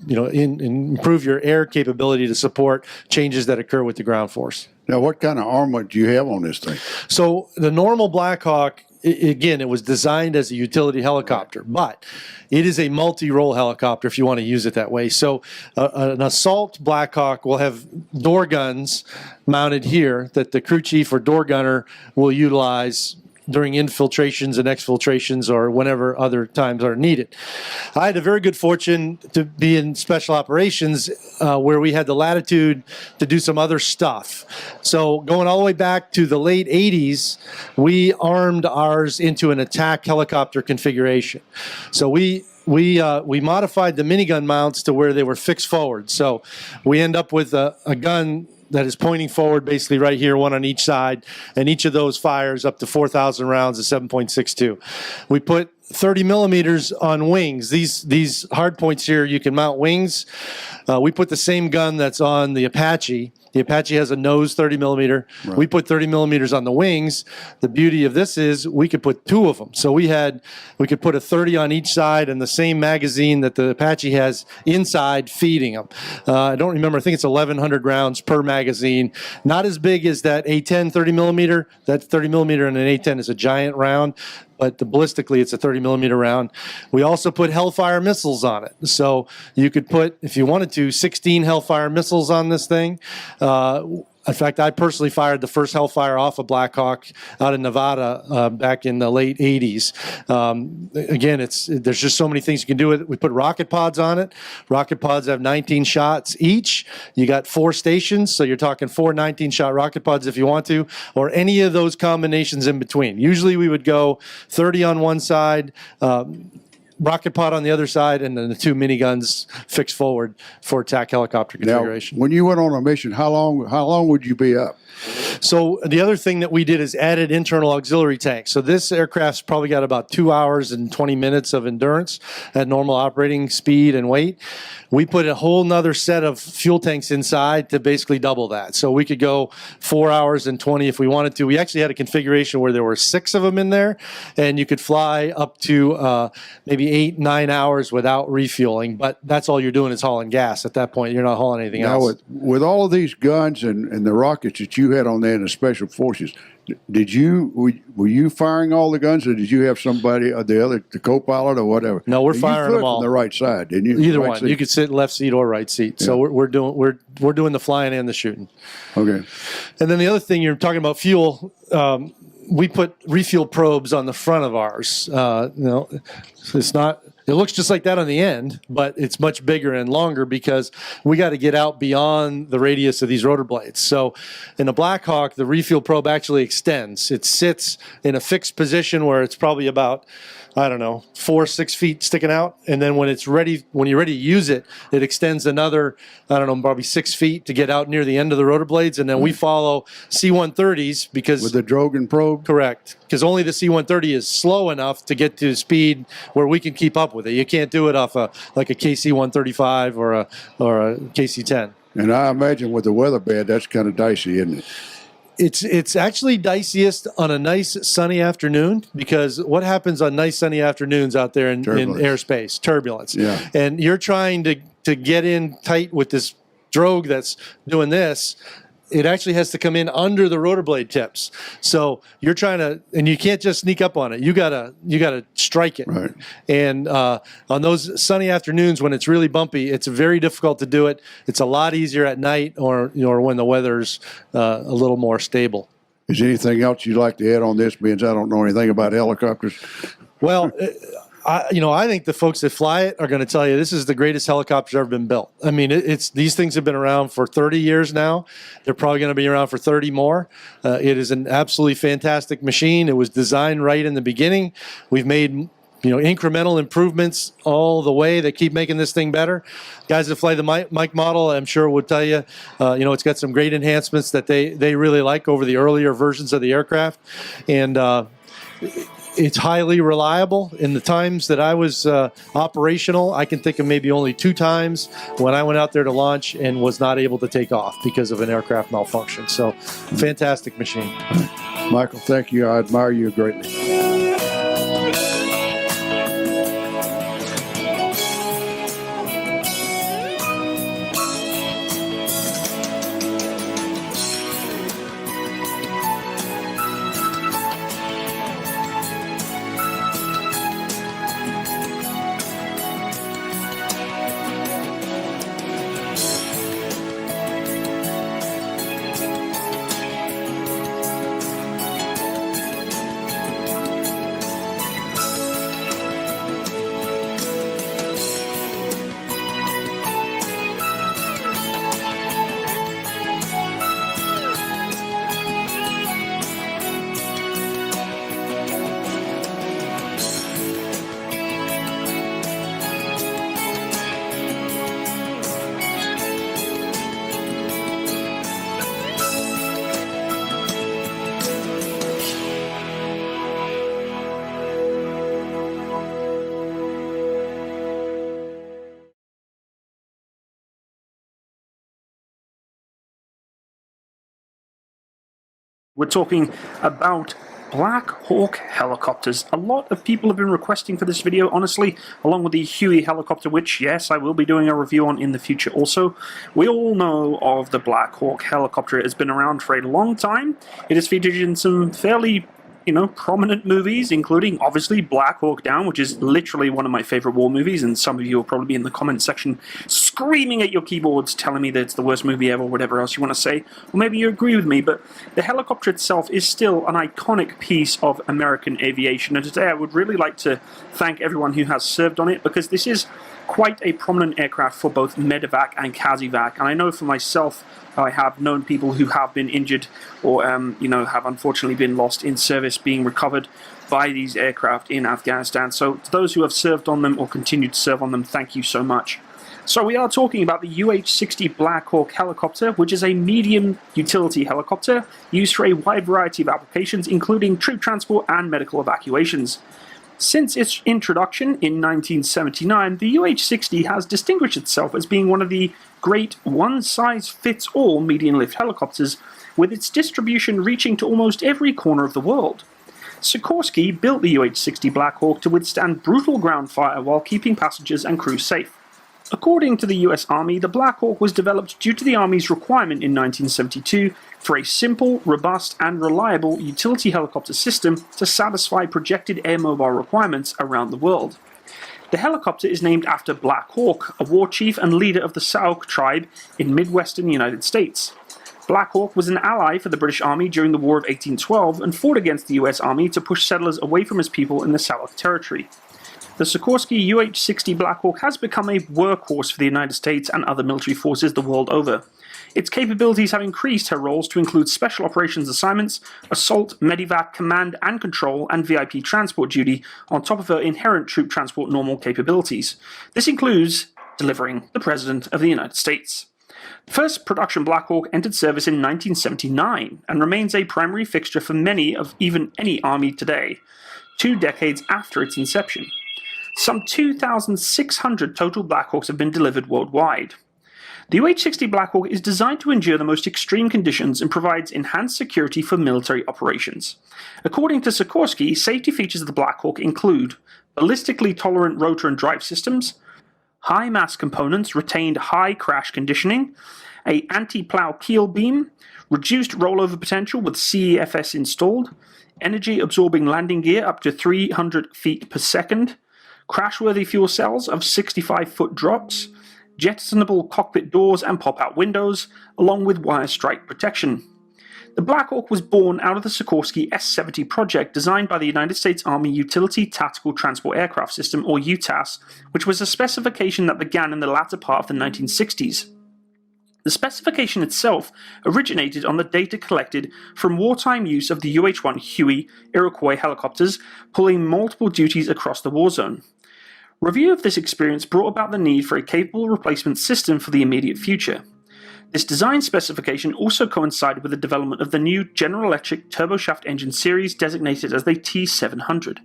improve your air capability to support changes that occur with the ground force. Now, what kind of armament do you have on this thing? So the normal Black Hawk, again, it was designed as a utility helicopter, but it is a multi-role helicopter if you want to use it that way. So an assault Black Hawk will have door guns mounted here that the crew chief or door gunner will utilize during infiltrations and exfiltrations or whenever other times are needed. I had a very good fortune to be in special operations where we had the latitude to do some other stuff. So going all the way back to the late 80s, we armed ours into an attack helicopter configuration. So we modified the minigun mounts to where they were fixed forward. So we end up with a gun that is pointing forward, basically right here, one on each side, and each of those fires up to 4,000 rounds at 7.62. We put 30 millimeters on wings. These hard points here, you can mount wings. We put the same gun that's on the Apache. The Apache has a nose 30 millimeter. Right. We put 30 millimeters on the wings. The beauty of this is we could put 2 of them. So we could put a 30 on each side and the same magazine that the Apache has inside feeding them. I don't remember. I think it's 1,100 rounds per magazine. Not as big as that A10 30 millimeter. That 30 millimeter in an A10 is a giant round. But ballistically, it's a 30 millimeter round. We also put Hellfire missiles on it. So you could put, if you wanted to, 16 Hellfire missiles on this thing. In fact, I personally fired the first Hellfire off a Black Hawk out in Nevada back in the late 80s. Again, there's just so many things you can do with it. We put rocket pods on it. Rocket pods have 19 shots each. You got 4 stations, so you're talking 4 19-shot rocket pods if you want to, or any of those combinations in between. Usually we would go 30 on one side, rocket pod on the other side, and then the 2 miniguns fixed forward for attack helicopter configuration. Now, when you went on a mission, how long would you be up? So the other thing that we did is added internal auxiliary tanks. So this aircraft's probably got about 2 hours and 20 minutes of endurance at normal operating speed and weight. We put a whole nother set of fuel tanks inside to basically double that. So we could go 4 hours and 20 if we wanted to. We actually had a configuration where there were 6 of them in there, and you could fly up to maybe 8-9 hours without refueling. But that's all you're doing is hauling gas. At that point, you're not hauling anything else. Now, with all of these guns and the rockets that you had on there in the Special Forces, were you firing all the guns, or did you have somebody, the co-pilot or whatever? No, we're firing them all from the right side, didn't you? Either right one. seat? You could sit left seat or right seat. Yeah. So we're doing the flying and the shooting. Okay. And then the other thing, you're talking about fuel. We put refuel probes on the front of ours. It's not. It looks just like that on the end, but it's much bigger and longer because we got to get out beyond the radius of these rotor blades. So in a Black Hawk, the refuel probe actually extends. It sits in a fixed position where it's probably about, 4-6 feet sticking out. And then when you're ready to use it, it extends another, probably 6 feet to get out near the end of the rotor blades. And then we follow C-130s because... With the Drogan probe? Correct. Because only the C-130 is slow enough to get to speed where we can keep up with it. You can't do it off a KC-135 or a KC-10. And I imagine with the weather bad, that's kind of dicey, isn't it? It's actually diciest on a nice sunny afternoon, because what happens on nice sunny afternoons out there in airspace? Turbulence. Yeah. And you're trying to get in tight with this drogue that's doing this. It actually has to come in under the rotor blade tips. So you're trying to, and you can't just sneak up on it. You gotta strike it. Right. And on those sunny afternoons when it's really bumpy, it's very difficult to do it. It's a lot easier at night or when the weather's a little more stable. Is there anything else you'd like to add on this, being I don't know anything about helicopters? Well, I think the folks that fly it are going to tell you this is the greatest helicopter ever been built. I mean, these things have been around for 30 years now. They're probably going to be around for 30 more. It is an absolutely fantastic machine. It was designed right in the beginning. We've made incremental improvements all the way. They keep making this thing better. Guys that fly the Mike model, I'm sure would tell you, it's got some great enhancements that they really like over the earlier versions of the aircraft. And it's highly reliable. In the times that I was operational, I can think of maybe only 2 times when I went out there to launch and was not able to take off because of an aircraft malfunction. So, fantastic machine. Michael, thank you. I admire you greatly. We're talking about Black Hawk helicopters. A lot of people have been requesting for this video, honestly, along with the Huey helicopter, which, yes, I will be doing a review on in the future also. We all know of the Black Hawk helicopter. It has been around for a long time. It is featured in some fairly prominent movies, including, obviously, Black Hawk Down, which is literally one of my favorite war movies, and some of you will probably be in the comment section screaming at your keyboards, telling me that it's the worst movie ever, or whatever else you want to say, or maybe you agree with me, but the helicopter itself is still an iconic piece of American aviation, and today I would really like to thank everyone who has served on it, because this is quite a prominent aircraft for both medevac and CASEVAC, and I know for myself, I have known people who have been injured or, have unfortunately been lost in service being recovered by these aircraft in Afghanistan. So to those who have served on them or continue to serve on them, thank you so much. So we are talking about the UH-60 Black Hawk helicopter, which is a medium utility helicopter used for a wide variety of applications, including troop transport and medical evacuations. Since its introduction in 1979, the UH-60 has distinguished itself as being one of the great one-size-fits-all medium-lift helicopters, with its distribution reaching to almost every corner of the world. Sikorsky built the UH-60 Black Hawk to withstand brutal ground fire while keeping passengers and crew safe. According to the US Army, the Black Hawk was developed due to the Army's requirement in 1972 for a simple, robust, and reliable utility helicopter system to satisfy projected air mobile requirements around the world. The helicopter is named after Black Hawk, a war chief and leader of the Sauk tribe in midwestern United States. Black Hawk was an ally for the British Army during the War of 1812 and fought against the US Army to push settlers away from his people in the Sauk Territory. The Sikorsky UH-60 Black Hawk has become a workhorse for the United States and other military forces the world over. Its capabilities have increased her roles to include special operations assignments, assault, medevac, command and control, and VIP transport duty, on top of her inherent troop transport normal capabilities. This includes delivering the President of the United States. The first production Black Hawk entered service in 1979 and remains a primary fixture for any Army today, 2 decades after its inception. Some 2,600 total Black Hawks have been delivered worldwide. The UH-60 Black Hawk is designed to endure the most extreme conditions and provides enhanced security for military operations. According to Sikorsky, safety features of the Black Hawk include ballistically tolerant rotor and drive systems, high mass components, retained high crash conditioning, a anti-plow keel beam, reduced rollover potential with CEFS installed, energy absorbing landing gear up to 300 feet per second, crashworthy fuel cells of 65-foot drops, jettisonable cockpit doors and pop-out windows, along with wire strike protection. The Black Hawk was born out of the Sikorsky S-70 project designed by the United States Army Utility Tactical Transport Aircraft System, or UTAS, which was a specification that began in the latter part of the 1960s. The specification itself originated on the data collected from wartime use of the UH-1 Huey Iroquois helicopters pulling multiple duties across the war zone. Review of this experience brought about the need for a capable replacement system for the immediate future. This design specification also coincided with the development of the new General Electric turboshaft engine series designated as the T700.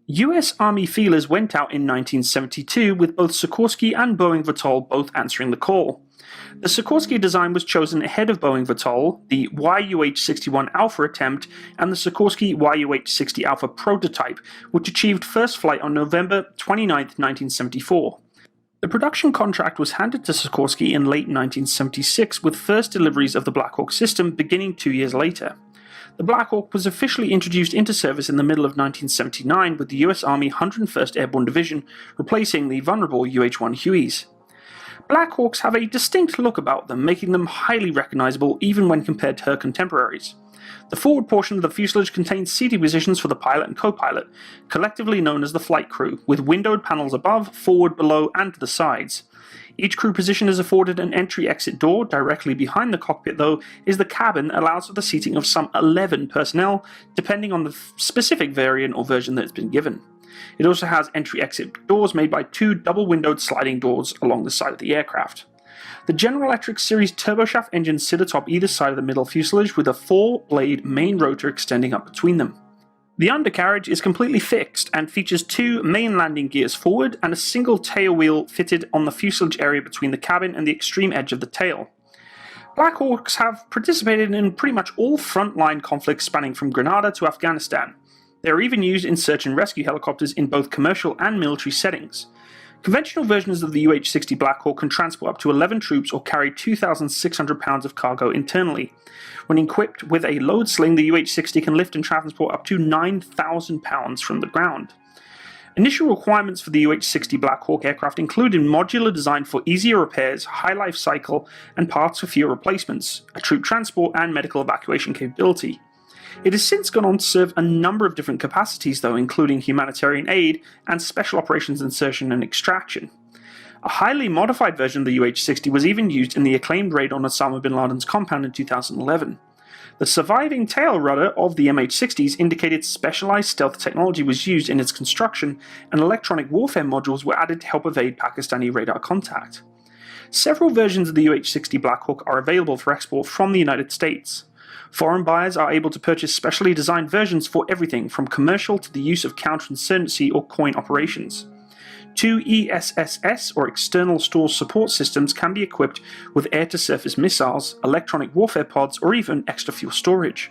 US Army feelers went out in 1972 with both Sikorsky and Boeing Vertol both answering the call. The Sikorsky design was chosen ahead of Boeing Vertol, the YUH-61 Alpha attempt, and the Sikorsky YUH-60 Alpha prototype, which achieved first flight on November 29, 1974. The production contract was handed to Sikorsky in late 1976 with first deliveries of the Black Hawk system beginning 2 years later. The Black Hawk was officially introduced into service in the middle of 1979 with the US Army 101st Airborne Division replacing the vulnerable UH-1 Hueys. Black Hawks have a distinct look about them, making them highly recognizable even when compared to her contemporaries. The forward portion of the fuselage contains seating positions for the pilot and co-pilot, collectively known as the flight crew, with windowed panels above, forward, below, and to the sides. Each crew position is afforded an entry-exit door. Directly behind the cockpit, though, is the cabin that allows for the seating of some 11 personnel, depending on the specific variant or version that has been given. It also has entry-exit doors made by two double-windowed sliding doors along the side of the aircraft. The General Electric series turboshaft engines sit atop either side of the middle fuselage with a 4-blade main rotor extending up between them. The undercarriage is completely fixed and features two main landing gears forward and a single tail wheel fitted on the fuselage area between the cabin and the extreme edge of the tail. Black Hawks have participated in pretty much all frontline conflicts spanning from Grenada to Afghanistan. They are even used in search and rescue helicopters in both commercial and military settings. Conventional versions of the UH-60 Black Hawk can transport up to 11 troops or carry 2,600 pounds of cargo internally. When equipped with a load sling, the UH-60 can lift and transport up to 9,000 pounds from the ground. Initial requirements for the UH-60 Black Hawk aircraft included modular design for easier repairs, high life cycle, and parts for fewer replacements, a troop transport and medical evacuation capability. It has since gone on to serve a number of different capacities though, including humanitarian aid and special operations insertion and extraction. A highly modified version of the UH-60 was even used in the acclaimed raid on Osama bin Laden's compound in 2011. The surviving tail rudder of the MH-60s indicated specialized stealth technology was used in its construction, and electronic warfare modules were added to help evade Pakistani radar contact. Several versions of the UH-60 Black Hawk are available for export from the United States. Foreign buyers are able to purchase specially designed versions for everything from commercial to the use of counterinsurgency or coin operations. Two ESSS or external store support systems can be equipped with air-to-surface missiles, electronic warfare pods, or even extra fuel storage.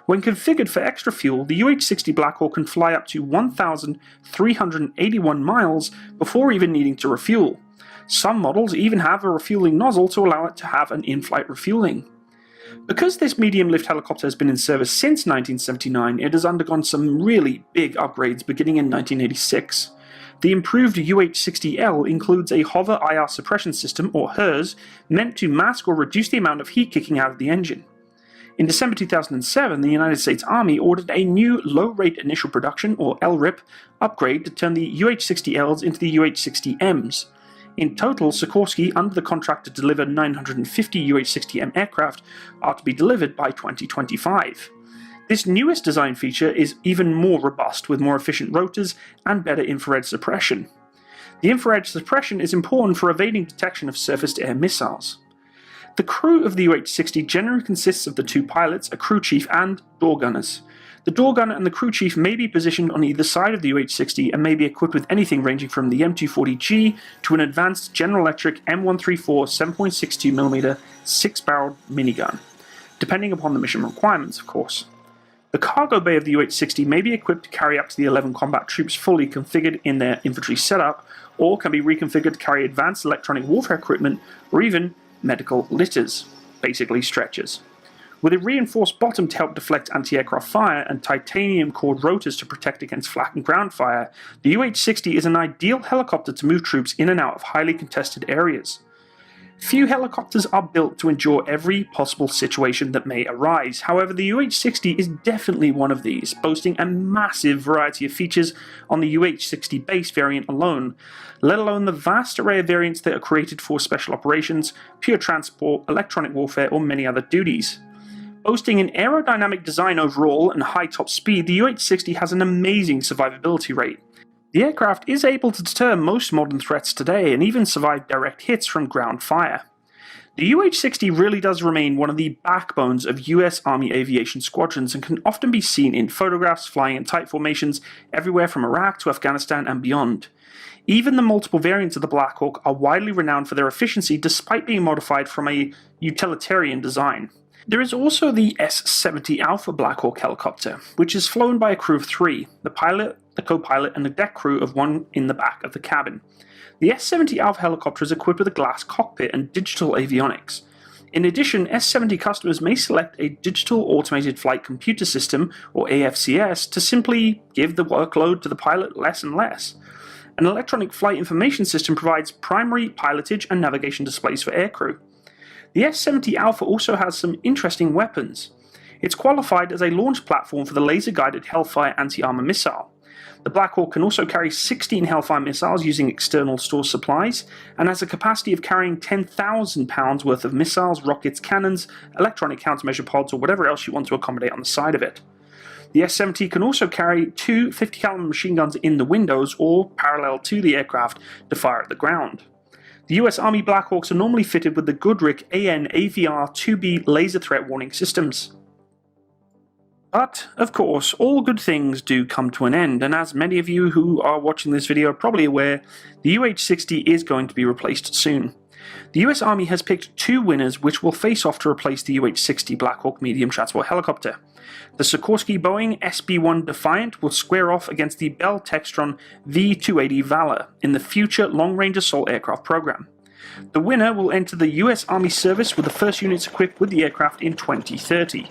When configured for extra fuel, the UH-60 Black Hawk can fly up to 1,381 miles before even needing to refuel. Some models even have a refueling nozzle to allow it to have an in-flight refueling. Because this medium-lift helicopter has been in service since 1979, it has undergone some really big upgrades beginning in 1986. The improved UH-60L includes a hover IR suppression system, or HIRS, meant to mask or reduce the amount of heat kicking out of the engine. In December 2007, the United States Army ordered a new low-rate initial production, or LRIP, upgrade to turn the UH-60Ls into the UH-60Ms. In total, Sikorsky, under the contract to deliver 950 UH-60M aircraft, are to be delivered by 2025. This newest design feature is even more robust, with more efficient rotors and better infrared suppression. The infrared suppression is important for evading detection of surface-to-air missiles. The crew of the UH-60 generally consists of the two pilots, a crew chief, and door gunners. The door gunner and the crew chief may be positioned on either side of the UH-60 and may be equipped with anything ranging from the M240G to an advanced General Electric M134 7.62mm 6-barreled minigun, depending upon the mission requirements, of course. The cargo bay of the UH-60 may be equipped to carry up to the 11 combat troops fully configured in their infantry setup, or can be reconfigured to carry advanced electronic warfare equipment or even medical litters, basically stretchers. With a reinforced bottom to help deflect anti-aircraft fire and titanium cored rotors to protect against flak and ground fire, the UH-60 is an ideal helicopter to move troops in and out of highly contested areas. Few helicopters are built to endure every possible situation that may arise. However, the UH-60 is definitely one of these, boasting a massive variety of features on the UH-60 base variant alone, let alone the vast array of variants that are created for special operations, pure transport, electronic warfare, or many other duties. Boasting an aerodynamic design overall and high top speed, the UH-60 has an amazing survivability rate. The aircraft is able to deter most modern threats today and even survive direct hits from ground fire. The UH-60 really does remain one of the backbones of US Army aviation squadrons and can often be seen in photographs flying in tight formations everywhere from Iraq to Afghanistan and beyond. Even the multiple variants of the Black Hawk are widely renowned for their efficiency despite being modified from a utilitarian design. There is also the S-70 Alpha Black Hawk helicopter, which is flown by a crew of 3, the pilot, the co-pilot, and the deck crew of 1 in the back of the cabin. The S-70 Alpha helicopter is equipped with a glass cockpit and digital avionics. In addition, S-70 customers may select a Digital Automated Flight Computer System, or AFCS, to simply give the workload to the pilot less and less. An electronic flight information system provides primary pilotage and navigation displays for aircrew. The S-70 Alpha also has some interesting weapons. It's qualified as a launch platform for the laser-guided Hellfire anti-armor missile. The Black Hawk can also carry 16 Hellfire missiles using external store supplies, and has a capacity of carrying 10,000 pounds worth of missiles, rockets, cannons, electronic countermeasure pods, or whatever else you want to accommodate on the side of it. The S-70 can also carry 2 50 caliber machine guns in the windows or parallel to the aircraft to fire at the ground. The US Army Black Hawks are normally fitted with the Goodrich AN AVR 2B laser threat warning systems. But, of course, all good things do come to an end, and as many of you who are watching this video are probably aware, the UH-60 is going to be replaced soon. The US Army has picked 2 winners which will face off to replace the UH-60 Black Hawk medium transport helicopter. The Sikorsky Boeing SB-1 Defiant will square off against the Bell Textron V-280 Valor in the future long-range assault aircraft program. The winner will enter the US Army service with the first units equipped with the aircraft in 2030.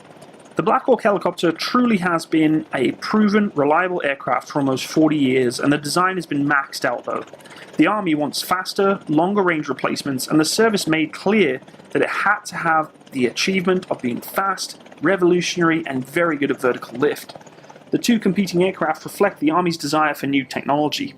The Black Hawk helicopter truly has been a proven, reliable aircraft for almost 40 years, and the design has been maxed out though. The Army wants faster, longer range replacements, and the service made clear that it had to have the achievement of being fast, revolutionary, and very good at vertical lift. The 2 competing aircraft reflect the Army's desire for new technology.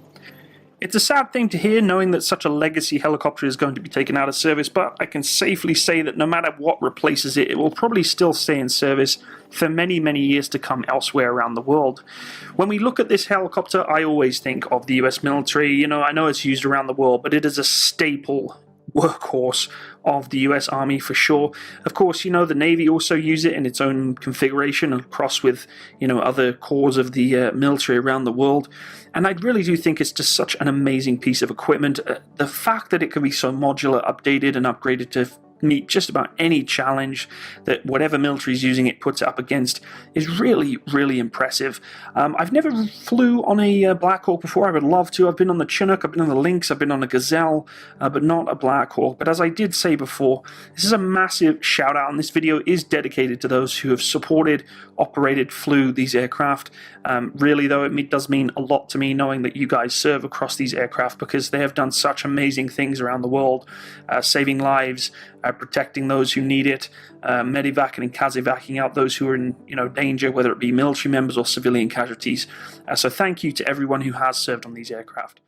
It's a sad thing to hear, knowing that such a legacy helicopter is going to be taken out of service, but I can safely say that no matter what replaces it, it will probably still stay in service for many, many years to come elsewhere around the world. When we look at this helicopter, I always think of the US military. You know, I know it's used around the world, but it is a staple workhorse of the US Army for sure. Of course, you know, the Navy also use it in its own configuration across with, you know, other corps of the military around the world. And I really do think it's just such an amazing piece of equipment. The fact that it can be so modular, updated and upgraded to meet just about any challenge that whatever military is using it puts it up against is really, really impressive. I've never flew on a Black Hawk before. I would love to. I've been on the Chinook, I've been on the Lynx, I've been on a Gazelle, but not a Black Hawk. But as I did say before, this is a massive shout out, and this video is dedicated to those who have supported, operated, flew these aircraft. Really though, it does mean a lot to me knowing that you guys serve across these aircraft, because they have done such amazing things around the world, saving lives, protecting those who need it, medevacing and casevacing out those who are in danger, whether it be military members or civilian casualties. So thank you to everyone who has served on these aircraft.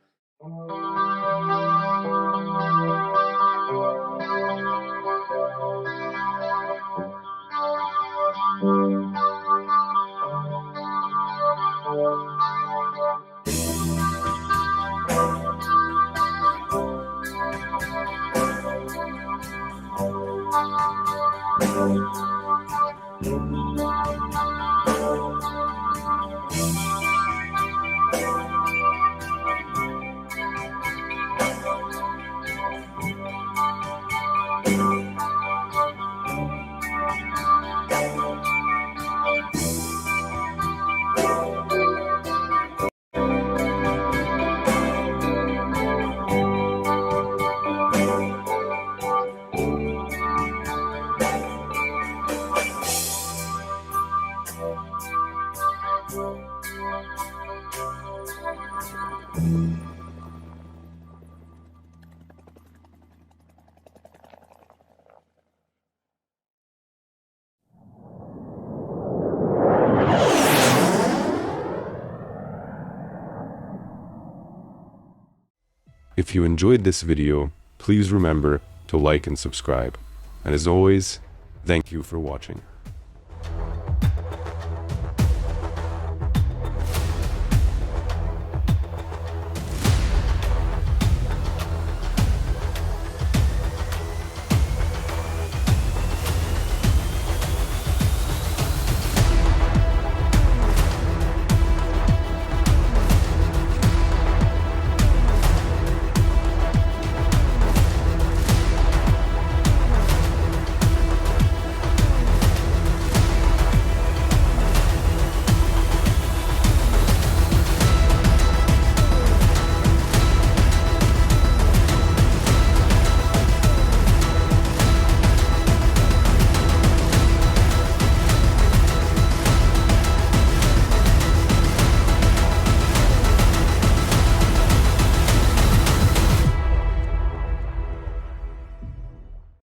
If you enjoyed this video, please remember to like and subscribe. And as always, thank you for watching.